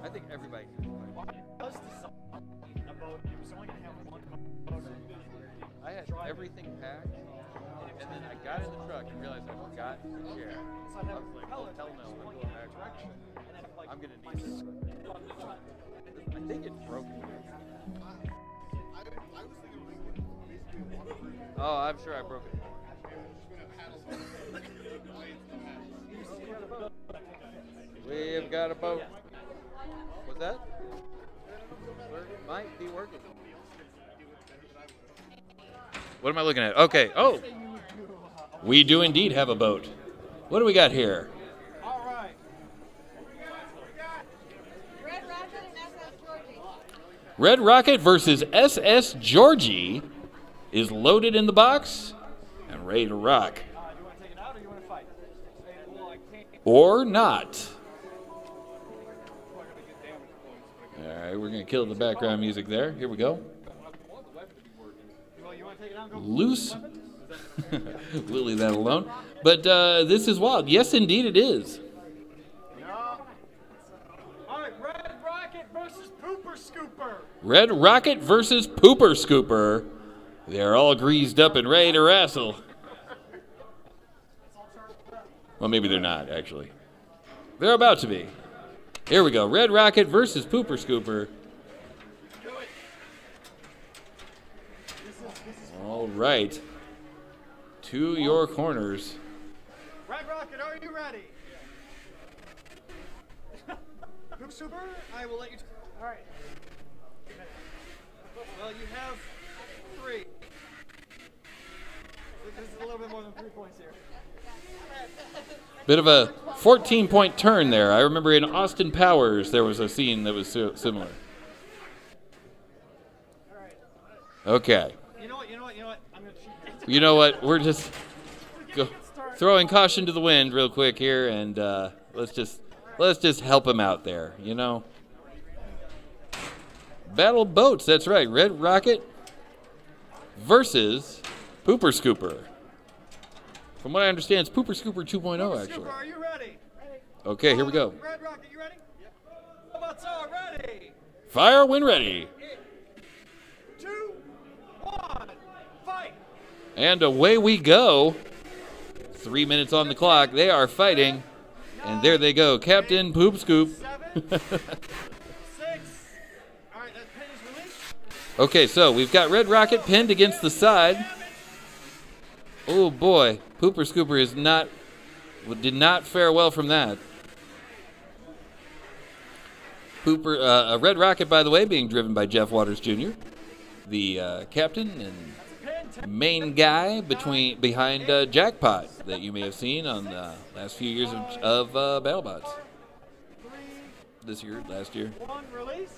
Speaker 10: I think everybody can do it. I had everything packed, and then I got in the truck and realized I forgot the chair. I was like, oh, hell no, I'm going back. I'm going to need this. I think it's broken. Oh, I'm sure I broke it. We've got a boat. What's that? Might be working.
Speaker 8: What am I looking at? Okay. Oh, we do indeed have a boat. What do we got here?
Speaker 6: All right.
Speaker 9: Red Rocket and SS Georgie.
Speaker 8: Red Rocket versus SS Georgie is loaded in the box and ready to rock.
Speaker 6: Do you want to take it out or you want to fight?
Speaker 8: Or not. All right, we're going to kill the background music there. Here we go.
Speaker 6: Well, you want to take it out and go
Speaker 8: Loose. We'll leave that alone. But this is wild. Yes, indeed it is.
Speaker 6: All right, Red Rocket versus Pooper Scooper.
Speaker 8: Red Rocket versus Pooper Scooper. They're all greased up and ready to wrestle. Well, maybe they're not, actually. They're about to be. Here we go. Red Rocket versus Pooper Scooper. All right. To your corners.
Speaker 6: Red Rocket, are you ready? Pooper Scooper, I will let you. All right. Well, you have 3. This is a little bit more than 3 points here.
Speaker 8: Bit of a 14-point turn there. I remember in Austin Powers there was a scene that was similar. Okay.
Speaker 6: You know what? I'm going to shoot
Speaker 8: You know what? We're just throwing caution to the wind real quick here, and let's just help him out there. You know. Battle boats. That's right. Red Rocket versus Pooper Scooper. From what I understand, it's Pooper Scooper 2.0, actually.
Speaker 6: Scooper, are you ready?
Speaker 8: Okay, here we go.
Speaker 6: Red Rocket, you ready? Robots are ready.
Speaker 8: Fire when ready.
Speaker 6: 2, 1, fight.
Speaker 8: And away we go. 3 minutes on the clock. They are fighting. And there they go. Captain Poop Scoop.
Speaker 6: 7, 6. All right, that pin is released.
Speaker 8: Okay, so we've got Red Rocket pinned against the side. Oh boy, Pooper Scooper did not fare well from that. Red Rocket, by the way, being driven by Jeff Waters Jr., the captain and main guy behind Jackpot that you may have seen on the last few years of BattleBots. This year, last year.
Speaker 6: 1, release.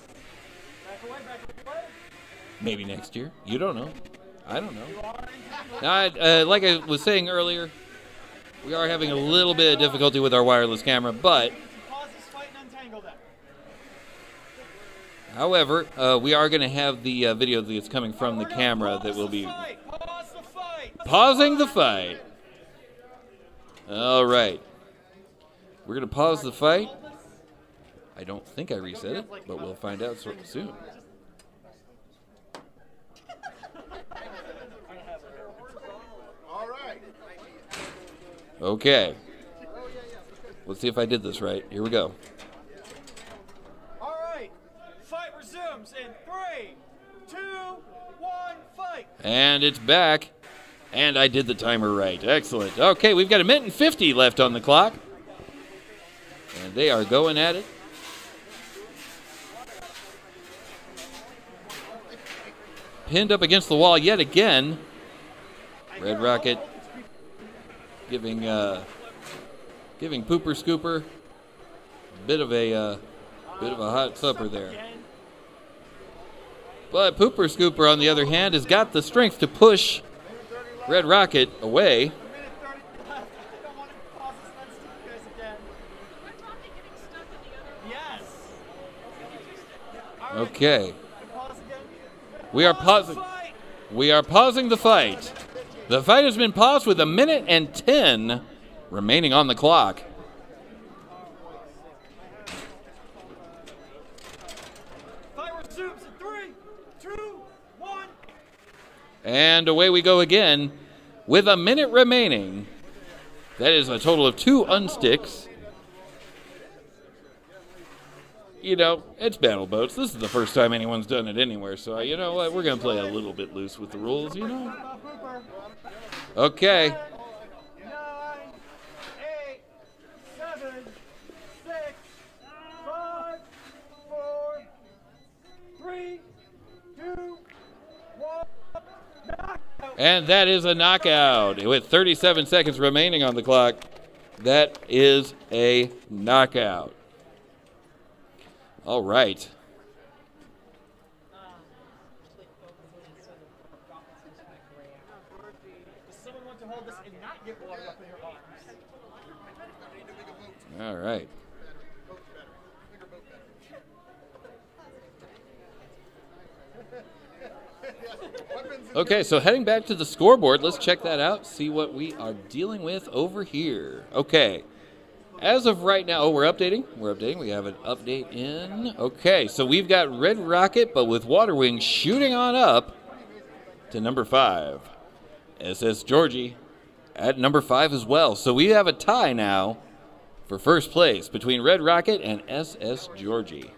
Speaker 6: Back away.
Speaker 8: Maybe next year. You don't know. I don't know. Now, like I was saying earlier, we are having a little bit of difficulty with our wireless camera, but however, we are going to have the video that's coming from the camera that will be pausing the fight. All right. We're going to pause the fight. I don't think I reset it, but we'll find out soon. Okay. Let's see if I did this right. Here we go.
Speaker 6: All right. Fight resumes in 3, 2, 1, fight.
Speaker 8: And it's back. And I did the timer right. Excellent. Okay, we've got 1:50 left on the clock. And they are going at it. Pinned up against the wall yet again. Red Rocket giving Pooper Scooper a bit of a hot supper there. But Pooper Scooper, on the other hand, has got the strength to push Red Rocket away. Okay. We are pausing the fight. The fight has been paused with 1:10 remaining on the clock.
Speaker 6: Fight resumes in 3, 2, 1.
Speaker 8: And away we go again with 1 minute remaining. That is a total of 2 unsticks. You know, it's Battle Boats. This is the first time anyone's done it anywhere, so you know what? We're going to play a little bit loose with the rules, you know? Okay.
Speaker 6: 9, 8, 7, 6, 5, 4, 3, 2, 1. Knockout.
Speaker 8: And that is a knockout. With 37 seconds remaining on the clock, that is a knockout. All right.
Speaker 6: Does someone want to hold this and not get water up in your arms?
Speaker 8: All right. Okay, so heading back to the scoreboard, let's check that out, see what we are dealing with over here. Okay, as of right now, we're updating. We have an update in. Okay, so we've got Red Rocket, but with Water Wings shooting on up to number 5. SS Georgie at number 5 as well. So we have a tie now for first place between Red Rocket and SS Georgie.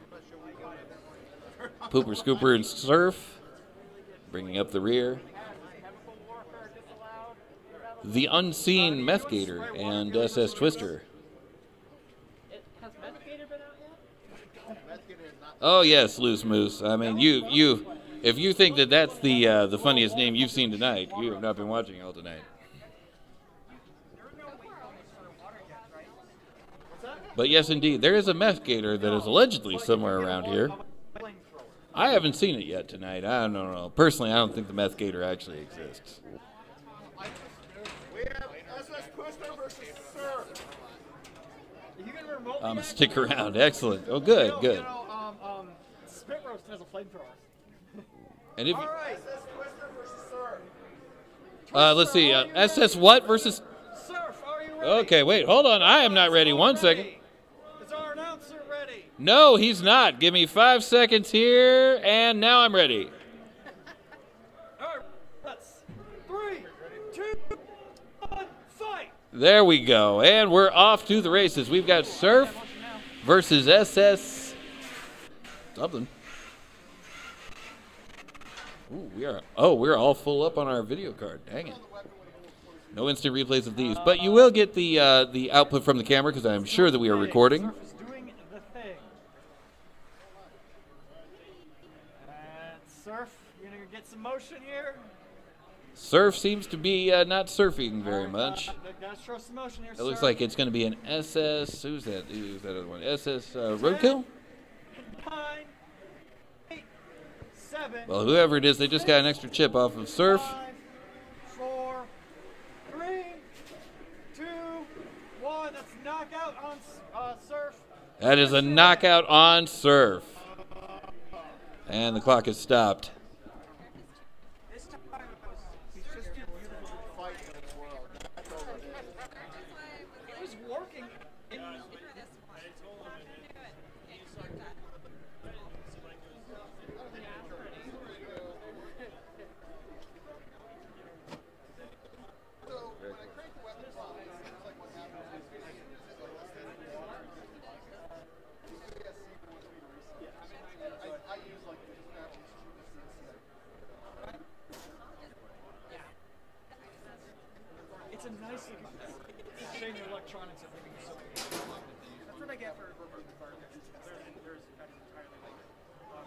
Speaker 8: Pooper, Scooper, and Surf bringing up the rear. The Unseen Meth Gator and SS Twister.
Speaker 6: Has Meth Gator been out yet?
Speaker 8: Oh yes, Loose Moose. I mean, if you think that that's the funniest name you've seen tonight, you have not been watching all tonight. But yes, indeed, there is a Meth Gator that is allegedly somewhere around here. I haven't seen it yet tonight. I don't know. Personally, I don't think the Meth Gator actually exists.
Speaker 2: We have SS Twister versus Surf.
Speaker 8: Stick around. Excellent. Oh, good, good.
Speaker 6: Spit Roast has a flamethrower.
Speaker 8: And if
Speaker 2: All right. SS Twister versus Surf.
Speaker 8: let's see, SS what versus?
Speaker 6: Surf, are you ready?
Speaker 8: Okay, wait, hold on. I am not ready. 1 second.
Speaker 6: Is our announcer ready?
Speaker 8: No, he's not. Give me 5 seconds here, and now I'm ready.
Speaker 6: All right, let's 3, 2, 1, fight.
Speaker 8: There we go, and we're off to the races. We've got Surf versus SS something. Ooh, we're all full up on our video card. Dang it. No instant replays of these, but you will get the output from the camera because I'm sure that we are recording.
Speaker 6: Surf is doing the thing. And Surf, you're gonna get some motion here.
Speaker 8: Surf seems to be not surfing very much.
Speaker 6: Gotta show some motion here.
Speaker 8: It looks like it's going to be an SS. Who's that? Who's that other one? SS Roadkill?
Speaker 6: 9, 8, 7.
Speaker 8: Well, whoever it is, they just got an extra chip off of Surf.
Speaker 6: 5, 4, 3, 2, 1. That's a knockout on Surf.
Speaker 8: That is a knockout on Surf. And the clock has stopped.
Speaker 6: It was working. It's a nice looking. It's a shame the electronics are moving so quickly. That's what I get for Robotics. There's entirely like.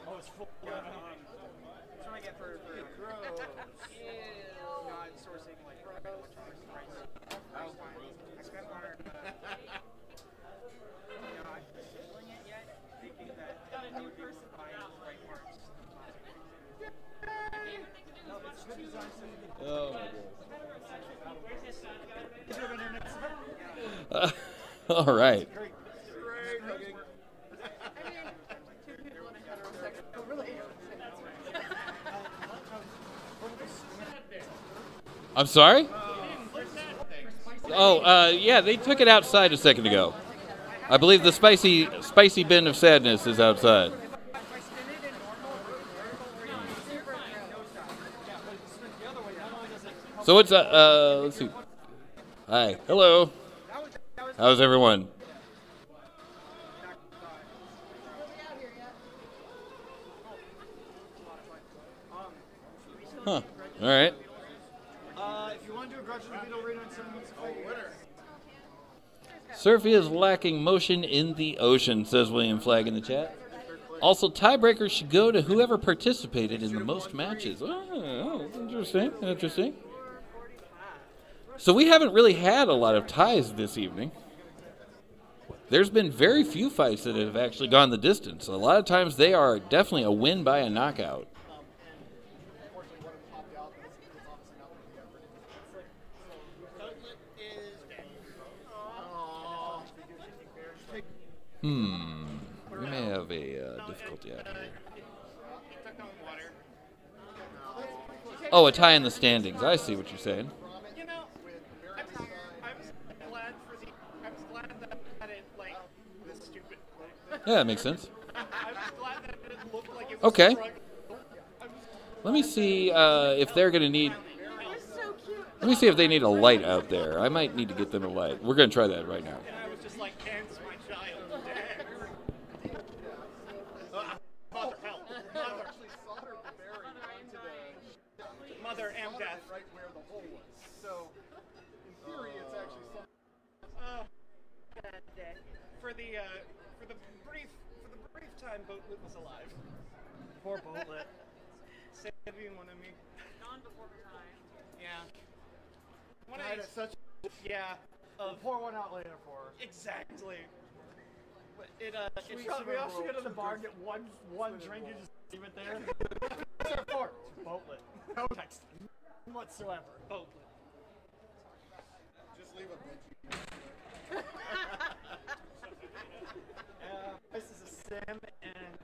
Speaker 6: Oh, it's full. That's what I get for gross. Not sourcing like electronics price. I spent $100. You know, I'm selling it yet, thinking that I would be able to buy the right parts. No, it's good design.
Speaker 8: Oh, my God. All right. I'm sorry? Oh, yeah, they took it outside a second ago. I believe the spicy bin of sadness is outside. So it's let's see. Hi, hello. How's everyone? Huh. All right.
Speaker 6: If you want to do a grudge video read on someone's winner.
Speaker 8: Surf is lacking motion in the ocean, says William Flagg in the chat. Also, tiebreakers should go to whoever participated in the most matches. Oh, interesting, interesting. So we haven't really had a lot of ties this evening. There's been very few fights that have actually gone the distance. A lot of times they are definitely a win by a knockout. We may have a difficulty out here. Oh, a tie in the standings. I see what you're saying.
Speaker 2: You know, I'm glad that it like was stupid.
Speaker 8: Yeah, that makes sense.
Speaker 2: I'm glad that it didn't look like it was
Speaker 8: Okay.
Speaker 2: struggling.
Speaker 8: Let me see if they're going to need... Let me see if they need a light out there. I might need to get them a light. We're going to try that right now.
Speaker 2: And I was just like, "Dance, my child, dance." Mother, help. Mother am death. Right where the hole was. So, in theory, it's actually for the brief time Boatlet was alive. Poor Boatlet. Saving one of me.
Speaker 5: Gone before her time.
Speaker 2: Yeah. Yeah. Pour one out later for her. Exactly. But we all should go to the bar and get one drink and just leave it there. For Boatlet. No text whatsoever. Boatlet. Just leave a this is a sim and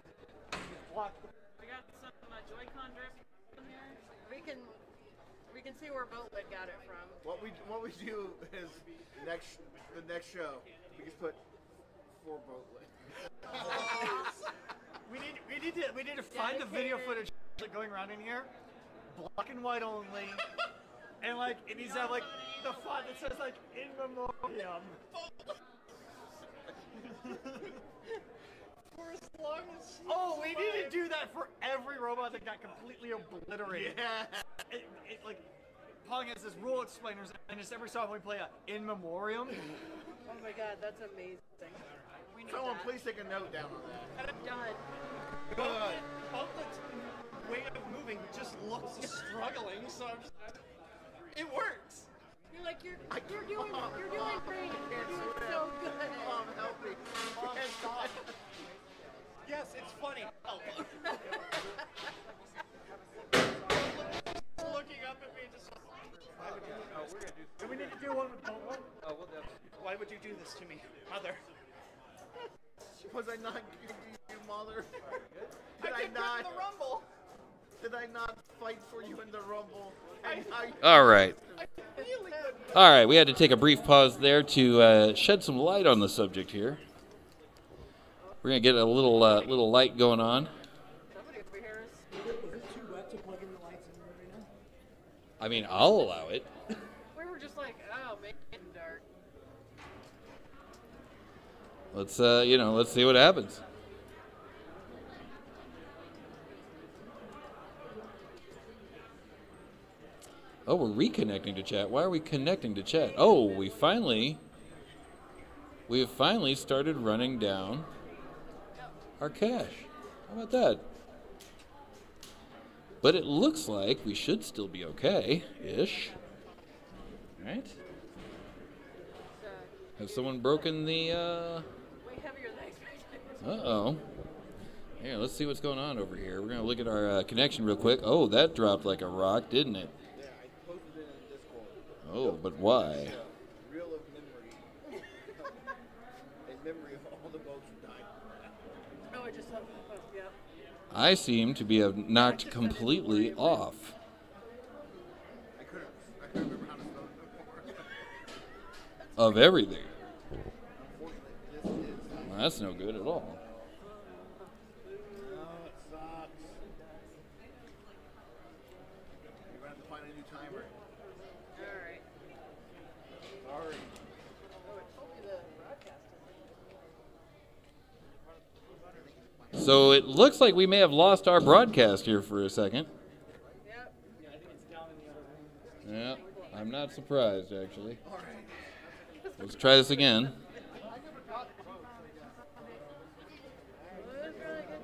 Speaker 2: you block the...
Speaker 5: We got some Joy-Con drip in here.
Speaker 9: We can see where Boatlet got it from.
Speaker 11: What we do is the next show we just put for Boatlet.
Speaker 2: we need to find the video footage going around in here, black and white only, and like it needs to have like the font that says like in memoriam. For as long as we need to do that for every robot that got completely obliterated. Yeah. Like Pong has this rule explainers, and just every song we play a in memoriam.
Speaker 9: Oh my god, that's amazing.
Speaker 11: Someone please take a note down on that.
Speaker 9: I'm done.
Speaker 11: Good.
Speaker 2: Boatlet's way of moving just looks struggling, so I'm just, it works.
Speaker 9: You're like you're doing great. You're doing so good.
Speaker 11: Mom, help me. Mom, stop.
Speaker 2: Yes, it's funny. Help. Looking up at me, just. Why would you? Oh, we're gonna do. Do we need to do one with Boatlet?
Speaker 10: Oh, we'll definitely.
Speaker 2: Why would you do this to me, Mother?
Speaker 11: Was I not giving you, Mother?
Speaker 2: I did not in the Rumble.
Speaker 11: Did I not fight for you in the Rumble?
Speaker 8: All right. All right, we had to take a brief pause there to shed some light on the subject here. We're going to get a little light going on. I mean, I'll allow it.
Speaker 9: We were just like, oh, man, dark.
Speaker 8: Let's let's see what happens. Oh, we're reconnecting to chat. Why are we connecting to chat? Oh, we have finally started running down our cache. How about that? But it looks like we should still be okay-ish. All right. Has someone broken the,
Speaker 9: Way heavier than I expected.
Speaker 8: Uh-oh. Here, let's see what's going on over here. We're going to look at our connection real quick. Oh, that dropped like a rock, didn't it?
Speaker 11: Yeah, I posted it in Discord.
Speaker 8: Oh, but why?
Speaker 11: Reel of memory. A memory of all the boats who died.
Speaker 9: Oh, I just saw yeah.
Speaker 8: I seem to be knocked completely off.
Speaker 11: I couldn't remember how to spell it before.
Speaker 8: Of everything.
Speaker 11: Unfortunately, this is.
Speaker 8: Well, that's no good at all.
Speaker 11: Oh, it sucks. You're going to have to find a new timer.
Speaker 9: Alright.
Speaker 11: Sorry.
Speaker 9: Oh, it told me the broadcast.
Speaker 8: So it looks like we may have lost our broadcast here for a second.
Speaker 9: Yep.
Speaker 2: Yeah, I think it's down in the other room.
Speaker 8: Yeah, I'm not surprised, actually.
Speaker 11: All right.
Speaker 8: Let's try this again.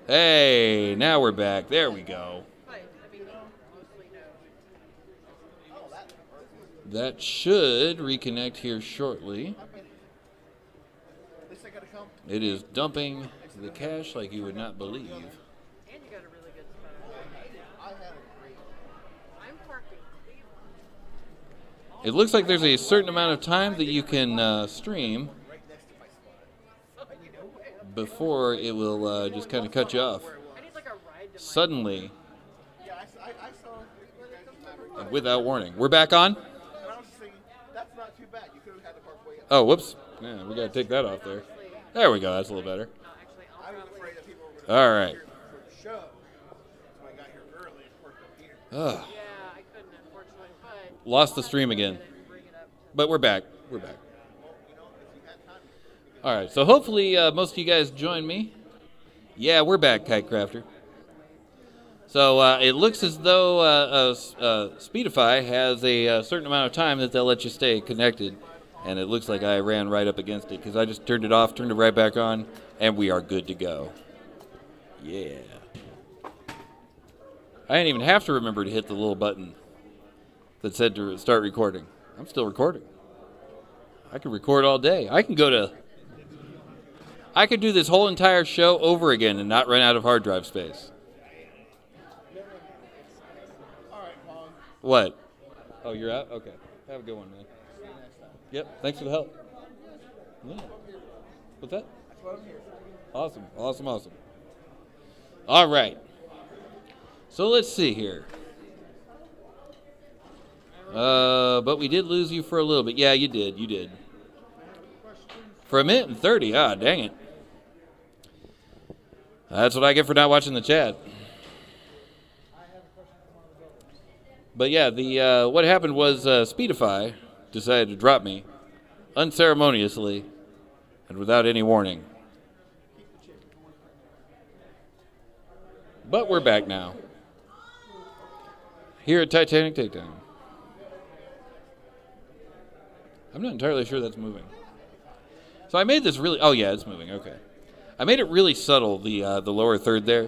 Speaker 8: Hey, now we're back. There we go. That should reconnect here shortly. It is dumping the cache like you would not believe.
Speaker 9: And you got a really good spot. I'm parking.
Speaker 8: It looks like there's a certain amount of time that you can stream before it will just kind of cut you off. Suddenly, and without warning. We're back on? Oh, whoops. Yeah, we got to take that off there. There we go. That's a little better. All right. Ugh. Lost the stream again. But we're back. We're back. All right. So hopefully most of you guys join me. Yeah, we're back, Kite Crafter. So it looks as though Speedify has a certain amount of time that they'll let you stay connected. And it looks like I ran right up against it because I just turned it off, turned it right back on, and we are good to go. Yeah. I didn't even have to remember to hit the little button that said to start recording. I'm still recording. I can record all day. I could do this whole entire show over again and not run out of hard drive space. What? Oh, you're out? Okay. Have a good one, man. Yep, thanks for the help. Yeah. What's that? Awesome, awesome, awesome. All right. So let's see here. But we did lose you for a little bit. Yeah, you did. For a minute and 30. Ah, dang it. That's what I get for not watching the chat. But yeah, the what happened was Speedify decided to drop me unceremoniously and without any warning. But we're back now. Here at Titanic Takedown. I'm not entirely sure that's moving. So I made this really... Oh, yeah, it's moving. Okay. I made it really subtle, the lower third there.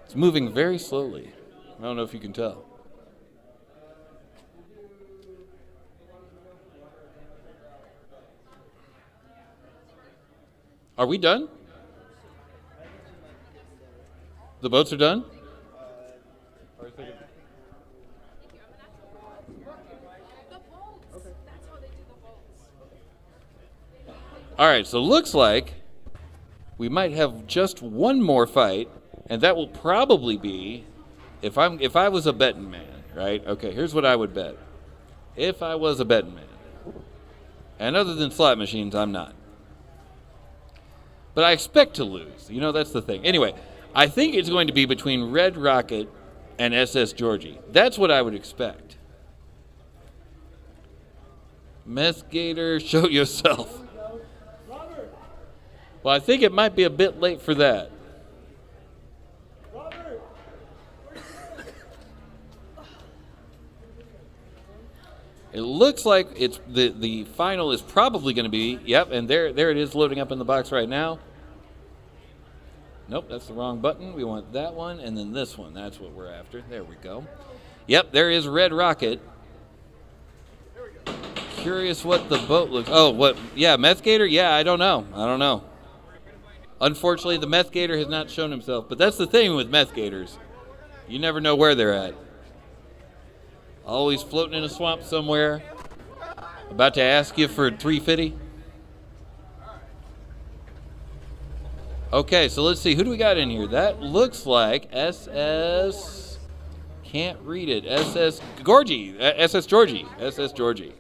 Speaker 8: It's moving very slowly. I don't know if you can tell. Are we done? The boats are done? All right, so looks like we might have just one more fight, and that will probably be if I was a betting man, right? Okay, here's what I would bet. If I was a betting man. And other than slot machines, I'm not. But I expect to lose. You know, that's the thing. Anyway, I think it's going to be between Red Rocket and SS Georgie. That's what I would expect. Meth Gator, show yourself. Well, I think it might be a bit late for that. It looks like it's the final is probably going to be, yep, and there it is loading up in the box right now. Nope, that's the wrong button. We want that one and then this one. That's what we're after. There we go. Yep, there is Red Rocket. Curious what the boat looks... Oh, what? Yeah, Meth Gator? Yeah, I don't know. Unfortunately, the Meth Gator has not shown himself. But that's the thing with Meth Gators. You never know where they're at. Always floating in a swamp somewhere. About to ask you for $3.50. Okay, so let's see. Who do we got in here? That looks like SS... Can't read it. SS Georgie. SS Georgie. SS Georgie.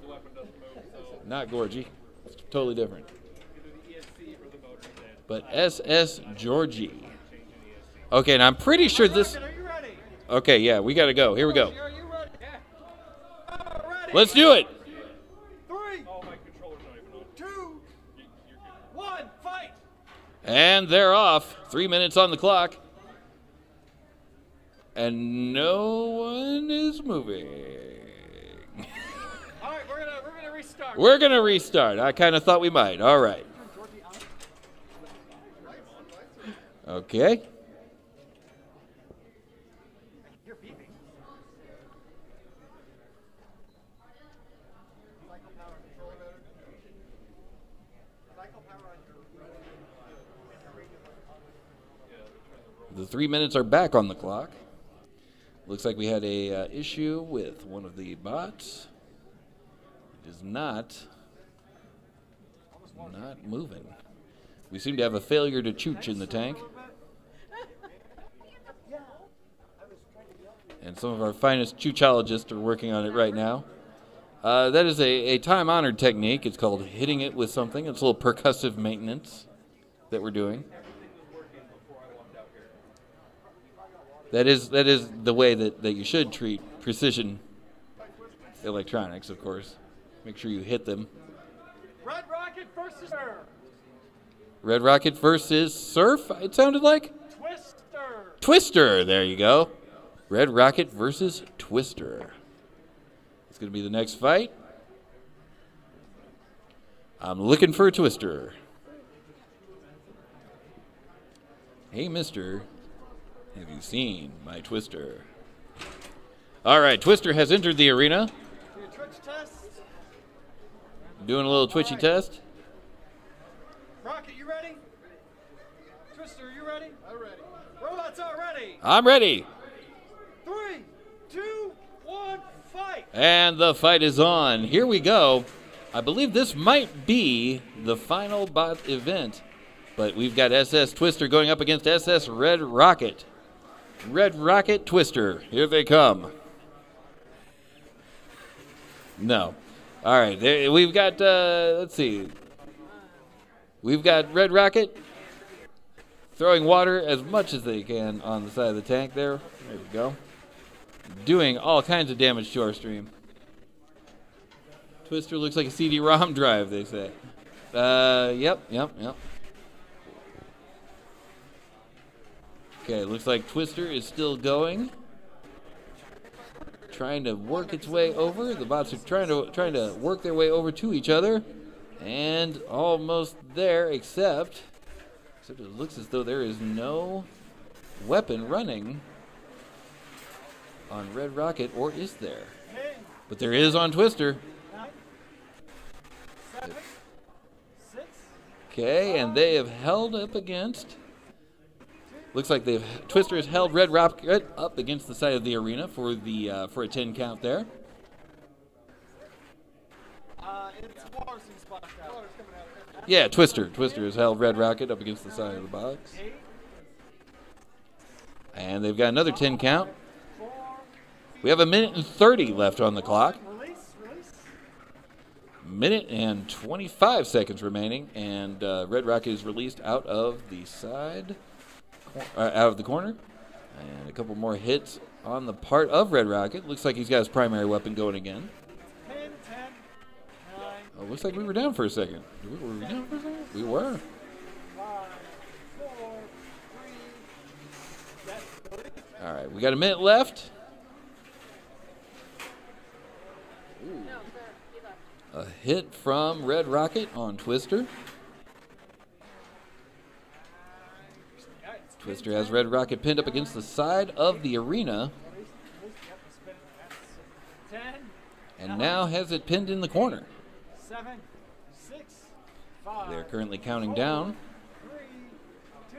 Speaker 8: Not Georgie. It's totally different. But SS Georgie. Okay, and I'm pretty sure this... Okay, yeah, we got to go. Here we go. Let's do it.
Speaker 6: 3, 2, 1, fight.
Speaker 8: And they're off. 3 minutes on the clock. And no one is moving.
Speaker 6: All right, we're gonna restart.
Speaker 8: We're gonna restart. I kind of thought we might. All right. Okay.
Speaker 6: You're beeping.
Speaker 8: The 3 minutes are back on the clock. Looks like we had a issue with one of the bots. It is not moving. We seem to have a failure to chooch in the tank. And some of our finest choochologists are working on it right now. That is a time-honored technique. It's called hitting it with something. It's a little percussive maintenance that we're doing. That is the way that you should treat precision electronics, of course. Make sure you hit them.
Speaker 6: Red Rocket versus Surf.
Speaker 8: Red Rocket versus Surf, it sounded like?
Speaker 6: Twister.
Speaker 8: Twister, there you go. Red Rocket versus Twister. It's going to be the next fight. I'm looking for a Twister. Hey, mister. Have you seen my Twister? All right, Twister has entered the arena.
Speaker 6: Your Twitch test.
Speaker 8: Doing a little twitchy test.
Speaker 6: Rocket, you ready? Twister, you ready? I'm ready. Robots are ready.
Speaker 8: I'm ready.
Speaker 6: 3, 2, 1, fight.
Speaker 8: And the fight is on. Here we go. I believe this might be the final bot event, but we've got SS Twister going up against SS Red Rocket. Red Rocket Twister, here they come. No. All right, we've got, let's see. We've got Red Rocket throwing water as much as they can on the side of the tank there. There we go. Doing all kinds of damage to our stream. Twister looks like a CD-ROM drive, they say. Yep. Okay, looks like Twister is still going. Trying to work its way over. The bots are trying to work their way over to each other. And almost there, except it looks as though there is no weapon running on Red Rocket, or is there? But there is on Twister.
Speaker 6: 9, 7, 6.
Speaker 8: Okay, and they have held up against. Looks like Twister has held Red Rocket up against the side of the arena for a 10 count there.
Speaker 6: It's water being splashed out.
Speaker 8: Yeah, Twister has held Red Rocket up against the side of the box. And they've got another 10 count. We have 1:30 left on the clock.
Speaker 6: Release.
Speaker 8: Minute and 25 seconds remaining, and Red Rocket is released out of the side, out of the corner. And a couple more hits on the part of Red Rocket. Looks like he's got his primary weapon going again.
Speaker 6: 10, 9.
Speaker 8: Oh, looks like we were down for a second. Were we down for a second? We were.
Speaker 6: 5, 4, 3.
Speaker 8: All right, we got a minute left. A hit from Red Rocket on Twister. Twister has Red Rocket pinned up against the side of the arena.
Speaker 6: 10.
Speaker 8: And now has it pinned in the corner.
Speaker 6: 7, 6, 5.
Speaker 8: They're currently counting down.
Speaker 6: 3, 2,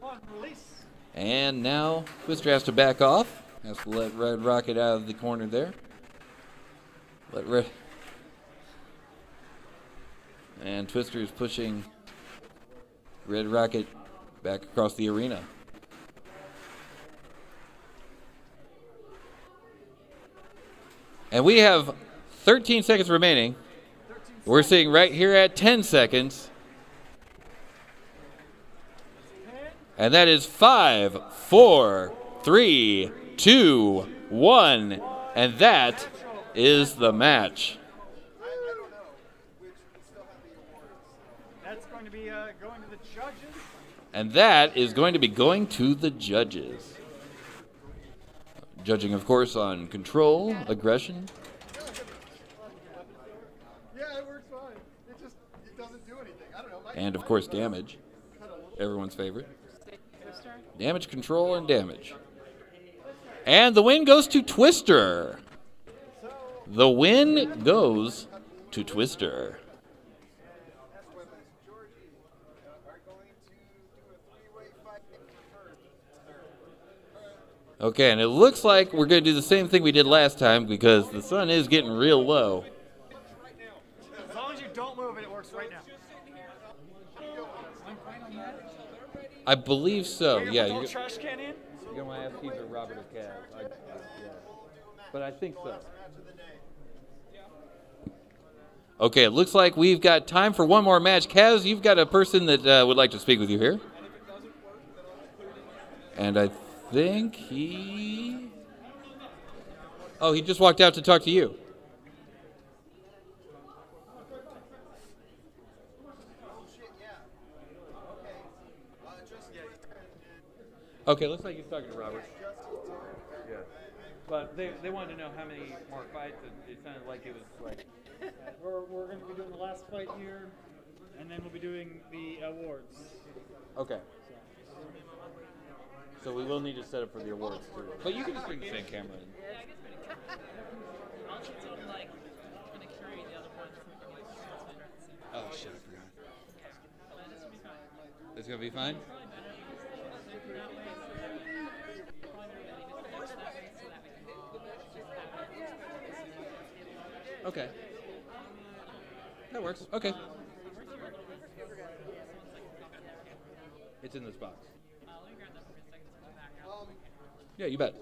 Speaker 6: 1. Release.
Speaker 8: And now Twister has to back off. Has to let Red Rocket out of the corner there. And Twister is pushing Red Rocket back across the arena. And we have 13 seconds remaining. We're sitting right here at 10 seconds. And that is 5, 4, 3, 2, 1. And that is the match.
Speaker 6: That's going to be going to the judges.
Speaker 8: And that is going to be going to the judges. Judging, of course, on control, aggression.
Speaker 2: Yeah, it works fine. It doesn't do anything. I don't know.
Speaker 8: And, of course, damage. Everyone's favorite. Damage control and damage. And the win goes to Twister. The win goes to Twister. Okay, and it looks like we're going to do the same thing we did last time because the sun is getting real low.
Speaker 6: As long as you don't move it, it works right now.
Speaker 8: I believe so. Yeah.
Speaker 6: You're trash can in?
Speaker 10: You're going to ask either Robert or Kaz. Yeah. But I think so.
Speaker 8: Okay, it looks like we've got time for one more match. Kaz, you've got a person that would like to speak with you here. And I think he... Oh, he just walked out to talk to you. Okay, looks like he's talking to Robert.
Speaker 10: Yeah. But they wanted to know how many more fights, and it sounded like it was like...
Speaker 6: We're going to be doing the last fight here, and then we'll be doing the awards.
Speaker 8: Okay. So we will need to set up for the awards too. But you can just bring the same camera in. Oh shit, I forgot. It's gonna be fine? Okay. That works. Okay. It's in this box. Yeah, you bet.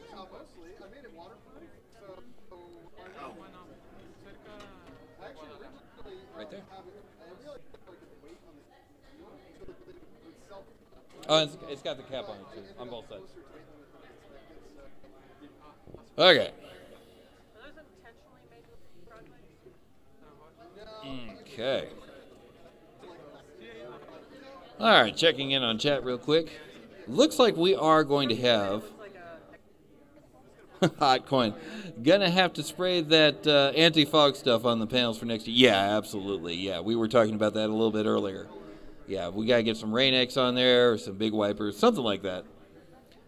Speaker 8: Right there. Oh, it's got the cap on it too, on both sides. Okay. Okay. All right, checking in on chat real quick. Looks like we are going to have hot coin. Gonna have to spray that anti-fog stuff on the panels for next year. Yeah, absolutely. Yeah, we were talking about that a little bit earlier. Yeah, we gotta get some Rain-X on there, or some big wipers, something like that.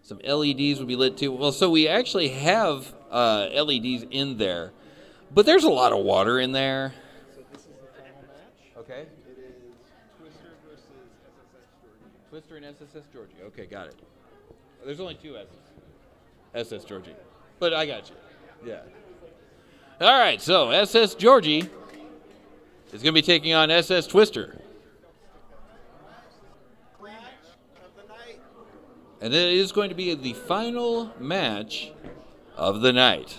Speaker 8: Some LEDs would be lit too. Well, so we actually have LEDs in there, but there's a lot of water in there. Okay.
Speaker 11: It is Twister versus SSS Georgie.
Speaker 8: Twister and SSS Georgie. Okay, got it. There's only two S's. SS Georgie. But I got you. Yeah. All right, so SS Georgie is going to be taking on SS Twister. And it is going to be the final match of the night.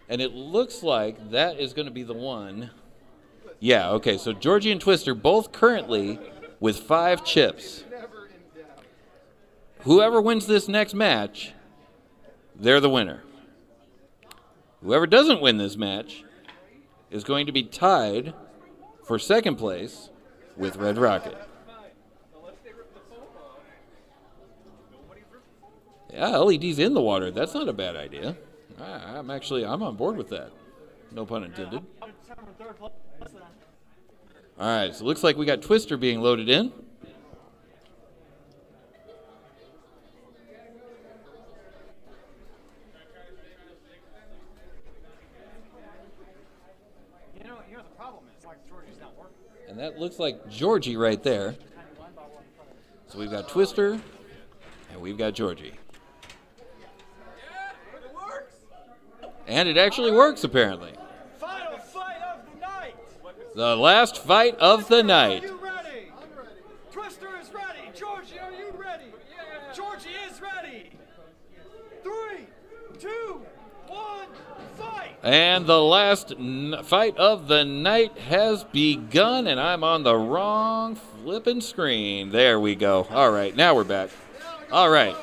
Speaker 8: And it looks like that is going to be the one. Yeah, okay, so Georgie and Twister both currently with 5 chips. Whoever wins this next match, they're the winner. Whoever doesn't win this match is going to be tied for second place with Red Rocket. Yeah, LED's in the water. That's not a bad idea. I'm on board with that. No pun intended. All right, so it looks like we got Twister being loaded in.
Speaker 6: You know the problem is like Georgie's not working.
Speaker 8: And that looks like Georgie right there. So we've got Twister and we've got Georgie. And it actually works, apparently.
Speaker 6: Final fight of the night.
Speaker 8: The last fight of the night.
Speaker 6: Are you ready? I'm ready. Twister is ready. Georgie, are you ready? Yeah. Georgie is ready. 3, 2, 1, fight.
Speaker 8: And the last fight of the night has begun, and I'm on the wrong flipping screen. There we go. All right, now we're back. All right.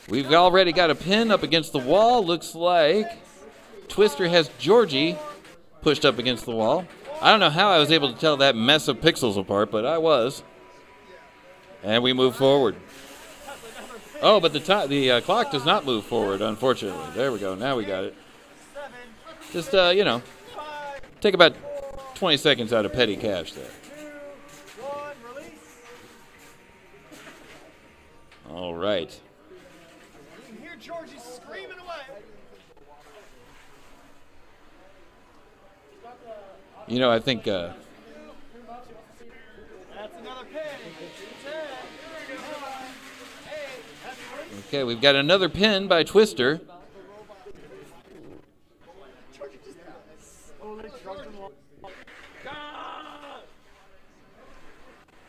Speaker 8: We've already got a pin up against the wall. Looks like Twister has Georgie pushed up against the wall. I don't know how I was able to tell that mess of pixels apart, but I was. And we move forward. Oh, but the clock does not move forward, unfortunately. There we go. Now we got it. Just, take about 20 seconds out of petty cash there. All right.
Speaker 6: You can hear Georgie screaming away.
Speaker 8: You know, I think.
Speaker 6: That's another pin. 10, 9, 8.
Speaker 8: Okay, we've got another pin by Twister.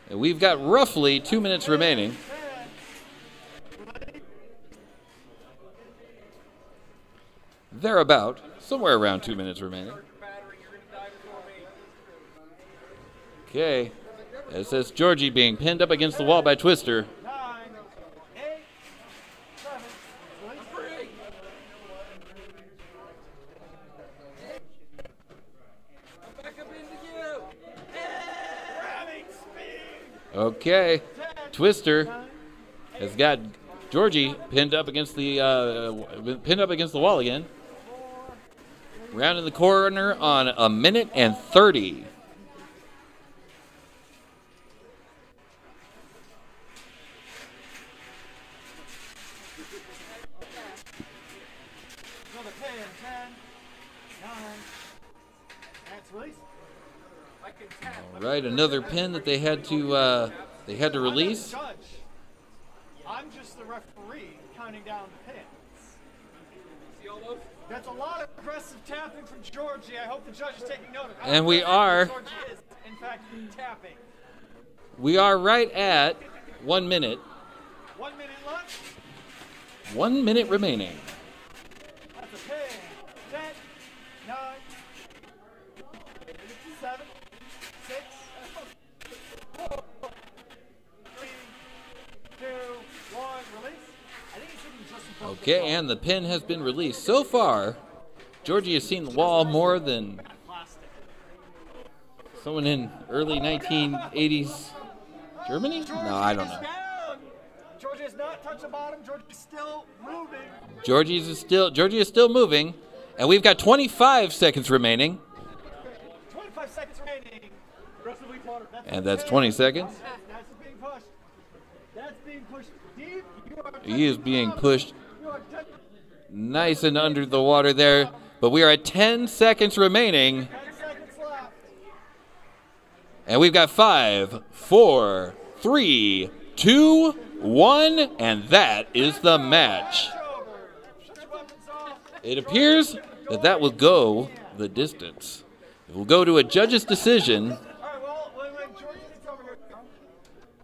Speaker 8: And we've got roughly 2 minutes remaining. Thereabout, somewhere around 2 minutes remaining. Okay, it says Georgie being pinned up against the wall by Twister.
Speaker 6: 9, 8, 7, 3.
Speaker 8: Okay, Twister has got Georgie pinned up against the wall again. Round in the corner on 1 minute and 30.
Speaker 6: Another pin. 10, 9. That's release. I can tap.
Speaker 8: All right, another pin that they had to release.
Speaker 6: I'm not the judge. I'm just the referee counting down the pins. See all those? That's a lot of aggressive tapping from Georgie. I hope the judge is taking note of it.
Speaker 8: And we are.
Speaker 6: Georgie is, in fact, tapping.
Speaker 8: We are right at 1 minute.
Speaker 6: 1 minute left.
Speaker 8: 1 minute remaining.
Speaker 6: That's a pin. 10, 9, 7, 6, 4, 3, 2, 1. Release. I think it's just
Speaker 8: Okay, and the pin has been released. So far, Georgie has seen the wall more than someone in early 1980s Germany? No, I don't know.
Speaker 6: Georgie has not touched the bottom. Georgie is still moving.
Speaker 8: Georgie is still moving, and we've got 25 seconds remaining.
Speaker 6: 25 seconds remaining.
Speaker 8: And that's 20 seconds.
Speaker 6: That's being pushed. That's being pushed deep.
Speaker 8: He is being pushed nice and under the water there, but we are at 10 seconds remaining.
Speaker 6: 10 seconds left.
Speaker 8: And we've got 5, 4, 3, 2, 1, and that is the match. It appears that that will go the distance. It will go to a judge's decision,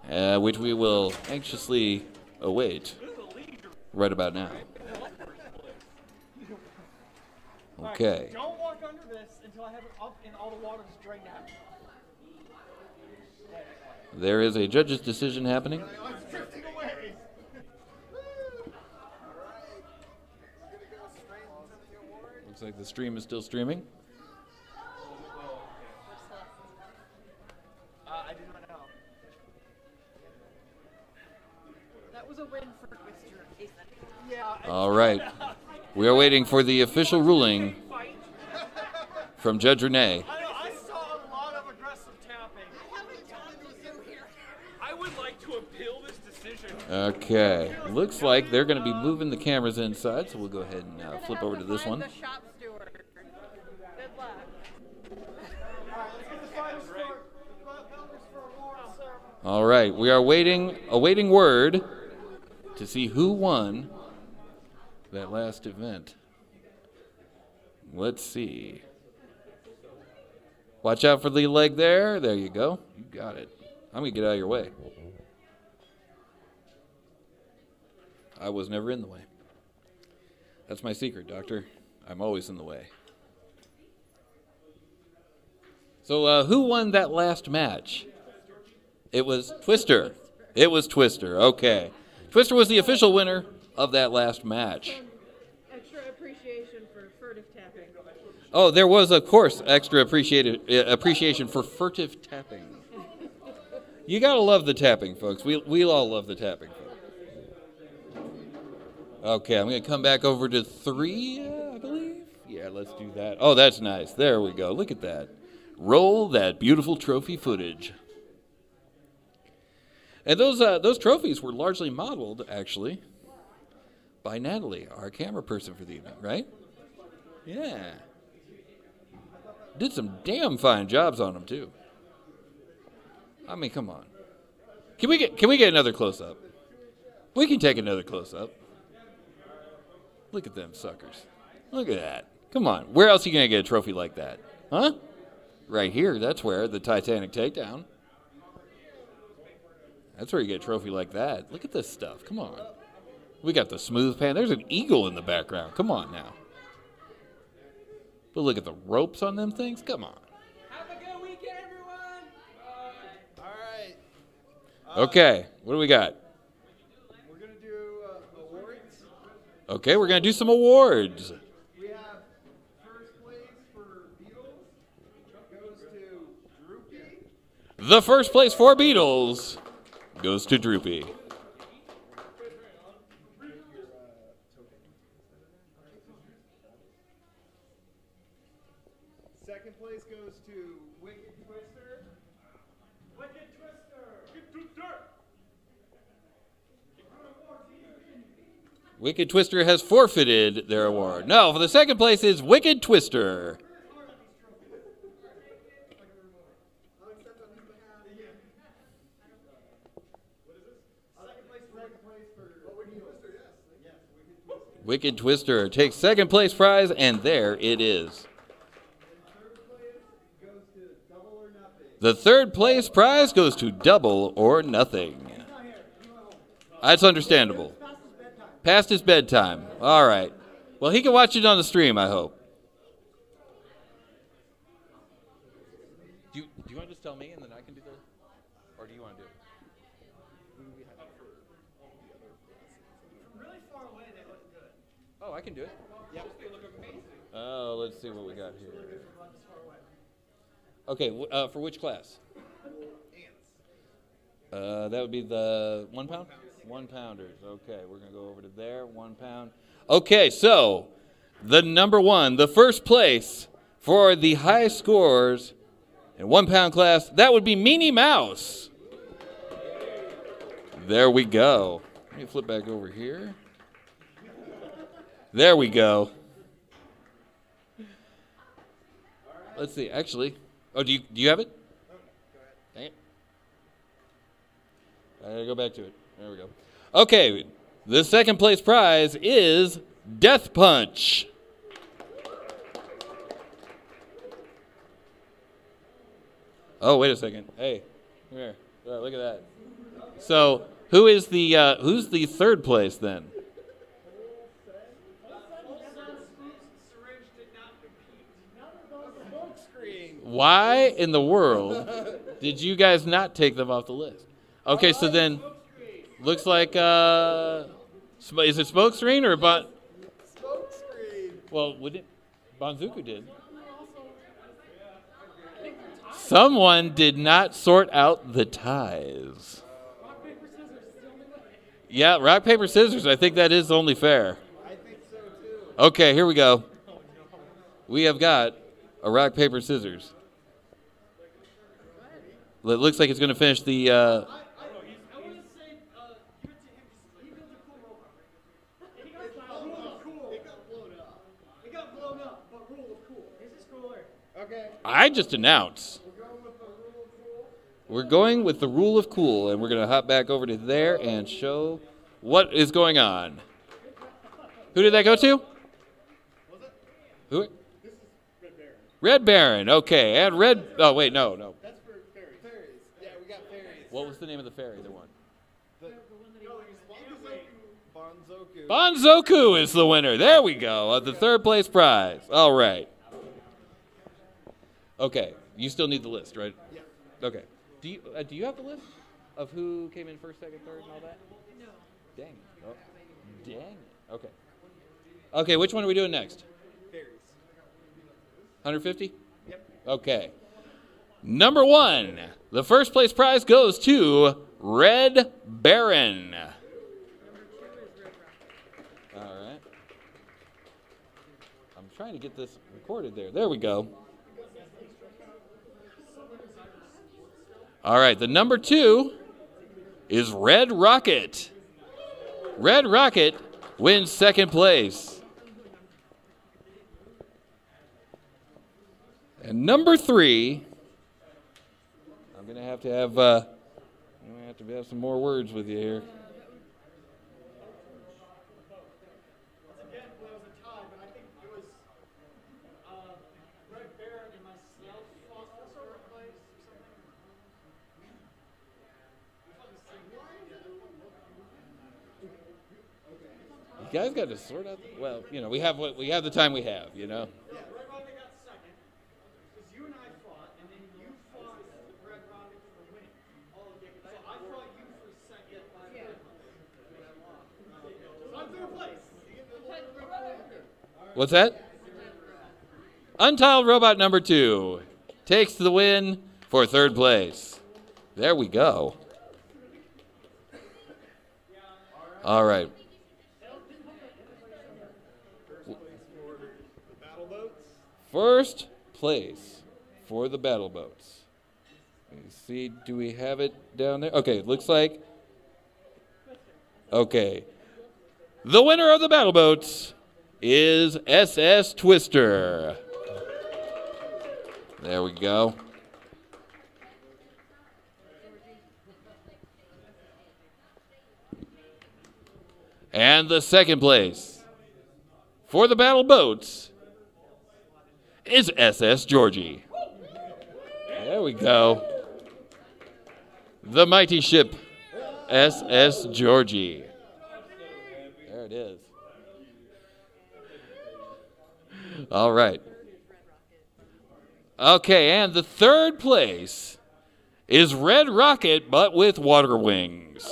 Speaker 8: which we will anxiously await right about now. Okay.
Speaker 6: Don't walk under this until I have it up and all the water is drained out.
Speaker 8: There is a judge's decision happening. Looks like the stream is still streaming.
Speaker 6: I do not know.
Speaker 9: That was a win for Twister.
Speaker 6: Yeah.
Speaker 8: All right. We are waiting for the official ruling from Judge Renee.
Speaker 6: I saw a lot of aggressive tapping.
Speaker 10: I would like to appeal this decision.
Speaker 8: Okay. Looks like they're going to be moving the cameras inside, so we'll go ahead and flip over to this one.
Speaker 9: The shop steward. Good luck.
Speaker 8: All right. We are awaiting word to see who won that last event. Let's see. Watch out for the leg there. There you go. You got it. I'm going to get out of your way. I was never in the way. That's my secret, Doctor. I'm always in the way. So who won that last match? It was Twister. It was Twister. Okay. Twister was the official winner of that last match.
Speaker 9: Extra appreciation for furtive tapping.
Speaker 8: Oh, there was, of course, extra appreciation for furtive tapping. You gotta love the tapping, folks. We all love the tapping. Okay, I'm gonna come back over to 3, I believe. Yeah, let's do that. Oh, that's nice. There we go. Look at that. Roll that beautiful trophy footage. And those trophies were largely modeled, actually, by Natalie, our camera person for the event, right? Yeah. Did some damn fine jobs on them, too. I mean, come on. Can we get another close-up? We can take another close-up. Look at them suckers. Look at that. Come on. Where else are you going to get a trophy like that? Huh? Right here. That's where. The Titanic Takedown. That's where you get a trophy like that. Look at this stuff. Come on. We got the smooth pan. There's an eagle in the background. Come on now. But look at the ropes on them things. Come on.
Speaker 6: Have a good weekend, everyone.
Speaker 11: All right.
Speaker 8: Okay. What do we got?
Speaker 11: We're going to do awards.
Speaker 8: Okay, we're going to do some awards.
Speaker 11: We have first place for Beatles goes to Droopy.
Speaker 8: The first place for Beatles goes to Droopy.
Speaker 11: Second place goes to Wicked Twister.
Speaker 6: Wicked Twister. Wicked Twister.
Speaker 8: Wicked Twister has forfeited their award. No, for the second place is Wicked Twister. Wicked Twister takes second place prize, and there it is. The third place prize goes to Double or Nothing. That's understandable. Past his bedtime. All right. Well, he can watch it on the stream, I hope. Do you want to just tell me, and then I can do the... Or do you want to do it?
Speaker 6: Really far away, they look good.
Speaker 8: Oh, I can do it. Yep. Oh, let's see what we got here. Okay, for which class? That would be the 1 pound? 1 pounders. Okay, we're going to go over to there, 1 pound. Okay, so the number one, the first place for the high scores in 1 pound class, that would be Meanie Mouse. There we go. Let me flip back over here. There we go. Let's see, actually. Oh, do you have it? Dang it. I gotta go back to it. There we go. Okay, the second place prize is Death Punch. Oh, wait a second. Hey, come here. Look at that. So, who's the third place then? Why in the world did you guys not take them off the list? Okay, so then looks like is it Smokescreen or
Speaker 11: Smokescreen?
Speaker 8: Well, Bonkuzoku did. Someone did not sort out the ties.
Speaker 6: Rock, paper, scissors.
Speaker 8: Yeah, rock, paper, scissors. I think that is only fair.
Speaker 11: I think so too.
Speaker 8: Okay, here we go. We have got a rock, paper, scissors. It looks like it's going to finish the...
Speaker 6: I want to say, give it to him. He built a cool robot. He got cool. It got blown up. It got blown up, but rule of cool. Is this cooler?
Speaker 11: Okay.
Speaker 8: I just announced. We're going with the rule of cool, and we're going to hop back over to there and show what is going on. Who did that go to? Who?
Speaker 11: This is Red Baron.
Speaker 8: Red Baron. Okay, and Red... Oh, wait, no.
Speaker 11: That's for fairies. Fairies. Yeah, we got fairies.
Speaker 8: What was the name of the fairy that won?
Speaker 11: Bonkuzoku.
Speaker 8: Bonkuzoku is the winner. There we go. The third place prize. All right. Okay. You still need the list, right?
Speaker 11: Yeah.
Speaker 8: Okay. Do you have the list of who came in first, second, third, and all that?
Speaker 9: No.
Speaker 8: Dang it. Oh. Dang it. Okay. Okay, which one are we doing next?
Speaker 11: Fairies.
Speaker 8: 150?
Speaker 11: Yep.
Speaker 8: Okay. Number one, the first place prize goes to Red Baron.
Speaker 9: Number 2 is Red Rocket.
Speaker 8: All right. I'm trying to get this recorded there. There we go. All right, the number 2 is Red Rocket. Red Rocket wins second place. And number 3, I'm going to have some more words with you here. You guys got to sort out. Well, you know, we have the time we have. You know. What's that? Untiled Robot number 2 takes the win for third place. There we go. All right. First place for the battle boats. Let me see, do we have it down there? Okay, looks like. Okay. The winner of the battle boats is SS Twister. There we go. And the second place for the battle boats is SS Georgie. There we go. The mighty ship SS Georgie. There it is. All right. Okay, and the third place is Red Rocket, but with water wings.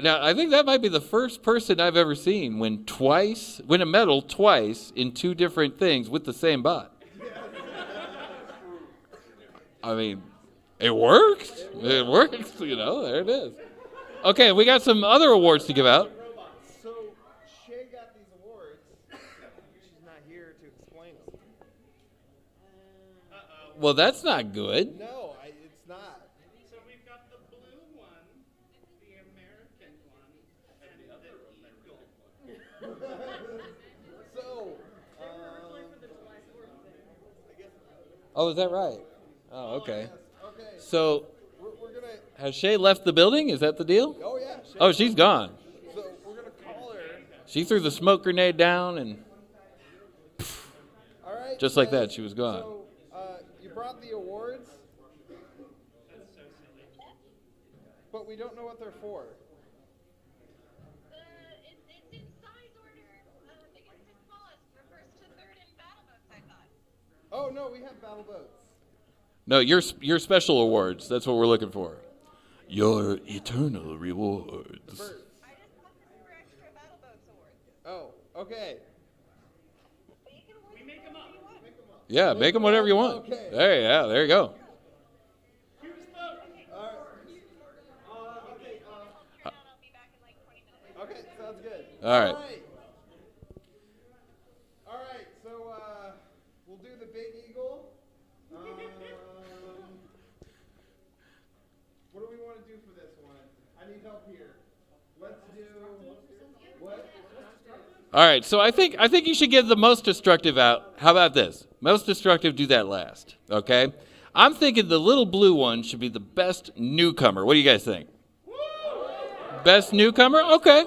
Speaker 8: Now, I think that might be the first person I've ever seen win a medal twice in 2 different things with the same bot. I mean, it worked. It works, you know, there it is. Okay, we got some other awards to give out.
Speaker 11: So, Shay got these awards. She's not here to explain them.
Speaker 8: Well, that's not good.
Speaker 11: No, it's not.
Speaker 2: So we've got the blue one, the American one, and the other American one.
Speaker 11: So,
Speaker 8: Oh, is that right? Oh, okay.
Speaker 11: yes. Okay.
Speaker 8: So,
Speaker 11: We're gonna.
Speaker 8: has Shay left the building? Is that the deal?
Speaker 11: Oh yeah.
Speaker 8: Oh, she's gone.
Speaker 11: So we're gonna call her.
Speaker 8: She threw the smoke grenade down and
Speaker 11: All right.
Speaker 8: just like that, she was gone.
Speaker 11: So, you brought the awards.
Speaker 2: That's so silly.
Speaker 11: But we don't know what they're for.
Speaker 9: It's in size order. Biggest to smallest for first to third in battle boats, I thought.
Speaker 11: Oh no, we have battle boats.
Speaker 8: No, your special awards. That's what we're looking for. Your eternal rewards.
Speaker 11: The birds.
Speaker 9: I just thought this were extra battle boats awards.
Speaker 11: Oh, okay.
Speaker 2: We make them up.
Speaker 8: Yeah, make them whatever you want.
Speaker 11: Okay.
Speaker 8: There you go.
Speaker 2: Here's the.
Speaker 9: I'll be back in like 20 minutes.
Speaker 11: Okay, sounds good.
Speaker 8: All right.
Speaker 11: All right, so we'll do the Big Eagle. What do we want to do for this one? I need help here. Let's do what?
Speaker 8: All right, so I think you should give the most destructive out. How about this? Most destructive, do that last, okay? I'm thinking the little blue one should be the best newcomer. What do you guys think? Best newcomer? Okay.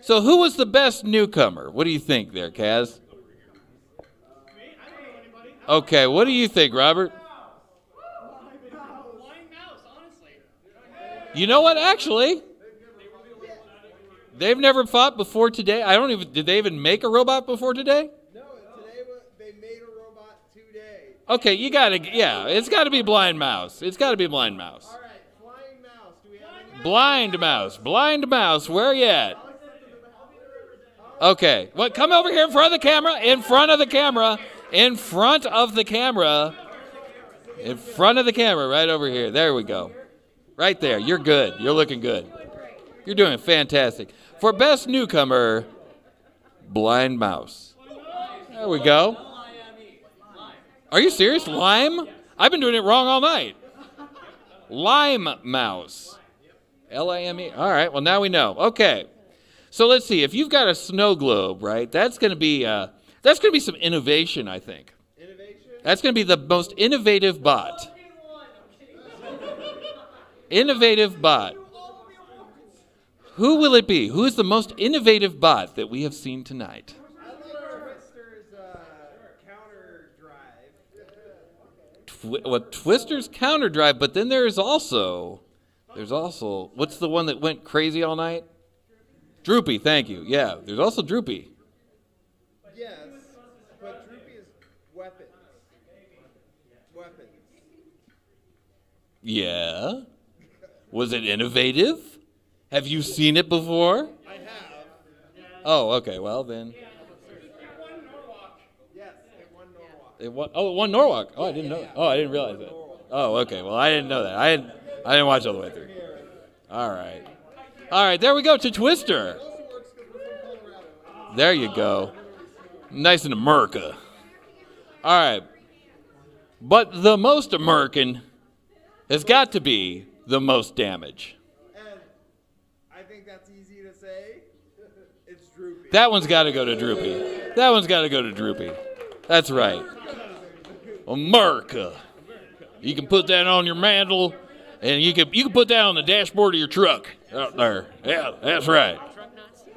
Speaker 8: So who was the best newcomer? What do you think there, Kaz? Okay, what do you think, Robert?
Speaker 2: Flying mouse, honestly.
Speaker 8: You know what, actually? They've never fought before today. Did they even make a robot before today?
Speaker 11: No, today they made a robot today.
Speaker 8: Okay, it's got to be Blind Mouse. It's got to be Blind Mouse.
Speaker 11: All right, Flying Mouse. Do we have any?
Speaker 8: Blind Mouse, where you at? Okay, what? Come over here in front of the camera. In front of the camera, right over here. There we go. Right there. You're good. You're looking good. You're doing fantastic. For best newcomer, Blind Mouse. There we go. Are you serious? Lime? I've been doing it wrong all night. Lime mouse. L-I-M-E. All right, well, now we know. Okay. So let's see. If you've got a snow globe, right, that's going to be some innovation, I think. Innovation? That's going to be the most innovative bot. Innovative bot. Who will it be? Who is the most innovative bot that we have seen tonight? Twister's counter drive, but then there's also what's the one that went crazy all night? Droopy, thank you. Yeah, there's also Droopy.
Speaker 11: Yes, but Droopy is weapons. Weapons.
Speaker 8: Yeah. Was it innovative? Have you seen it before?
Speaker 11: I have.
Speaker 8: Oh, okay. Well then.
Speaker 11: Yes, it won Norwalk.
Speaker 8: It won Norwalk. Oh, I didn't know that. Oh, I didn't realize that. Oh, okay. Well, I didn't know that. I didn't watch all the way through. All right. All right, there we go to Twister. There you go. Nice in America. All right. But the most American has got to be the most damage.
Speaker 11: And I think that's easy to say. It's Droopy.
Speaker 8: That one's got to go to Droopy. That one's got to go to Droopy. That's right. America. You can put that on your mantle, and you can put that on the dashboard of your truck out there. Yeah, that's right.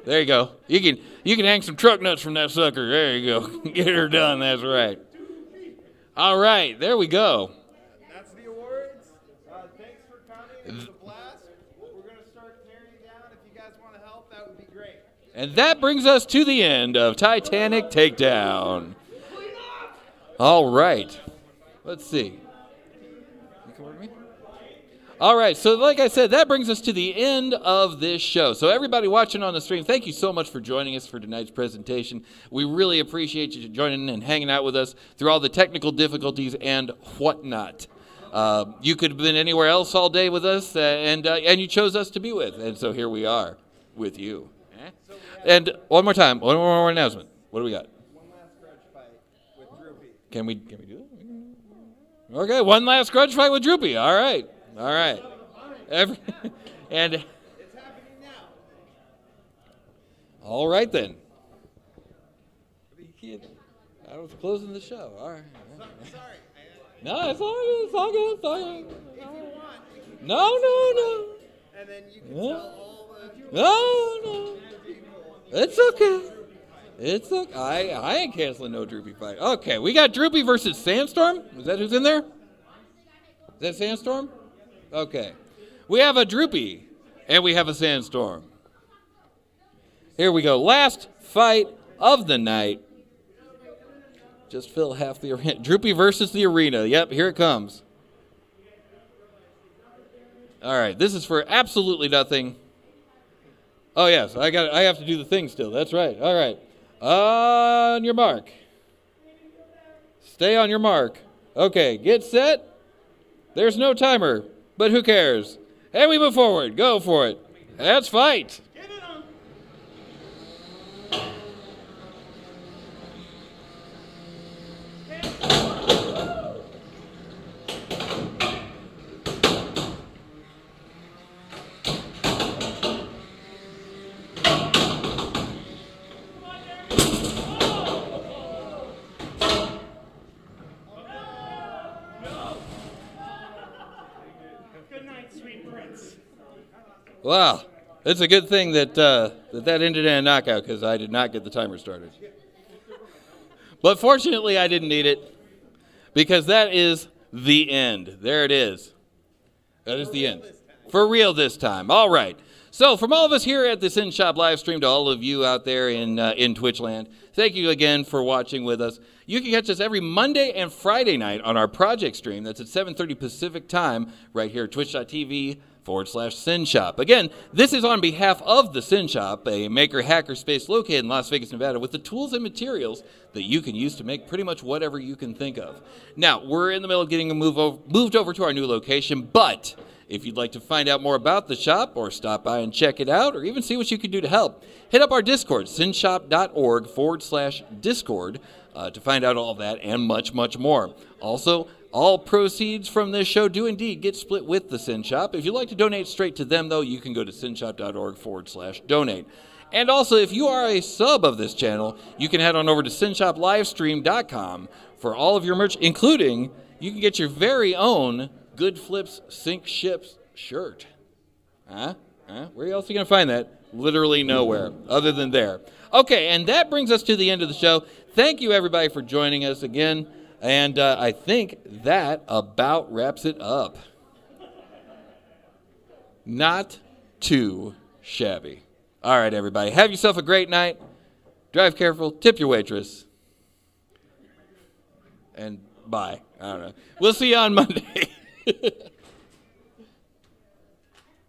Speaker 8: There you go. You can hang some truck nuts from that sucker. There you go. Get her done. That's right. All right, there we go.
Speaker 11: That's the awards. Thanks for coming. It was a blast. We're going to start tearing it down. If you guys want to help, that would be great.
Speaker 8: And that brings us to the end of Titanic Takedown. All right. Let's see. All right, so like I said, that brings us to the end of this show. So everybody watching on the stream, thank you so much for joining us for tonight's presentation. We really appreciate you joining and hanging out with us through all the technical difficulties and whatnot. You could have been anywhere else all day with us, and you chose us to be with, and so here we are with you. And one more time, one more announcement. What do we got?
Speaker 11: One last grudge fight with Droopy.
Speaker 8: Can we do that? Okay, one last grudge fight with Droopy. All right. All right. And
Speaker 11: it's happening now.
Speaker 8: All right then. I was closing the show. All right.
Speaker 11: Sorry.
Speaker 8: No, it's all good. It's all good. It's all good.
Speaker 11: If you want,
Speaker 8: No.
Speaker 11: and then you can tell all the.
Speaker 8: No. It's okay. It's okay. I ain't canceling no Droopy fight. Okay, we got Droopy versus Sandstorm. Is that who's in there? Is that Sandstorm? Okay. We have a Droopy, and we have a Sandstorm. Here we go. Last fight of the night. Just fill half the arena. Droopy versus the arena. Yep, here it comes. All right, this is for absolutely nothing. Oh, yes, I have to do the thing still. That's right. All right. On your mark. Stay on your mark. Okay, get set. There's no timer. But who cares? And we move forward. Go for it. Let's fight. Wow, it's a good thing that that ended in a knockout because I did not get the timer started. But fortunately, I didn't need it because that is the end. There it is. That is the end. For real this time. All right. So from all of us here at the Synshop live stream to all of you out there in Twitch land, thank you again for watching with us. You can catch us every Monday and Friday night on our project stream. That's at 7:30 Pacific time right here at twitch.tv/Synshop. Again, this is on behalf of the Synshop, a maker hacker space located in Las Vegas, Nevada, with the tools and materials that you can use to make pretty much whatever you can think of. Now, we're in the middle of getting moved over to our new location, but if you'd like to find out more about the shop or stop by and check it out or even see what you can do to help, hit up our Discord, synshop.org/Discord. to find out all that and much, much more. Also, all proceeds from this show do indeed get split with the Synshop. If you'd like to donate straight to them, though, you can go to synshop.org/donate. And also, if you are a sub of this channel, you can head on over to SynshopLivestream.com for all of your merch, including you can get your very own Good Flips Sink Ships shirt. Where else are you going to find that? Literally nowhere other than there. Okay, and that brings us to the end of the show. Thank you, everybody, for joining us again. And I think that about wraps it up. Not too shabby. All right, everybody. Have yourself a great night. Drive careful. Tip your waitress. And bye. I don't know. We'll see you on Monday.